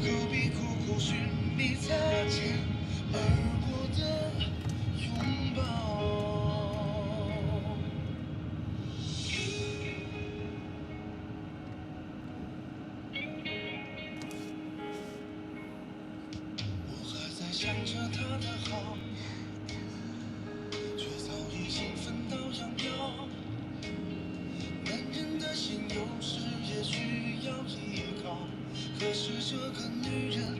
何必苦苦寻觅擦肩而过的拥抱？我还在想着他的好，却早已经分道扬镳。男人的心有时也需要依靠，可是这个女人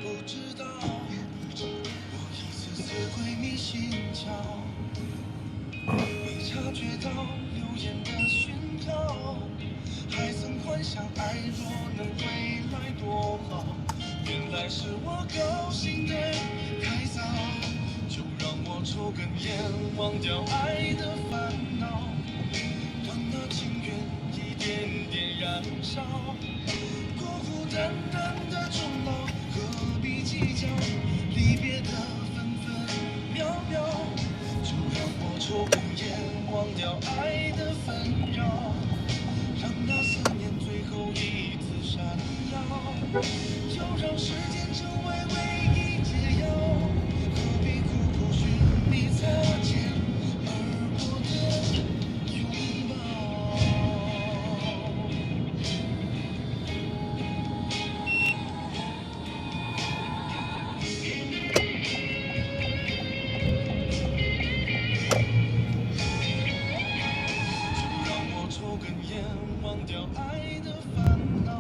不知道，我一次次鬼迷心窍，没察觉到流言的讯号，还曾幻想爱若能回来多好，原来是我高兴的太早，就让我抽根烟忘掉爱的烦恼，让那情缘一点点燃烧，孤孤单单的终老，何必计较离别的分分秒秒，就让我抽根烟忘掉爱的纷扰，让那思念最后一次闪耀，就让时间成为唯一解药，何必苦苦寻觅擦肩而过的拥抱？就让我抽根烟忘掉爱的烦恼，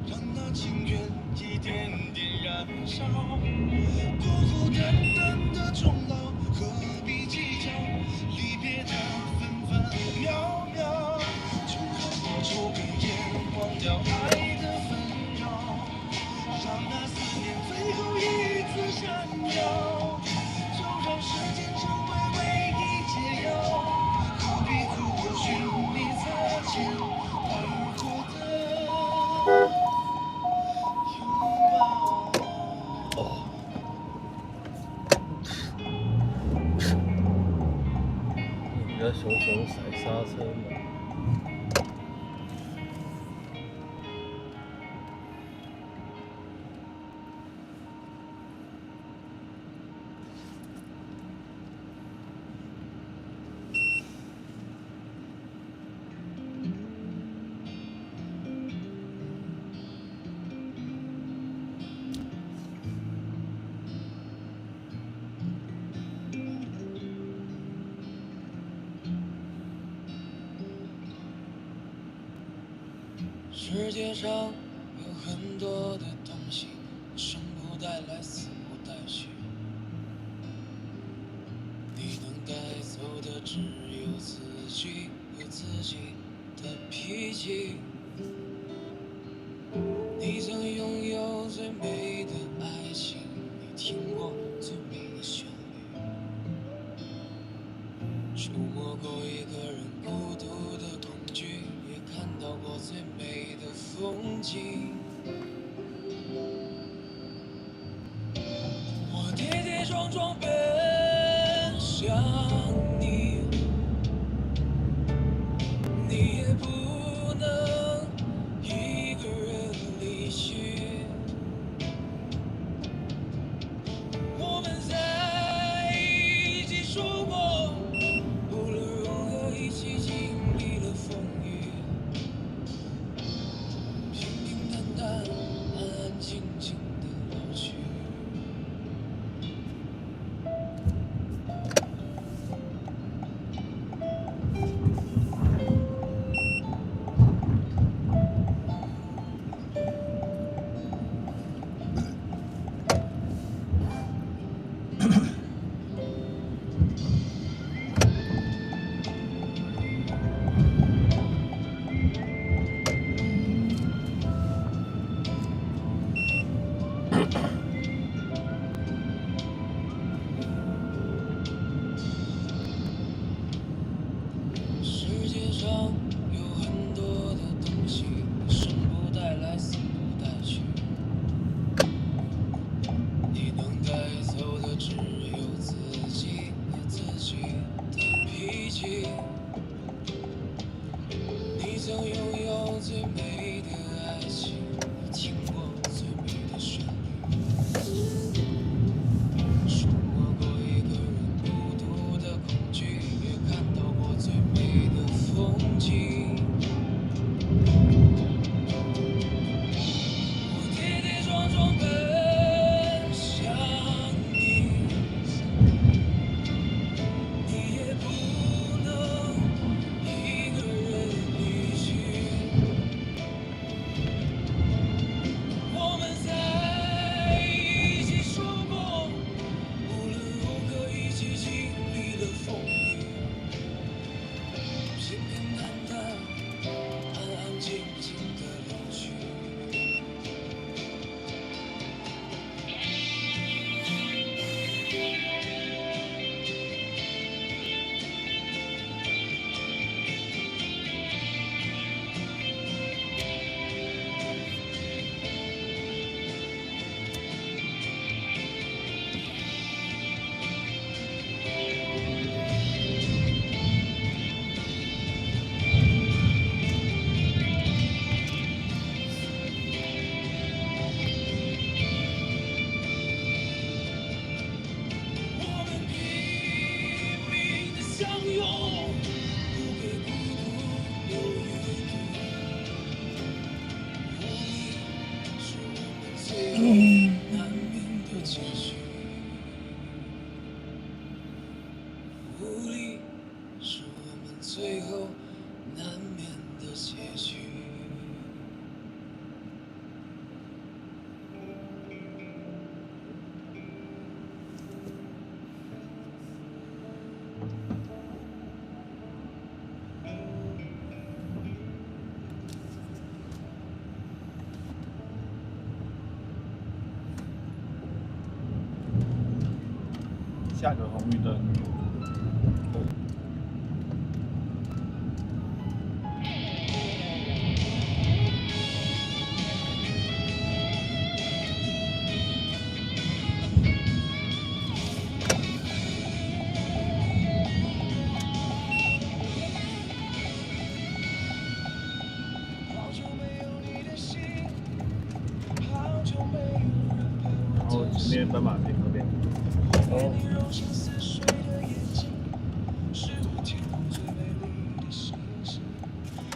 让那情缘一点点燃烧，孤孤单单的终老，何必计较离别的分分秒秒，就让我抽根烟忘掉爱的纷扰，让那思念最后一次闪耀，就让时间成为唯一解药，何必苦苦寻觅擦肩而过的拥抱？比较熊熊踩刹车嘛。世界上有很多的东西，生不带来，死不带去，你能带走的只有自己和自己的脾气。你曾拥有最美的爱情，你听过最美的旋律，触摸过一个人孤独的恐惧，也看到过最美的风景。我跌跌撞撞奔向你，你也不能一个人离去。我们在一起说过，无论如何一起经历了风雨，平平淡淡，安安静静的老去。最美的爱情，听过最美的旋律，触摸过一个人孤独的恐惧，也看到过最美的风景。我跌跌撞撞奔向你，你也不能一个人离去。我们在一起说过，无论如何一起经历了风雨，平平淡淡，安安静静的离去。我们拼命的相拥，不给孤独留余地。无力是我们最后难免的结局。无力是我们最后难免的结局。下个红绿灯。好久没有你的心，好久没有人陪我然后前面斑马线那边。念你柔情似水的眼睛，是我天空最美丽的星星。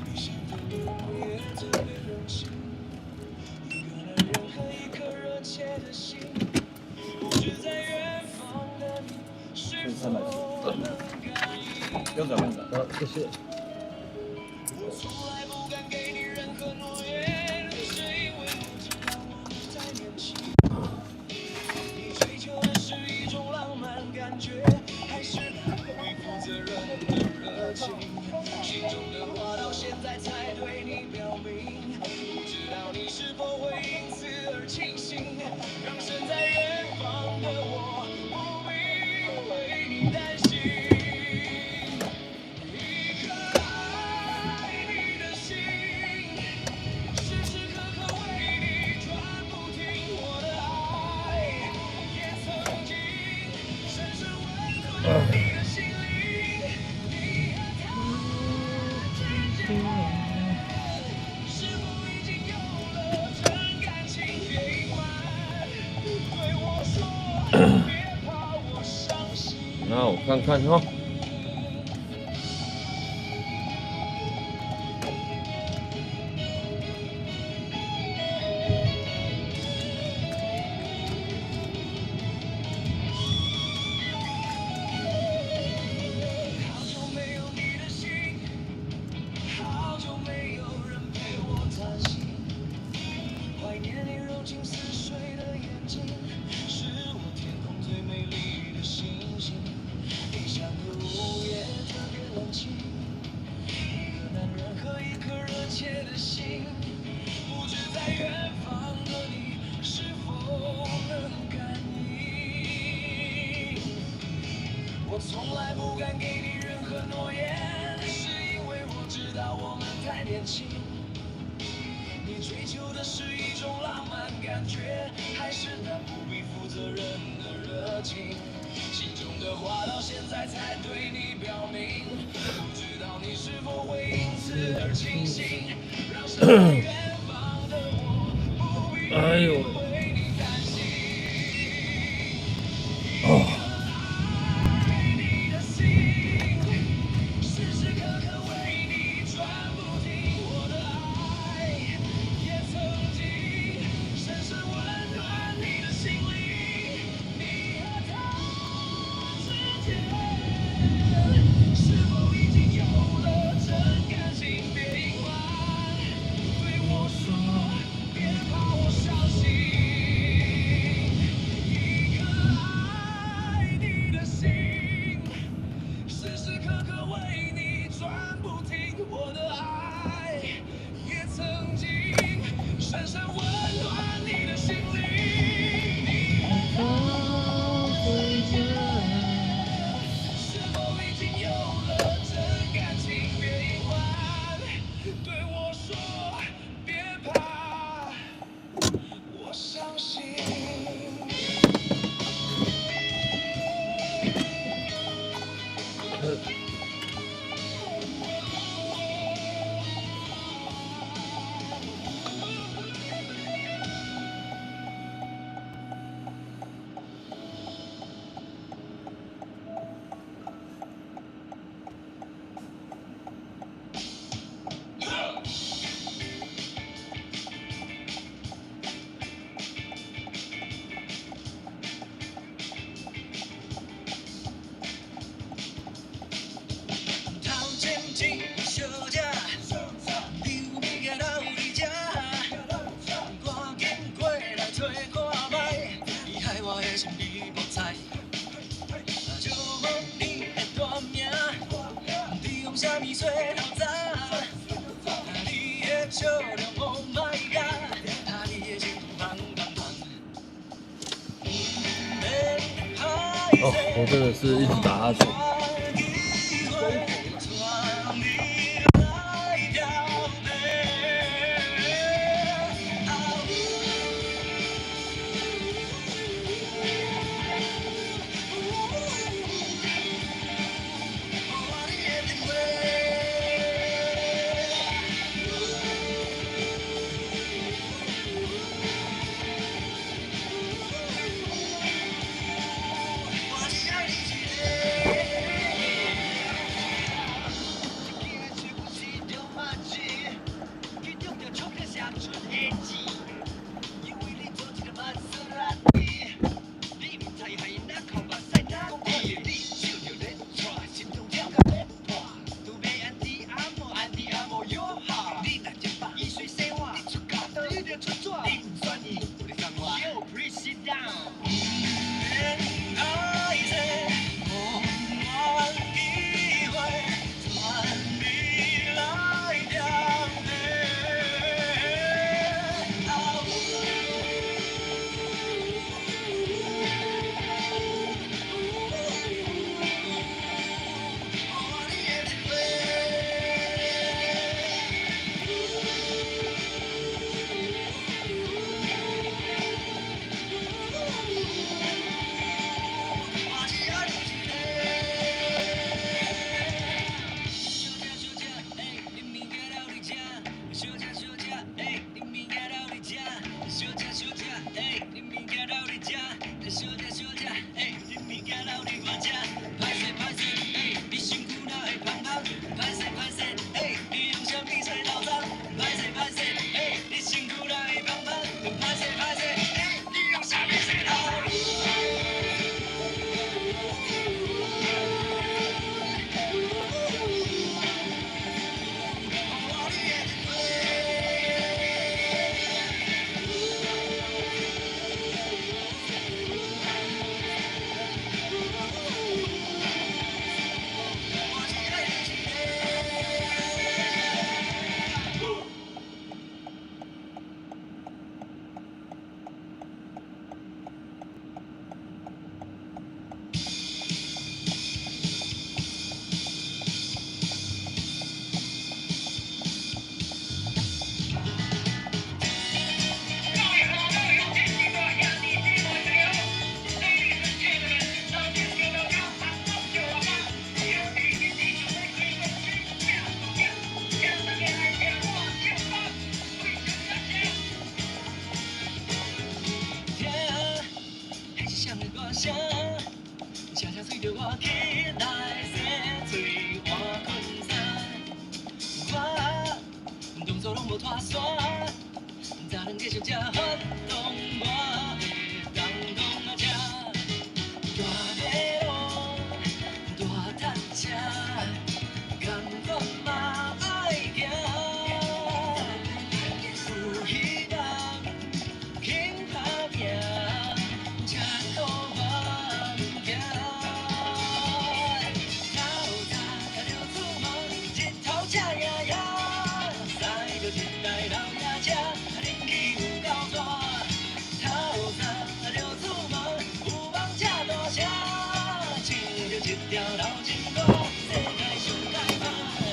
理想的我也特别任性，一个男人和一颗热切的心，不知在远方的你是否能感应。不用找，不用找。好，谢谢。我从来不敢给你任何诺言，是因为我知道我们太年轻。你追求的是一种浪漫感觉，还是那不必负责任的热情？心中的话到现在才对你表明，不知道你是否会因此而清醒，让身在远方的我不必为你担心。一颗爱你的心，时时刻刻为你转不停，我的爱也曾经深深温暖你的心灵。你和他之间，是否已经有了真感情？别隐瞒，对我说，别怕我伤心。那我看看哈。好久没有你的心，好久没有人陪我谈心，怀念你柔情似水的眼睛，是我天空最美丽的星星。理想的午夜特别冷清，一个男人和一颗热切的心，不知在远方的你是否能感应。我从来不敢给你任何诺言，是因为我知道我们太年轻。你追求的是一种浪漫感觉，还是那不必负责任的热情？心中的话到现在才对你表明，不知道你是否会因此而清醒，让哎呦，哦。哦，我真的是一直打哈欠。着我起来洗嘴换困衫，我动作拢无拖沙，早顿继续吃发动，我会当讲啊吃。大马路，大坦车，甘愿嘛爱行。有希望，肯打拼，吃苦我唔惊。透早就出门，日头赤呀呀，驶着一台老爷车，人气有够大。透早就出门，有梦车大车，唱着一条老情歌，世界上解放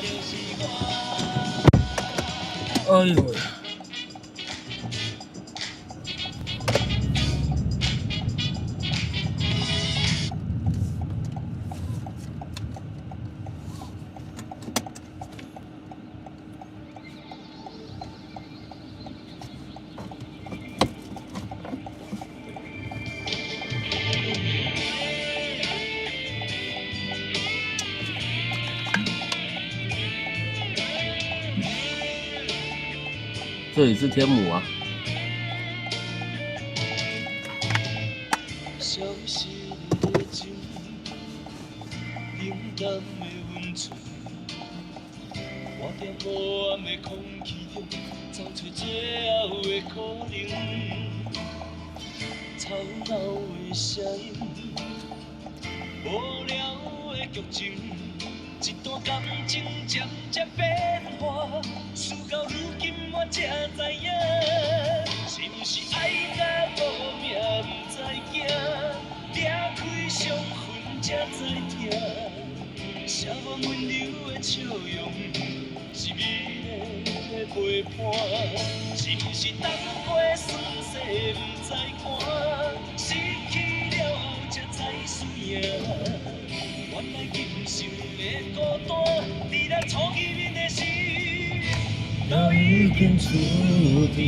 就是我。哎呦喂！这里是天母啊。消失的情，平淡的温存，我在无暗的空气中找找最后的可能。吵闹的声音，无聊的剧情，一段感情渐渐变化，事到如今我才知影，是不是爱甲无命不知惊，掠开伤痕才知痛，写满温柔的笑容，是美丽的陪伴，是不是等过酸涩不知寒，失去了后才知输赢。原来今生的孤单，在咱初见面的时，都已经注定。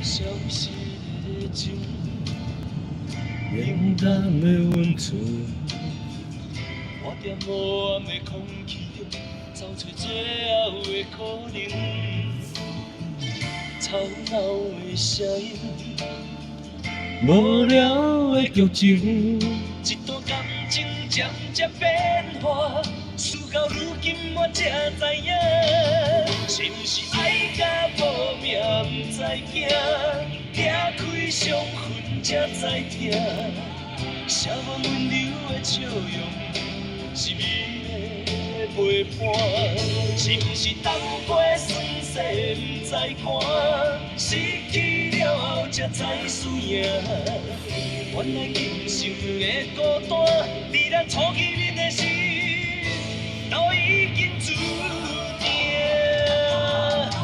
消失的情，平淡的温存。我在无暗的空气中找找最后的可能，吵闹的声音，无聊的剧情，一段感情渐渐变化，事到如今我才知影，是不是爱甲无命不知惊，掠开伤痕才知痛，写满温柔的笑容。是美丽的陪伴，是不是等过酸涩不知寒，失去了后才知输赢。原来今生的孤单，在咱初见面的时，都已经注定。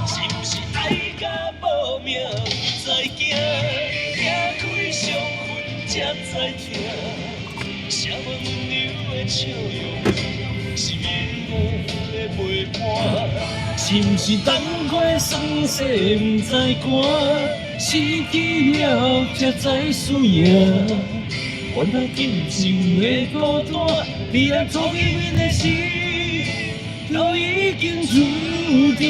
是不是爱甲无命不知惊，掠开伤痕才知痛。写满温柔的笑容，是美丽的陪伴，是不是等过酸涩不知寒，失去了才知输赢。原来今生的孤单，在咱初见面的时，都已经注定。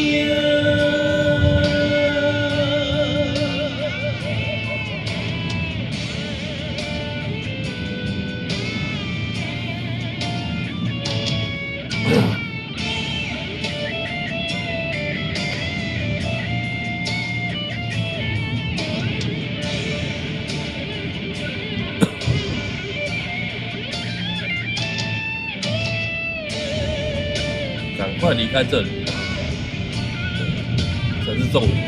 赶快离开这里，才是重点。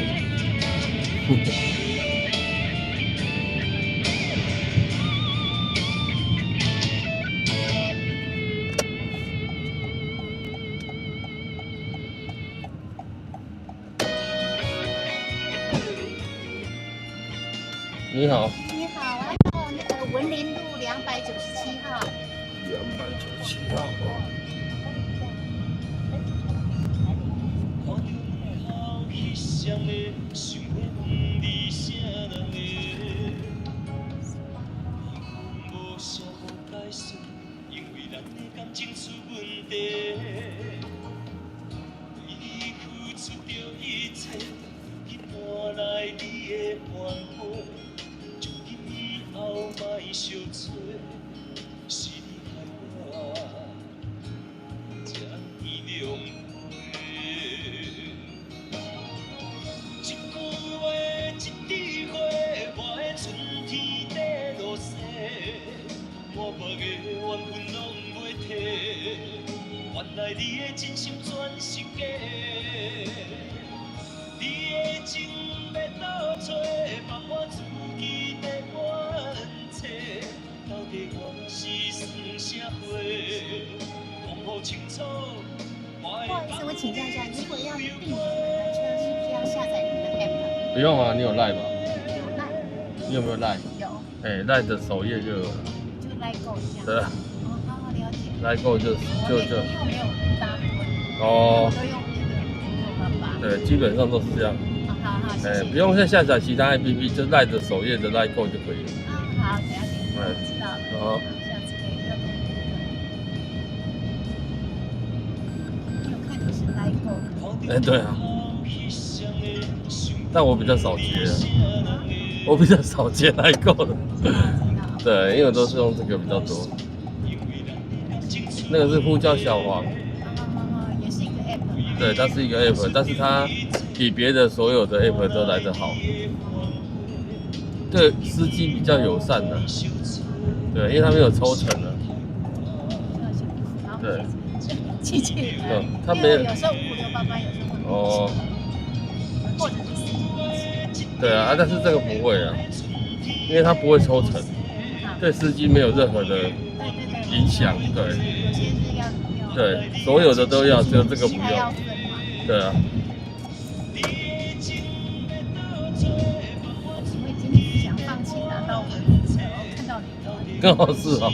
你好，你好啊，哦，你文林路297号。297号。不好意思，我请教一下，如果要订这台车，是不是要下载你们的 app？ 不用啊，你有 Line 吧？有 Line。你有没有 Line？ 有。哎，Line 的首页就有了。就是 Line Go 这样。对。哦，好了解。Line Go 就。因为我没有搭过。哦。我都用那个爸爸。对，基本上都是这样。好，谢谢。不用再下载其他 APP， 就 Line 的首页的 Line Go 就可以了。好，等下给你知道了。好。下次可以用那个。你有看你是 Line Go？ 对啊。但我比较少接，我比较少接Line Go的。对，因为都是用这个比较多。那个是呼叫小黄。也是一个 app。对，它是一个 app， 但是它比别的所有的 app 都来得好。对司机比较友善的。对，因为它没有抽成的。对。谢谢。它没有。有时候5568，有时候哦。或者是对啊，但是这个不会啊，因为它不会抽成，对司机没有任何的影响。对。有些是要。对，所有的都要，只有这个不用。对啊。我已经想放弃拿到回路车，看到你刚好是哦。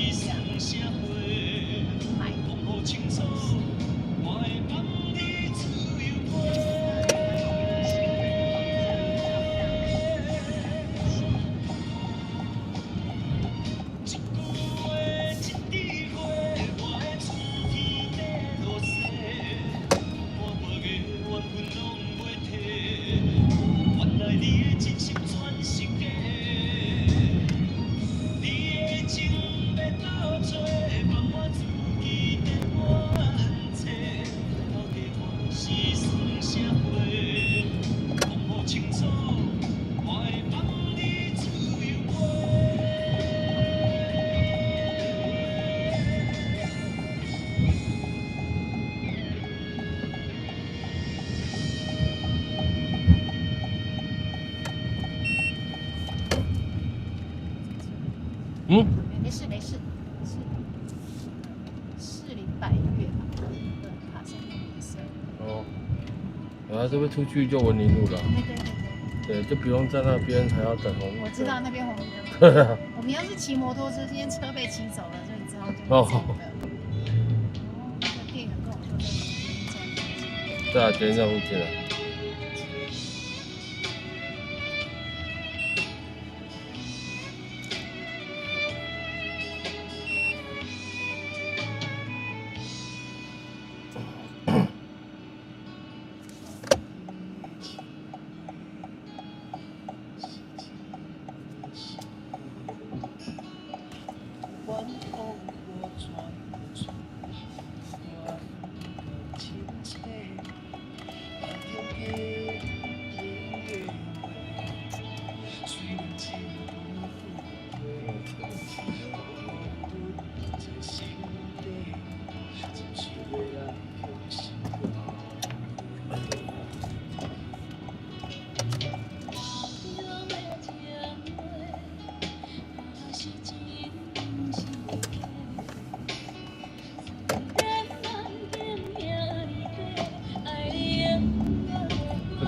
没事，士林百悦吧，对，卡森的颜色。哦，这边出去就文林路了。对，就不用在那边还要等红绿灯。我知道那边红绿灯。对啊。我们要是骑摩托车，今天车被骑走了，就你知道就。哦。那个店员跟我说在捷运站附近。对啊，捷运站附近啊。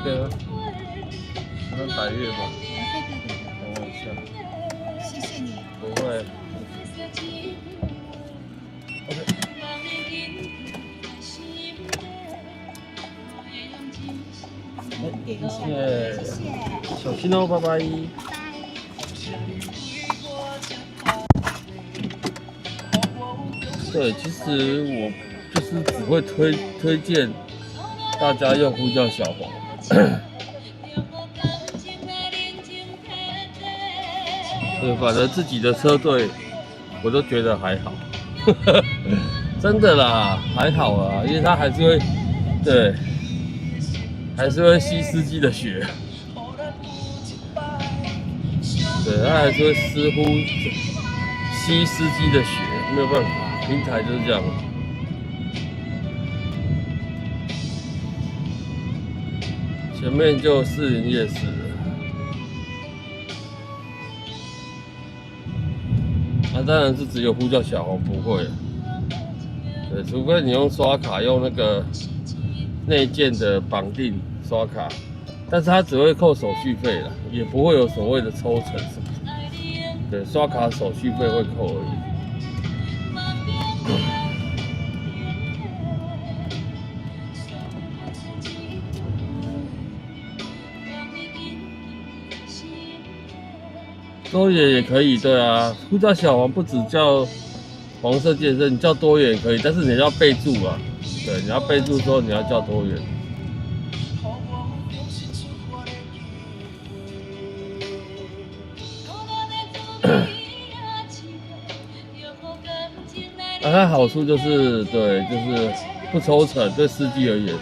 这个，百悦吗？对。等我一下。谢谢你哦。不会。点一下，谢谢谢，小心哦，拜拜。对，其实我就是只会推荐大家用呼叫小黄。对，反正自己的车队我都觉得还好，真的啦，还好啦，因为他还是会，对，还是会吸司机的血，对，他还是会吸司机的血，没有办法，平台就是这样。前面就士林夜市了。那当然是只有呼叫小黄不会，对，除非你用刷卡，用那个内建的绑定刷卡，但是它只会扣手续费啦，也不会有所谓的抽成什么的，对，刷卡手续费会扣而已。多元也可以，对啊，呼叫小黄不只叫黄色健身，你叫多元也可以，但是你要备注啊，对，你要备注说你要叫多元。它好处就是对，就是不抽成，对司机而言，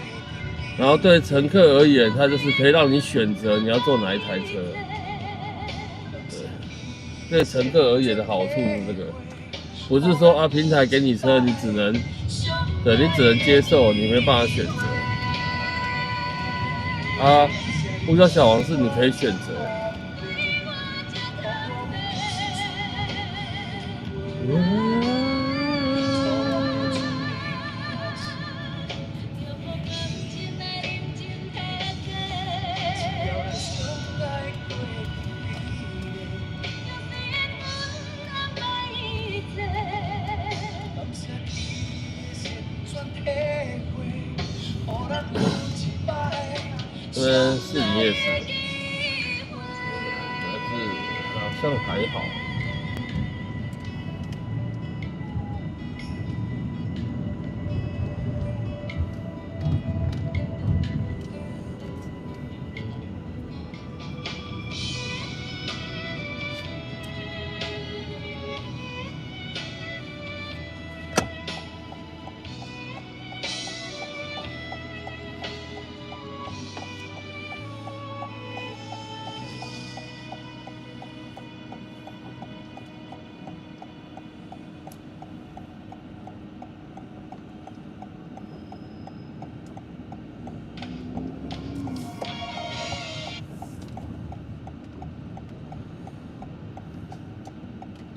然后对乘客而言，它就是可以让你选择你要坐哪一台车。对乘客而言的好处是这个，不是说啊平台给你车，你只能接受，你没办法选择。啊，呼叫小黄是你可以选择。这边士林夜市，但是好像还好。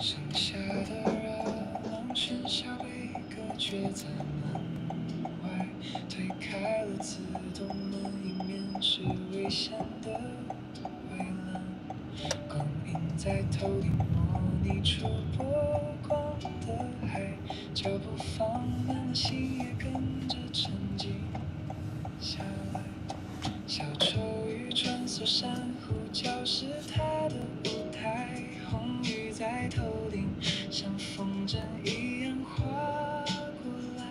剩下的热浪喧嚣被隔绝在门外，推开了自动门，迎面是危险的围栏，光影在头顶模拟出波光的海，脚步放慢了，心也跟着沉静下来。小丑鱼穿梭珊瑚礁是它的舞台，红雨在头顶像风筝一样划过来，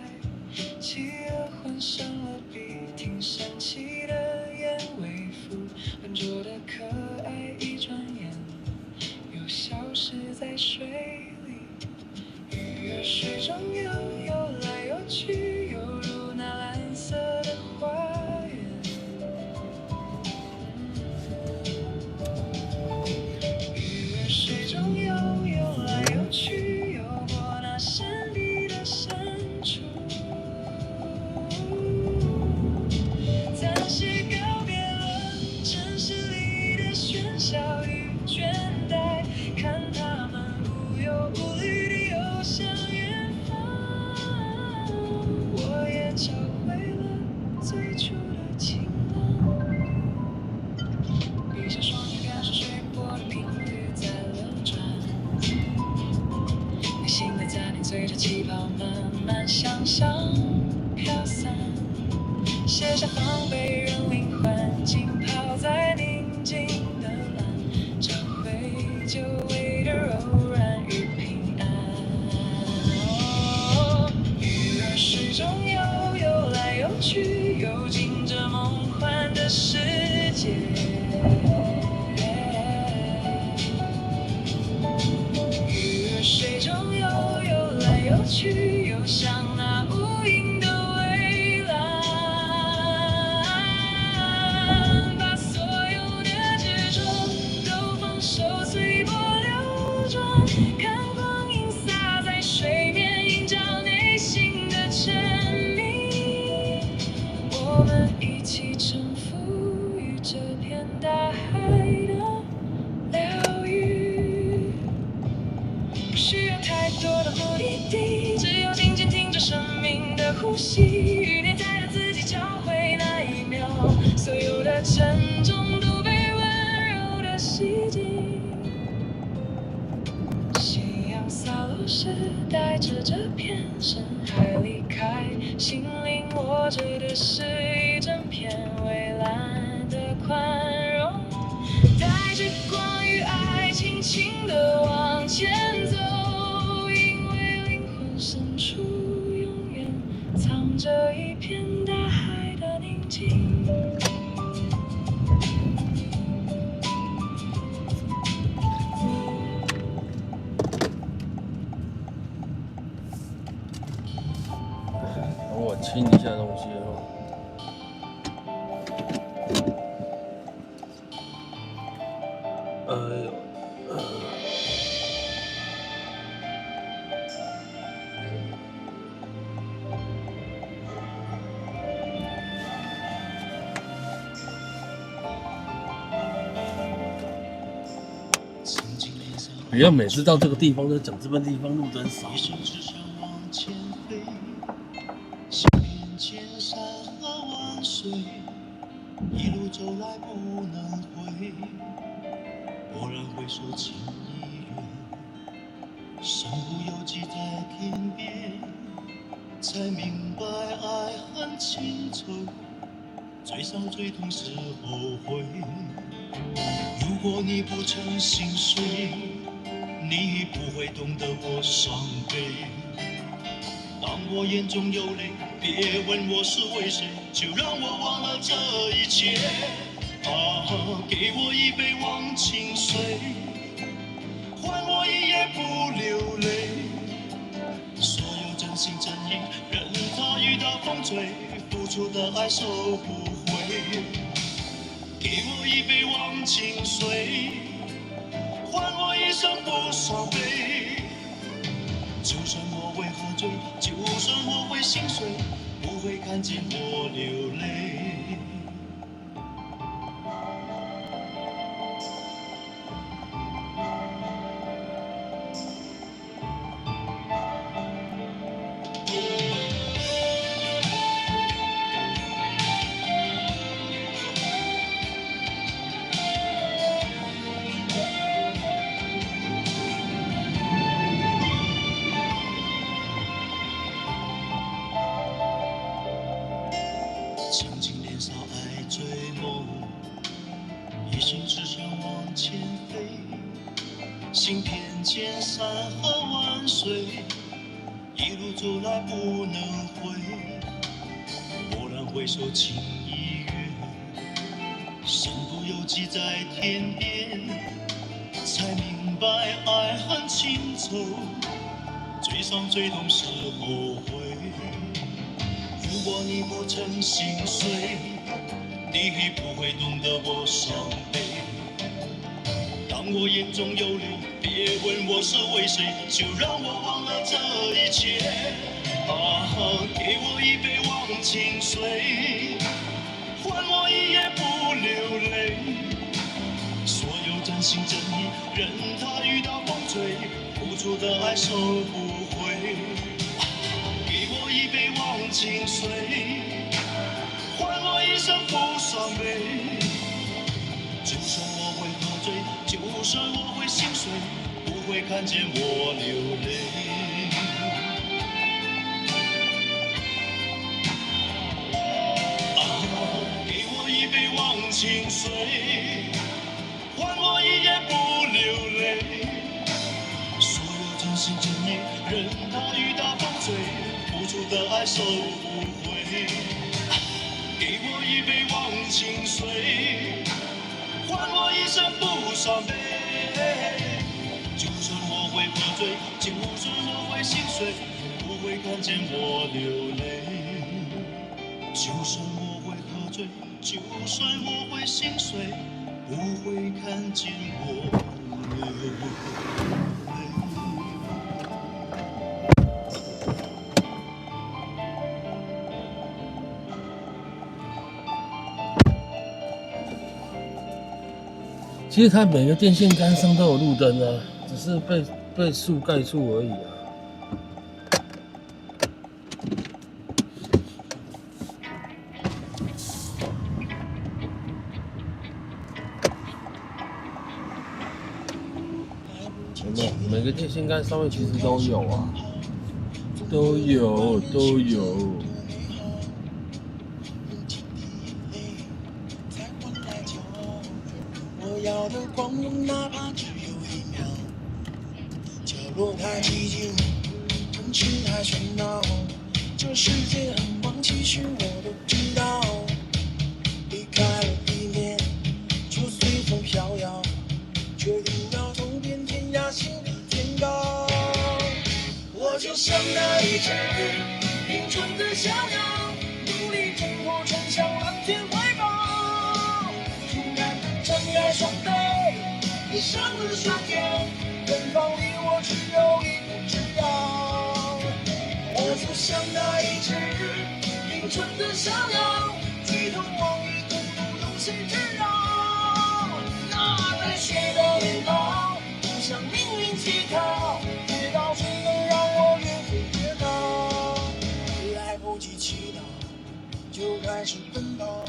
企鹅换上了笔，挺神奇的燕尾服，笨拙的可爱，一转眼又消失在水里。鱼儿水中游来游去，犹如那蓝色的花园。鱼儿水中游来游去，游过那气泡慢慢向上飘散，卸下防备，让灵魂浸泡在宁静的蓝，找回久违的柔软与平安。鱼儿水中游来游去，游进这梦幻的世界。鱼儿水中游来游去，游向那无垠的蔚蓝，把所有的执着都放手，随波流转，看光影洒在水面，映照内心的沉迷。我们一起臣服于这片大海的疗愈，不需要太多的目的地，只有静静听着生命的呼吸，与内在的自己交汇那一秒，所有的沉重都被温柔的洗净。夕阳洒落时，带着这片深海离开，心灵握着的是一整片蔚蓝的宽容，带着光与爱，轻轻地往前走，因为灵魂深处永远藏着一片大海的宁静。我清一下东西哦。哎呦，不要每次到这个地方都讲这边地方路灯少。一路走来不能回，蓦然回首情已远，身不由己在天边，才明白爱恨情仇，最伤最痛是后悔。如果你不曾心碎，你不会懂得我伤悲。当我眼中有泪，别问我是为谁，就让我忘了这一切。啊，给我一杯忘情水，换我一夜不流泪。所有真心真意，任它遇到风吹，付出的爱收不回。给我一杯忘情水，换我一生不伤悲。就算我会喝醉，就算我会心碎，不会看见我流泪。曾经年少爱追梦，一心只想往前飞，行遍千山和万水，一路走来不能回。蓦然回首情已远，身不由己在天边，才明白爱恨情仇，最伤最痛是后悔。如果你不曾心碎，你不会懂得我伤悲。当我眼中有泪，别问我是为谁，就让我忘了这一切。啊，给我一杯忘情水，换我一夜不流泪。所有真心真意，任它遇到风吹，付出的爱收不回。给我一杯忘情水，换我一生不伤悲。就算我会喝醉，就算我会心碎，不会看见我流泪。心碎，换我一夜不流泪。所有真心真意，任它雨打风吹，付出的爱收不回。给我一杯忘情水，换我一生不伤悲。就算我会喝醉，就算我会心碎，不会看见我流泪。就算我会喝醉，就算我会心碎，不会看见我流泪。其实它每个电线杆上都有路灯啊，只是被树盖住而已啊。有没有？每个电线杆上面其实都有啊，都有。我要的光荣，哪怕只有1秒。角落太寂静，城市太喧闹，这世界很忙，其实我都知道。离开了地面，就随风飘摇，决定要走遍天涯心里天高。我就像那一只迎春的小鸟，努力挣脱冲向蓝天怀抱。勇敢地张开双臂，闭上了双眼，远方离我只有一步之遥。我就像那一只迎春的小鸟，举头望雨，孤独有谁知道？那带血的脸庞，不向命运乞讨，跌倒只能让我越飞越高。来不及祈祷，就开始奔跑，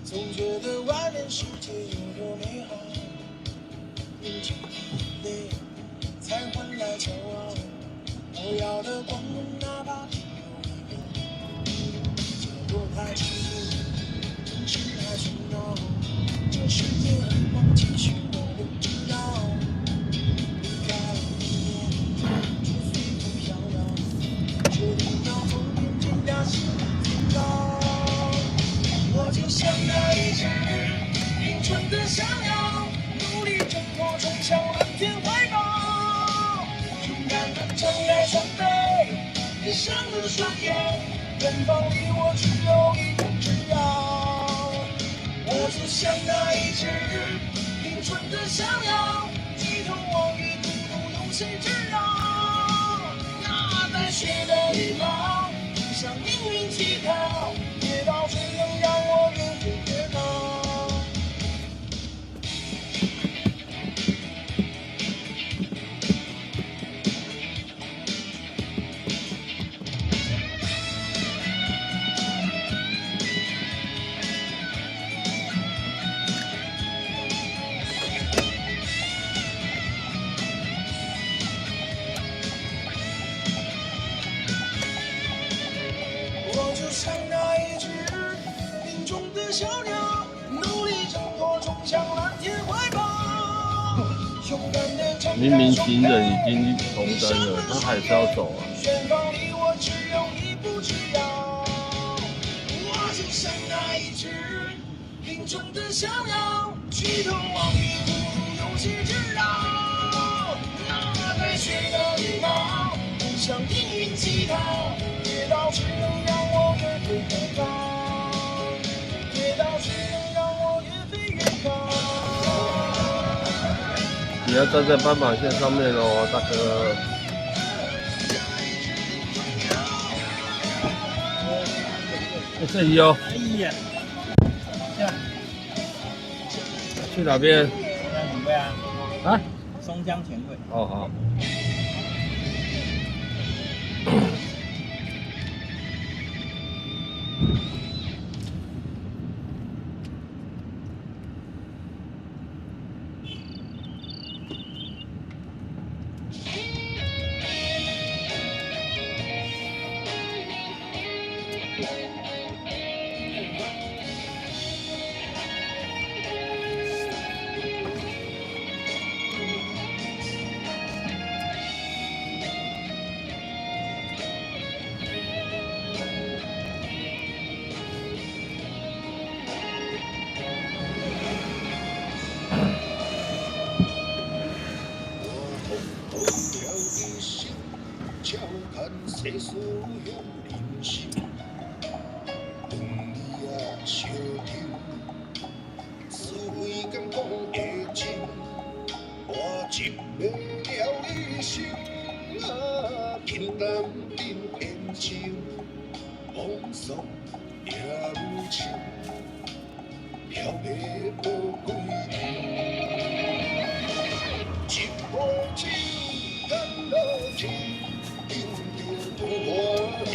总觉得外面世界有多美好。用尽眼泪才换来骄傲，我要的光荣，哪怕只有1秒。角落太寂静，城市太喧闹，这世界很忙，其实我都知道。离开了地面，就随风飘摇，决定要走遍天涯心里天高。我就像那一只迎春的小鸟，努力挣脱冲向蓝天怀抱。勇敢地张开双臂，闭上了双眼，远方离我只有一步之遥。我就像那一只迎春的小鸟，举头望雨，孤独有谁知道？那带血的羽毛，不向命运乞讨，跌倒只能让我越飞越高。我就像那一只林中的小鸟，努力挣脱冲向蓝天怀抱。勇敢地张明明开双行人已臂，经红灯了，他还是要走啊。远方离我只有一步之遥。我就像那一只林中的小鸟，举头望雨，孤独有谁知道？那带血的羽毛，不向命运乞讨，跌倒只能让我越飞越高，跌倒只能让我越飞越高。你要站在斑马线上面哦，大哥。这里哦。哎呀，去哪边？松江钱柜啊！啊？松江钱柜。哦好。世事向人生，当你啊相抽，思维敢讲会真，我一秒了一生啊，平淡变偏情，风霜也如情，飘袂无归程。一杯酒干落去，饮着我的一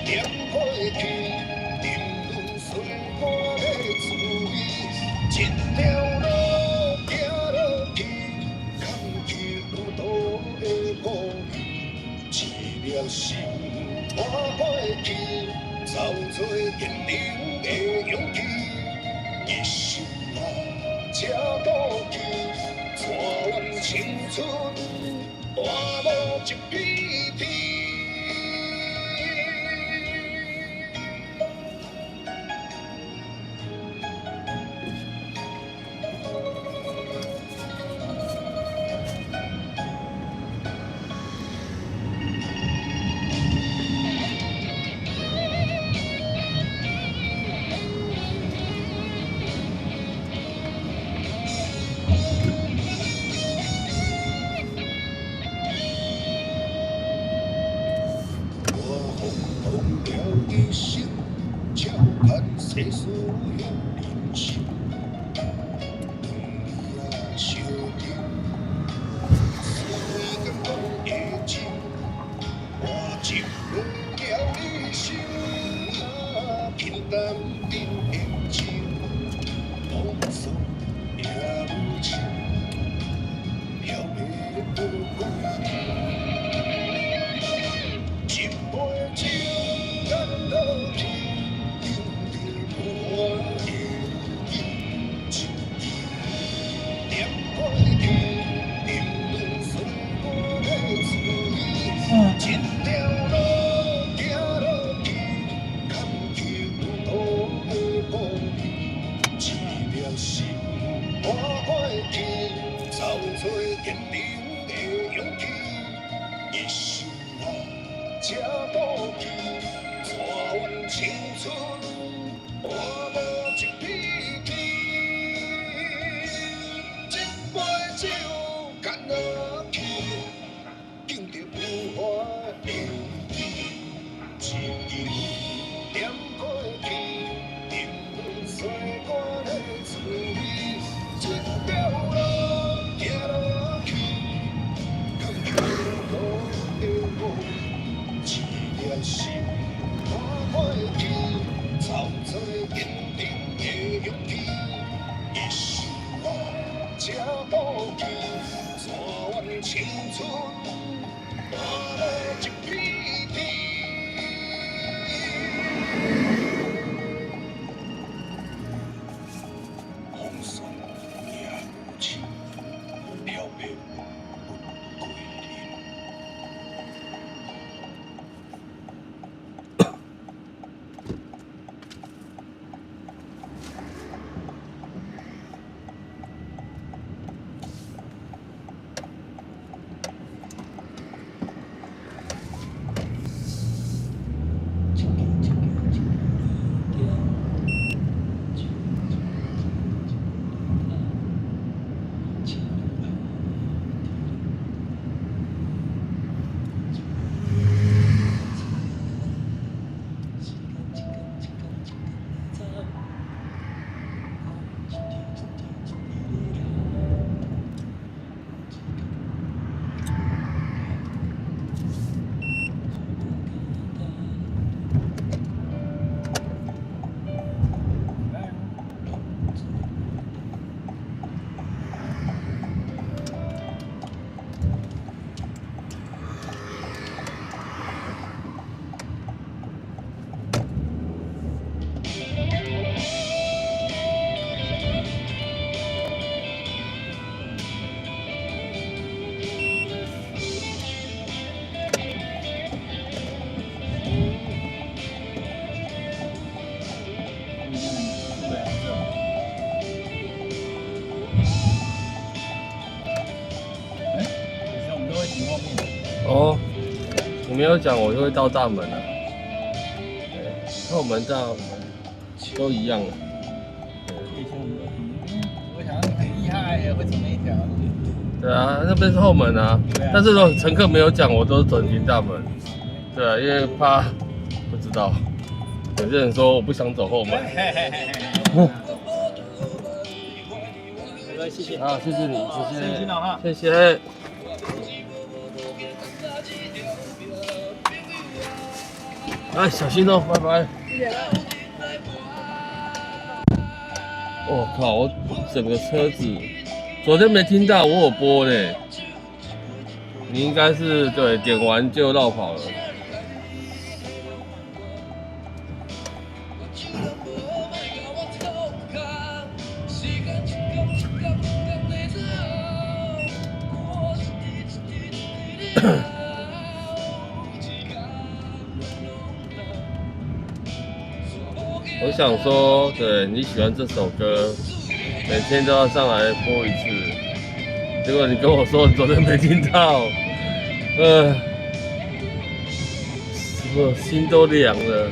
念过去，沉沦岁月的滋味，一条路行落去，坎去路途的风雨，一粒心换过去，走做坚定的勇气，一生啊。这倒去，带阮青春换无一片天。一生照看世事向人生，当你啊相抽，思维敢讲会真，我一秒了一生啊，平淡变偏情，风霜也无情，飘袂无归程。一杯酒。干落去，饮着我的情，念过去，沉沦岁月的滋味，一条路行落去，坎去路途的风雨，一粒心换过去，走做坚定的勇气，一生啊，这倒去。带阮青春换无一片天，一杯酒干落去，敬着有花的情，念过去，沉沦岁月的滋味，一条路行落去，坎去路途的风雨，一粒心。换过去，走做坚定的勇气，一生啊，这倒去，带阮青春换无一片天。风霜也无情，飘渺不归人。哦，你没有讲，我就会到大门了。对，后门大门都一样了。我想很厉害耶，会走那一条。对啊，那边是后门啊。对啊但是如果乘客没有讲，我都转进大门。对啊，因为怕不知道。有些人说我不想走后门。谢谢。啊，谢谢你，谢谢，谢谢哈，谢谢。哎，小心哦，拜拜。我靠，我整个车子昨天没听到，我有播嘞。你应该是对，点完就绕跑了。我想说，对你喜欢这首歌，每天都要上来播一次。结果你跟我说你昨天没听到，我心都凉了。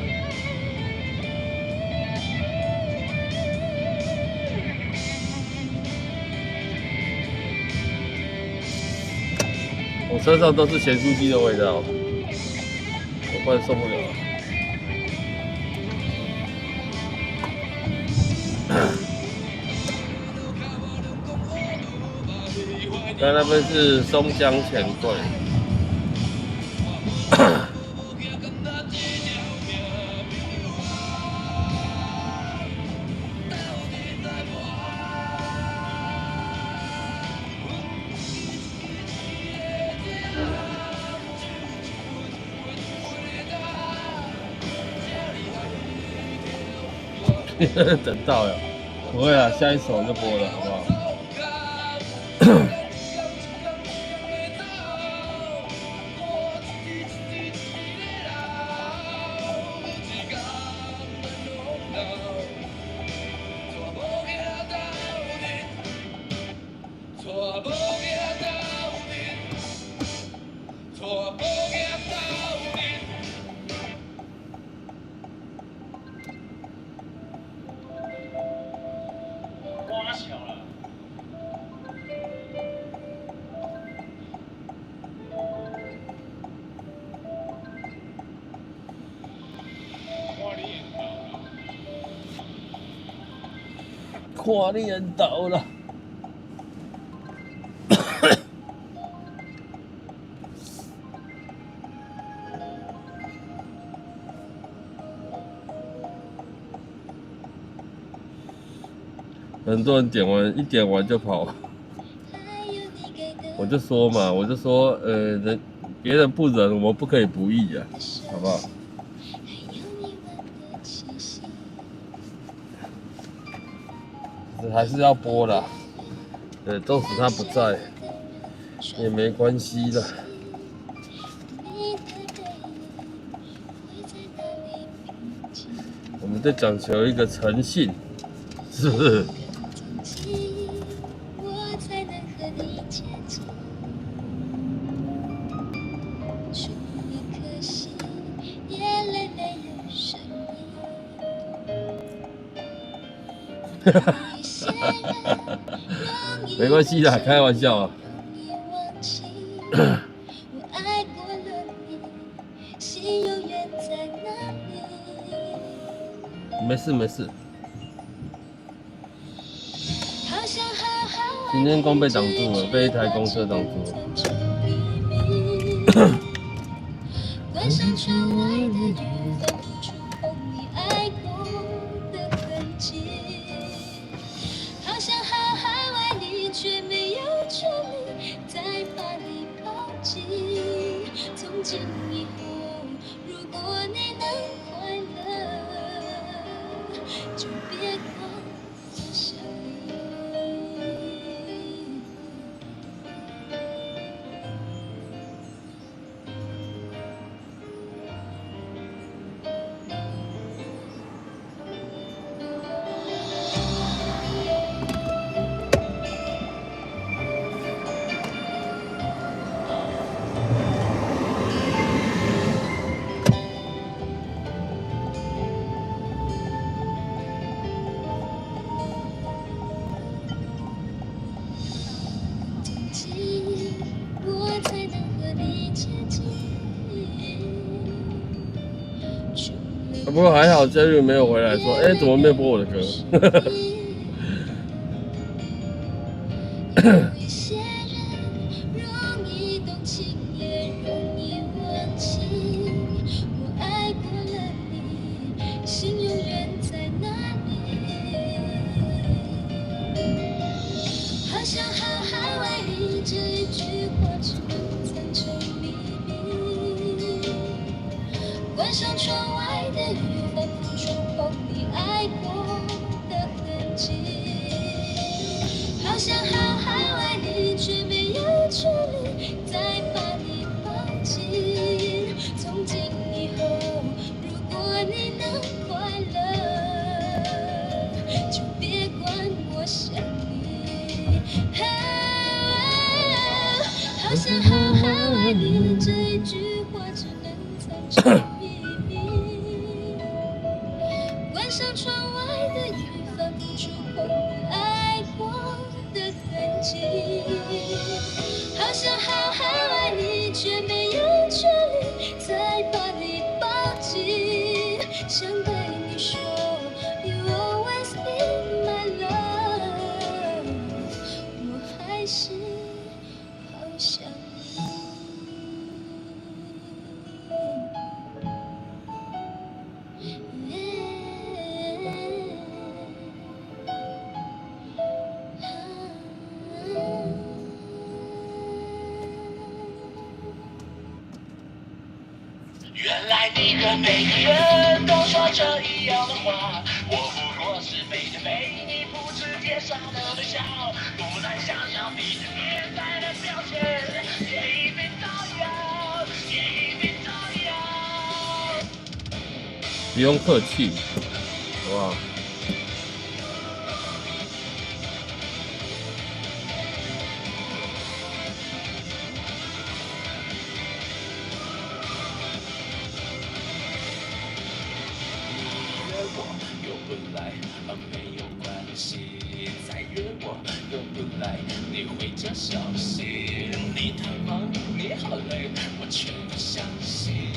我车上都是咸酥鸡的味道，我快受不了了。刚才那边是松江钱柜。等到了，不会啊，下一首就播了，好不好？看你人倒了。很多人一点完就跑，我就说嘛，别人不仁，我们不可以不义啊，好不好？还是要播啦，纵使他不在，也没关系的。我们在讲求一个诚信，是不是？没关系啦，开玩笑啊。没事没事。今天光被挡住了，被一台公车挡住了。不过还好 Jerry 没有回来说，哎，怎么没有播我的歌？有一些人容易动情，也容易忘记。我爱过了你，心永远在那里。好想好好爱你，这一句话只能藏成秘密。关上窗外的雨，反复触碰你爱过的痕迹。好想好好爱你，却没有权利再把你抱紧。从今以后，如果你能快乐，就别管我想你。好想好好爱你，这一句话只能藏成秘密。关上窗外的雨，反复触碰你爱过的痕迹。好想好好爱你，却没有权利再把你抱紧。想对你说 You always be my love， 我还是好想原来你和每个人都说着一样的话，我不过是每天被你复制贴上的微笑，不难想象你这变态的表现，也一并造谣，也一并造谣。不用客气，好不好？又不来，没有关系，再约我又不来，你会这消息？你太忙，你好累，我全不相信，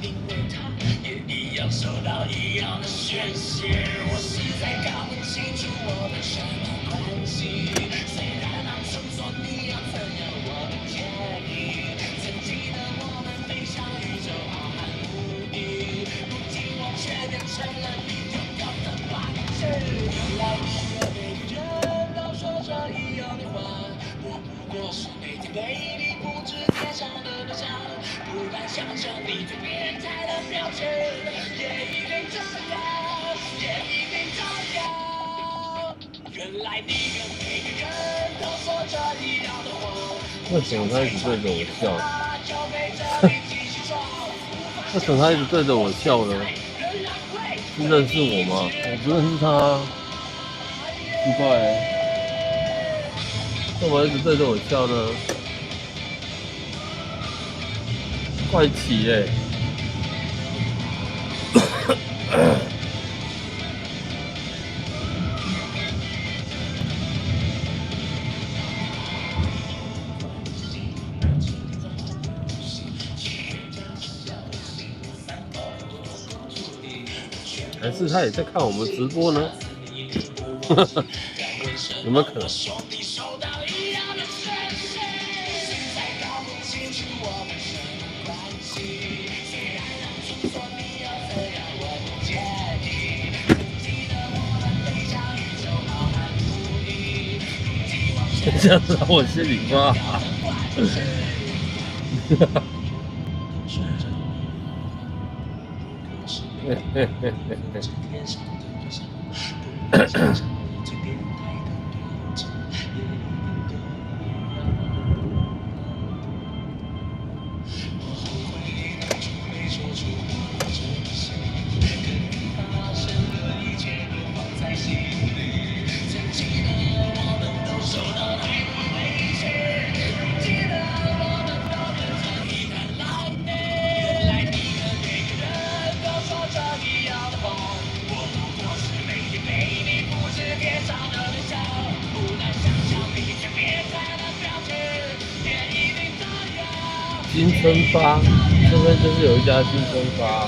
因为他也一样收到一样的宣泄，我实在搞不清楚我们什么关系。虽然当初说你要怎样，我不介意，曾记得我们飞向宇宙浩瀚无垠，如今我却变成了你。原来你和每个人都说着一样的话，我不过是每天被你复制贴上的微笑，不敢想象你最变态的表现，也一并造谣，也一并造谣。原来你和每个人都说着一样的话，为什么他一直对着我笑？为什么他一直对着我笑呢？是认识我吗？我不认识他，奇怪干嘛一直对着我笑呢？怪奇耶！还是他也在看我们直播呢？有没有可能？这样子让我心里发。金春发，这边就是有一家金春发。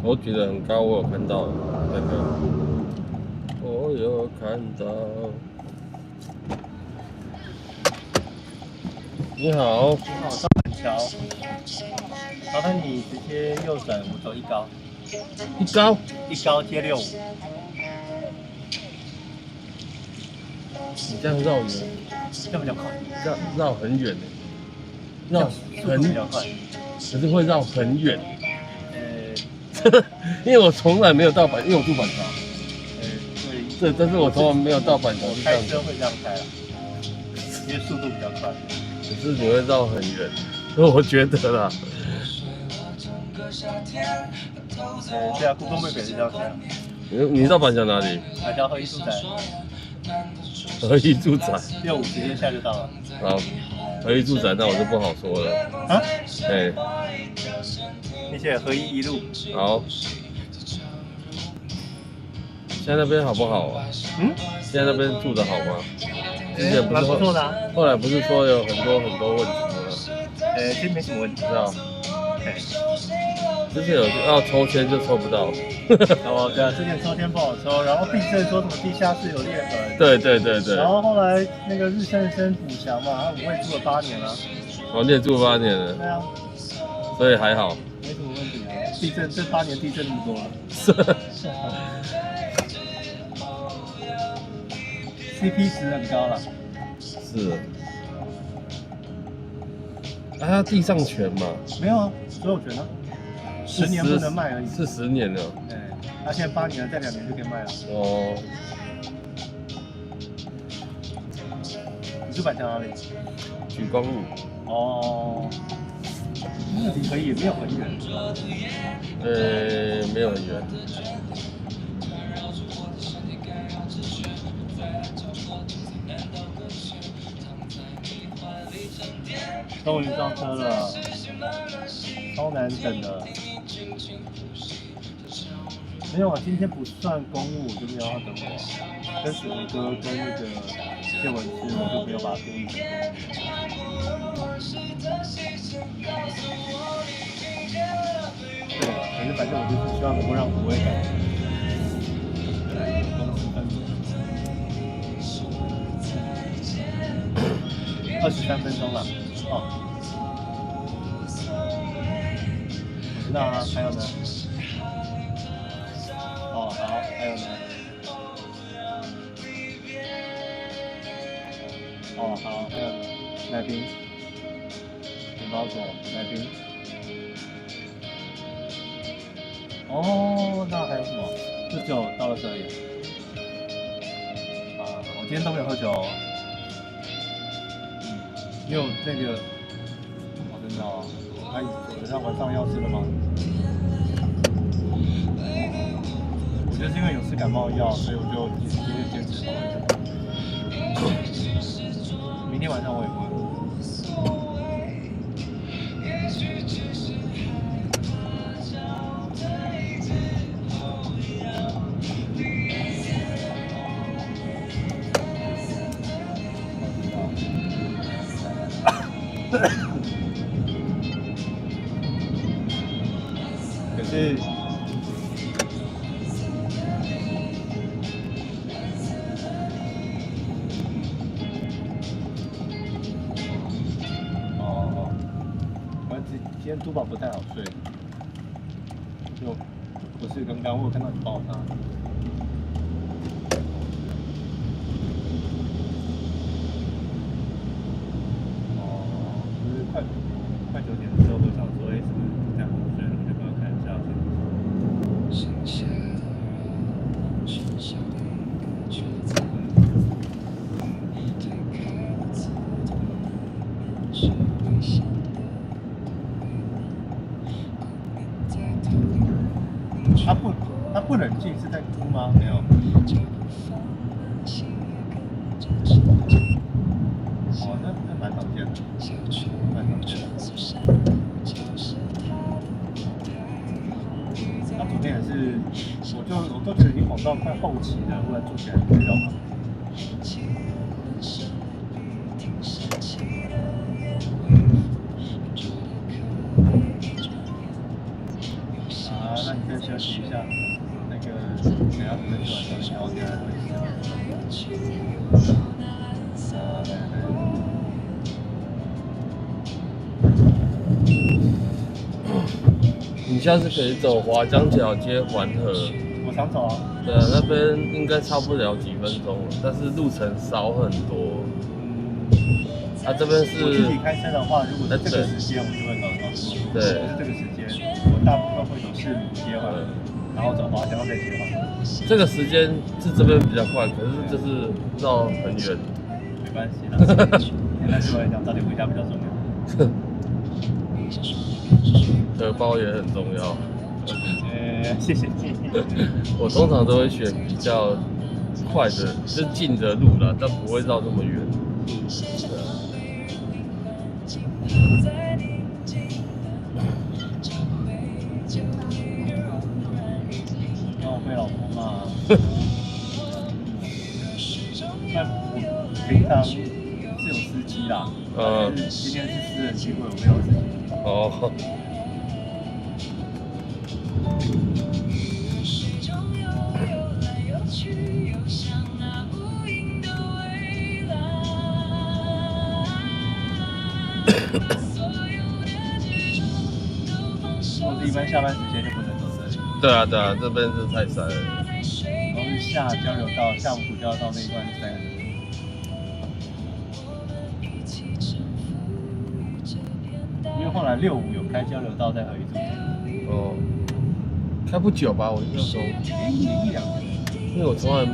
手举得很高，我有看到那个，我有看到。你好，你好，上板桥，麻烦你直接右转，我走一高，一高一高接65。你这样绕远，这样比较快，绕很远呢，绕速度比较快。可是会绕很远。因为我从来没有到因为我住板桥。对，但是我从来没有到板桥。开车会这样开啊，因为速度比较快。可是你会绕很远，我觉得啦。对啊，Google Map 也是这样开。你到板桥哪里？板桥合一住宅。合一住宅。65直接下就到了。好，合一住宅那我就不好说了。啊？哎。谢谢合一路。好。现在那边好不好啊？现在那边住的好吗？之前不是蛮不错的啊。后来不是说有很多问题吗？其实没什么问题，知道？之前有要抽签就抽不到。哦，对啊，之前抽签不好抽，然后地震说什么地下室有裂痕。对。然后后来那个日升补强嘛，他5位住了8年了。哦，你也住了8年了。对啊。所以还好。没什么问题啊，地震这8年地震那么多了。CP 值很高了。是。它地上权嘛？没有啊，所有权啊。10年不能卖而已。是10年了。对，他现在8年了，再2年就可以卖了。哦。你住板桥哪里？举光路。哦。那里可以，没有很远。没有很远。终于上车了，超难等的。没有啊，今天不算公务，我就没有要等我。跟史文哥跟那个谢文师，我就没有把它定义成公务。对，可是反正我就是希望能够让不会感觉公司分23分钟了。哦，我知道啊，还有呢。哦，好，还有呢。哦，好，还有呢。奶冰，面包果，奶冰。哦，那还有什么？这酒到了这里。啊，我今天都没有喝酒哦。你有那个，我真的哦，晚上要吃了吗？我就是因为有吃感冒药，所以我就今天坚持喝酒。明天晚上我也不会喝。可是，我今天珠宝不太好睡，就不是刚刚我有看到你抱他。就是快9点的时候，我想说，是不是不太好睡了？我就帮他看一下。他不冷静是在哭吗？没有。哦，那蛮常见的，蛮常见的。他昨天也是，我都觉得已经晃到快后期了，忽然坐起来就要哭。那你再休息一下，那个等下准备去晚上，然后再来回去。你下次可以走华江桥接环河。我常走啊。对啊，那边应该差不了几分钟了，但是路程少很多。这边是我自己开车的话，如果是这个时间，我就会走高速。对，是这个时间，我大部分会走市里接环，然后走华江再接环。这个时间是这边比较快，可是就是绕很远。没关系啦，那对我来讲，早点回家比较重要。荷包也很重要。谢谢。我通常都会选比较快的，就是近的路啦，但不会绕那么远。我被老婆骂。但我平常是有司机啦，今天是私人聚会，我没有司机。哦。我是一般下班时间就不能走这里。对啊，这边是太塞了。然后下交流道、下五股交流道那一段是3个小时。因为后来65有开交流道在合一中。哦。开不久吧，我印象中。1-2年。因为我从来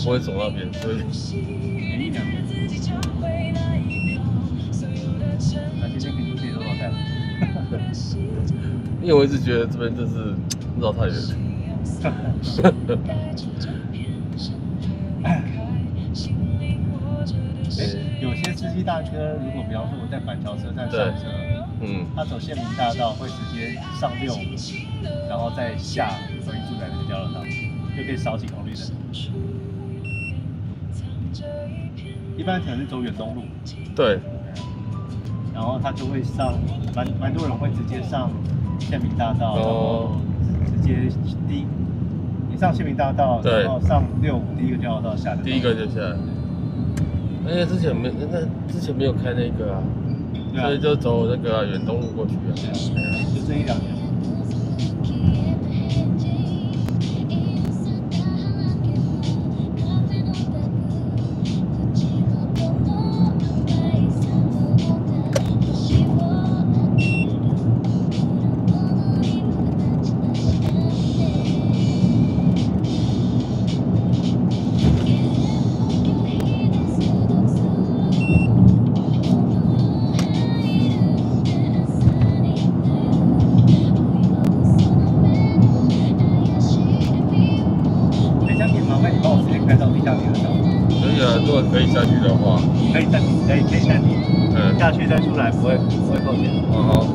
不会走那边，所以。1-2年。那今天肯定可以多少看？因为我一直觉得这边就是绕太远了。有些司机大哥，如果比方说我在板桥车站上车，他走县民大道会直接上65，然后再下合一住宅那个交流道，就可以少几公里的。一般可能是走远东路。对。然后他就会上，蛮多人会直接上县民大道，然后直接你上县民大道，然后上65第一个交流道下来。第一个就下来。因为之前没有开那个啊，所以就走那个远东路过去啊。就这1-2年。如果可以下去的话，可以暂停，下去再出来不会扣钱。好。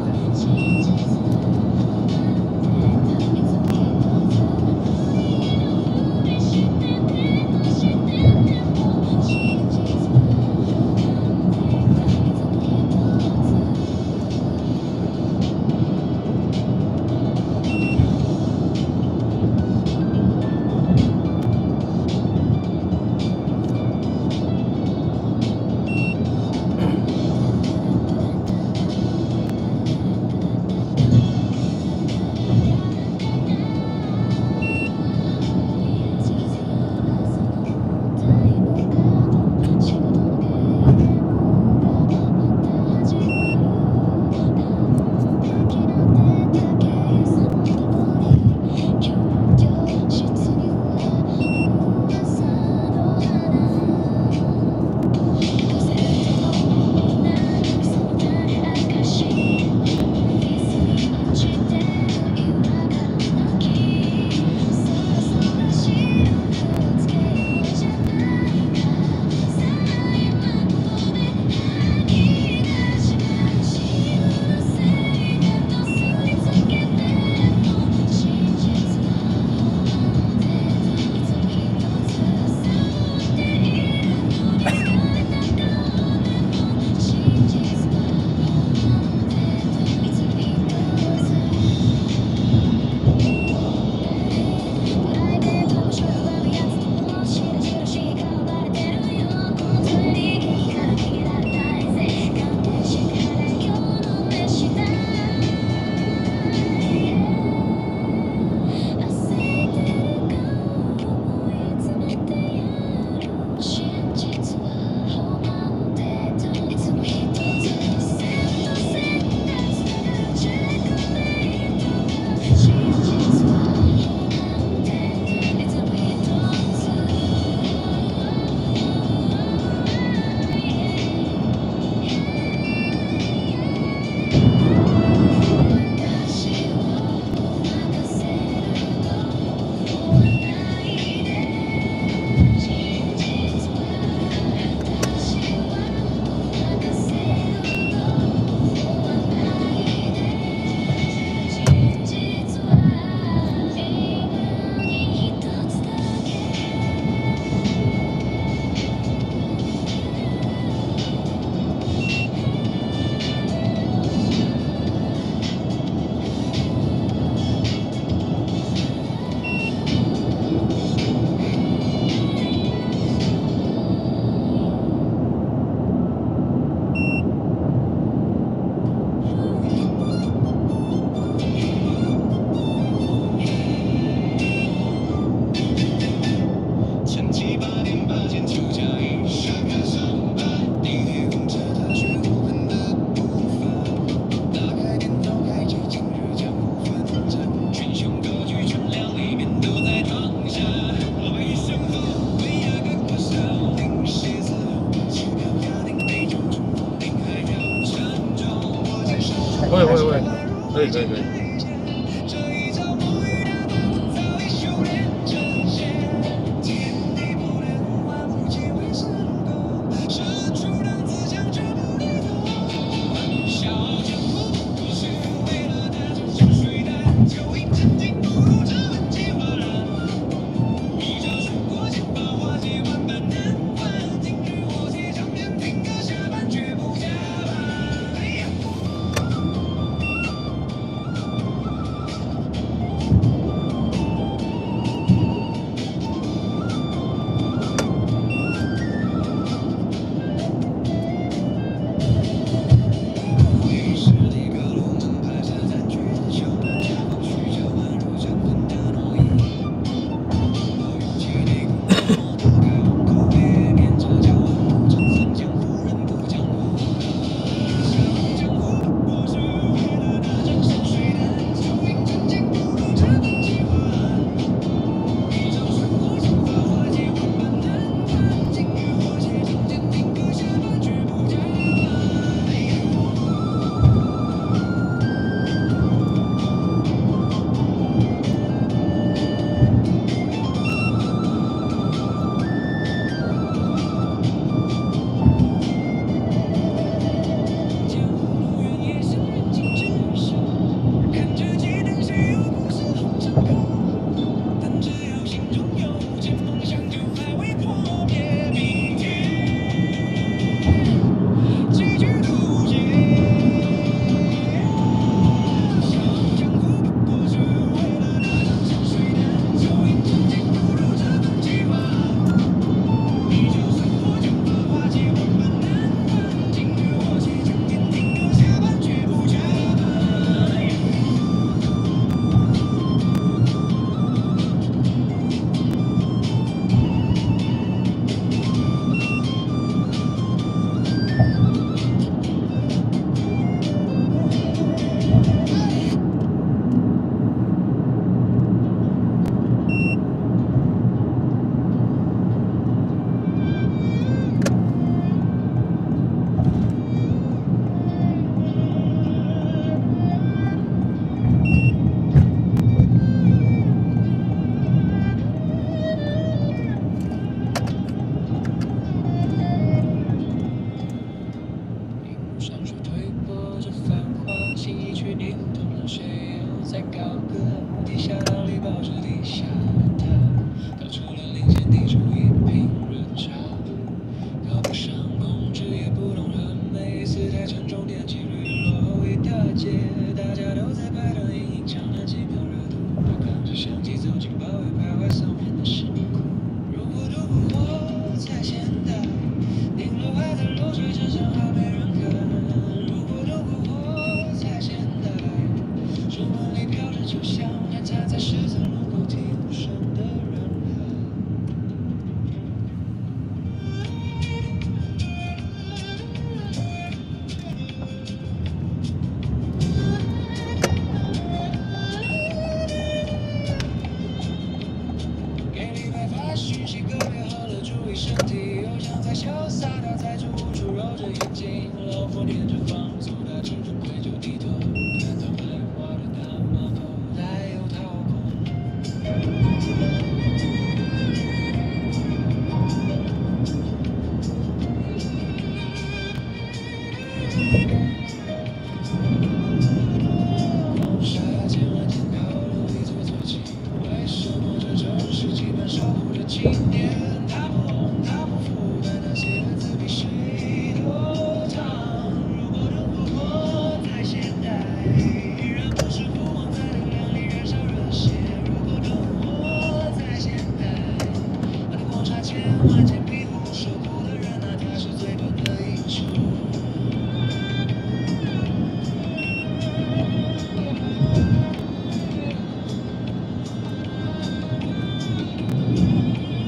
以。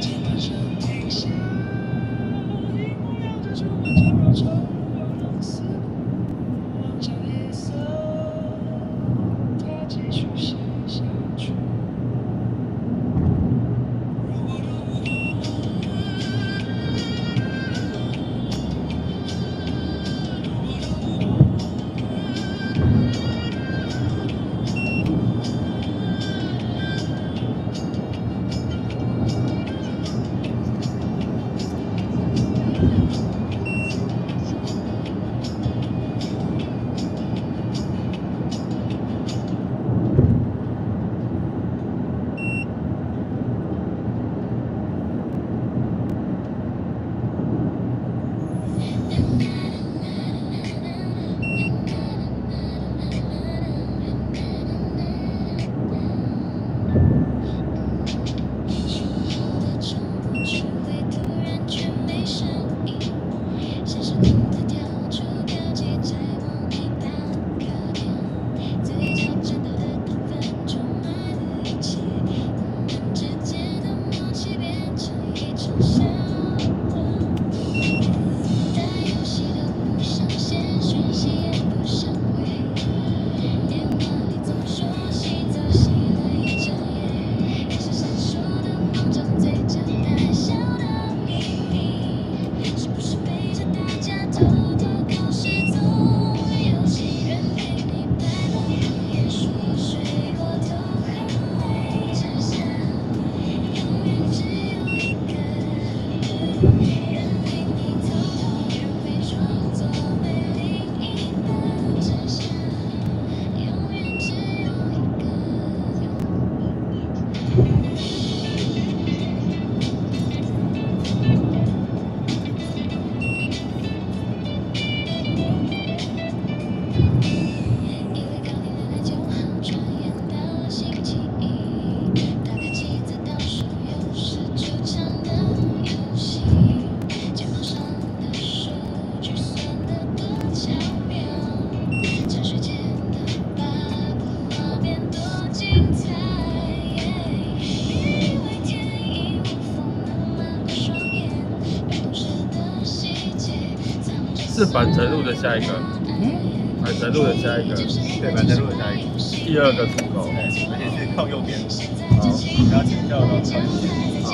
肩是板城路的下一个，板城路的下一个，对，板城路的下一个，第二个出口，对，而且是靠右边。好，不要请教到靠右边。好。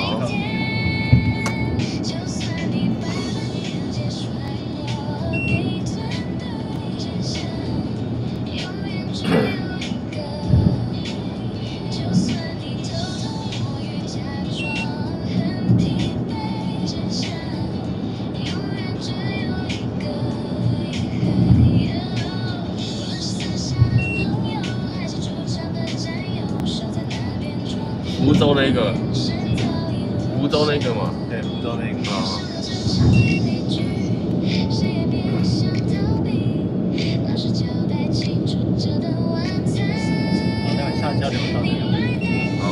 福州那个，福州那个嘛，对，福州那个。啊。好，待会下交流到这个。好。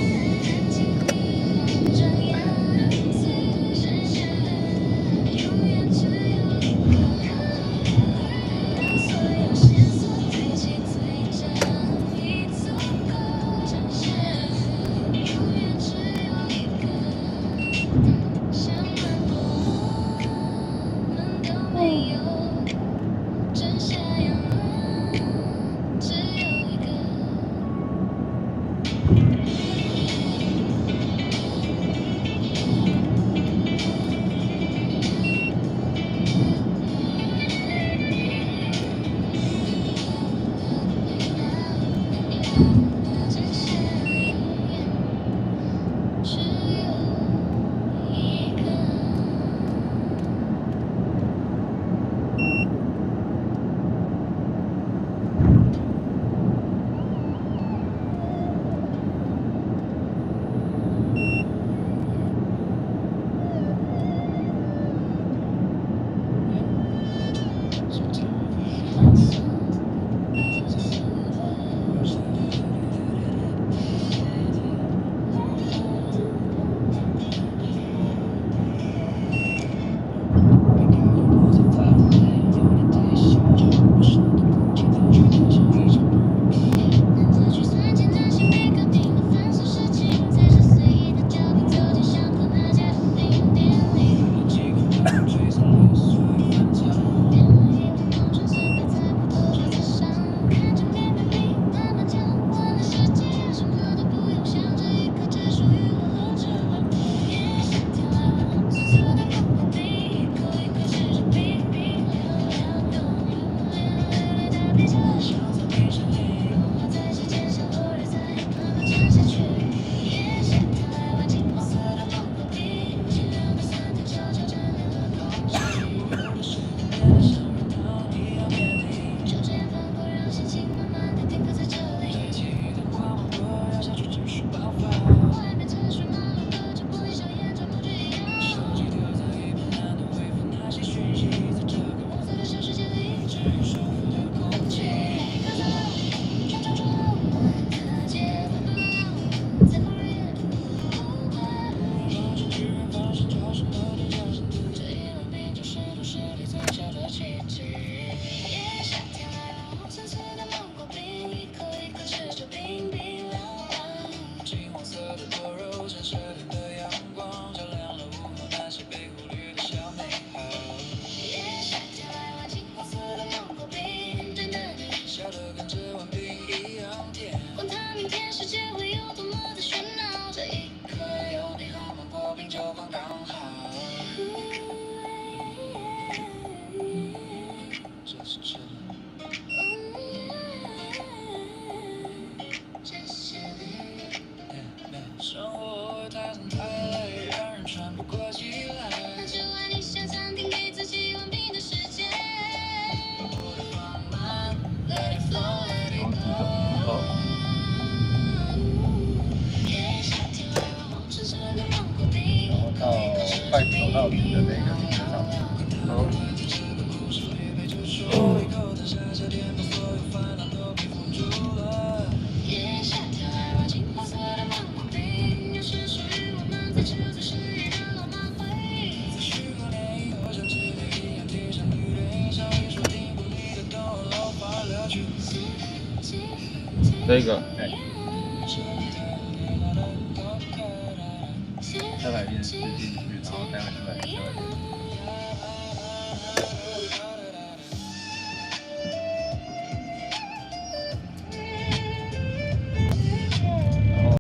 快走到你的那个停车场。好。这个。对。车牌边是进去，然后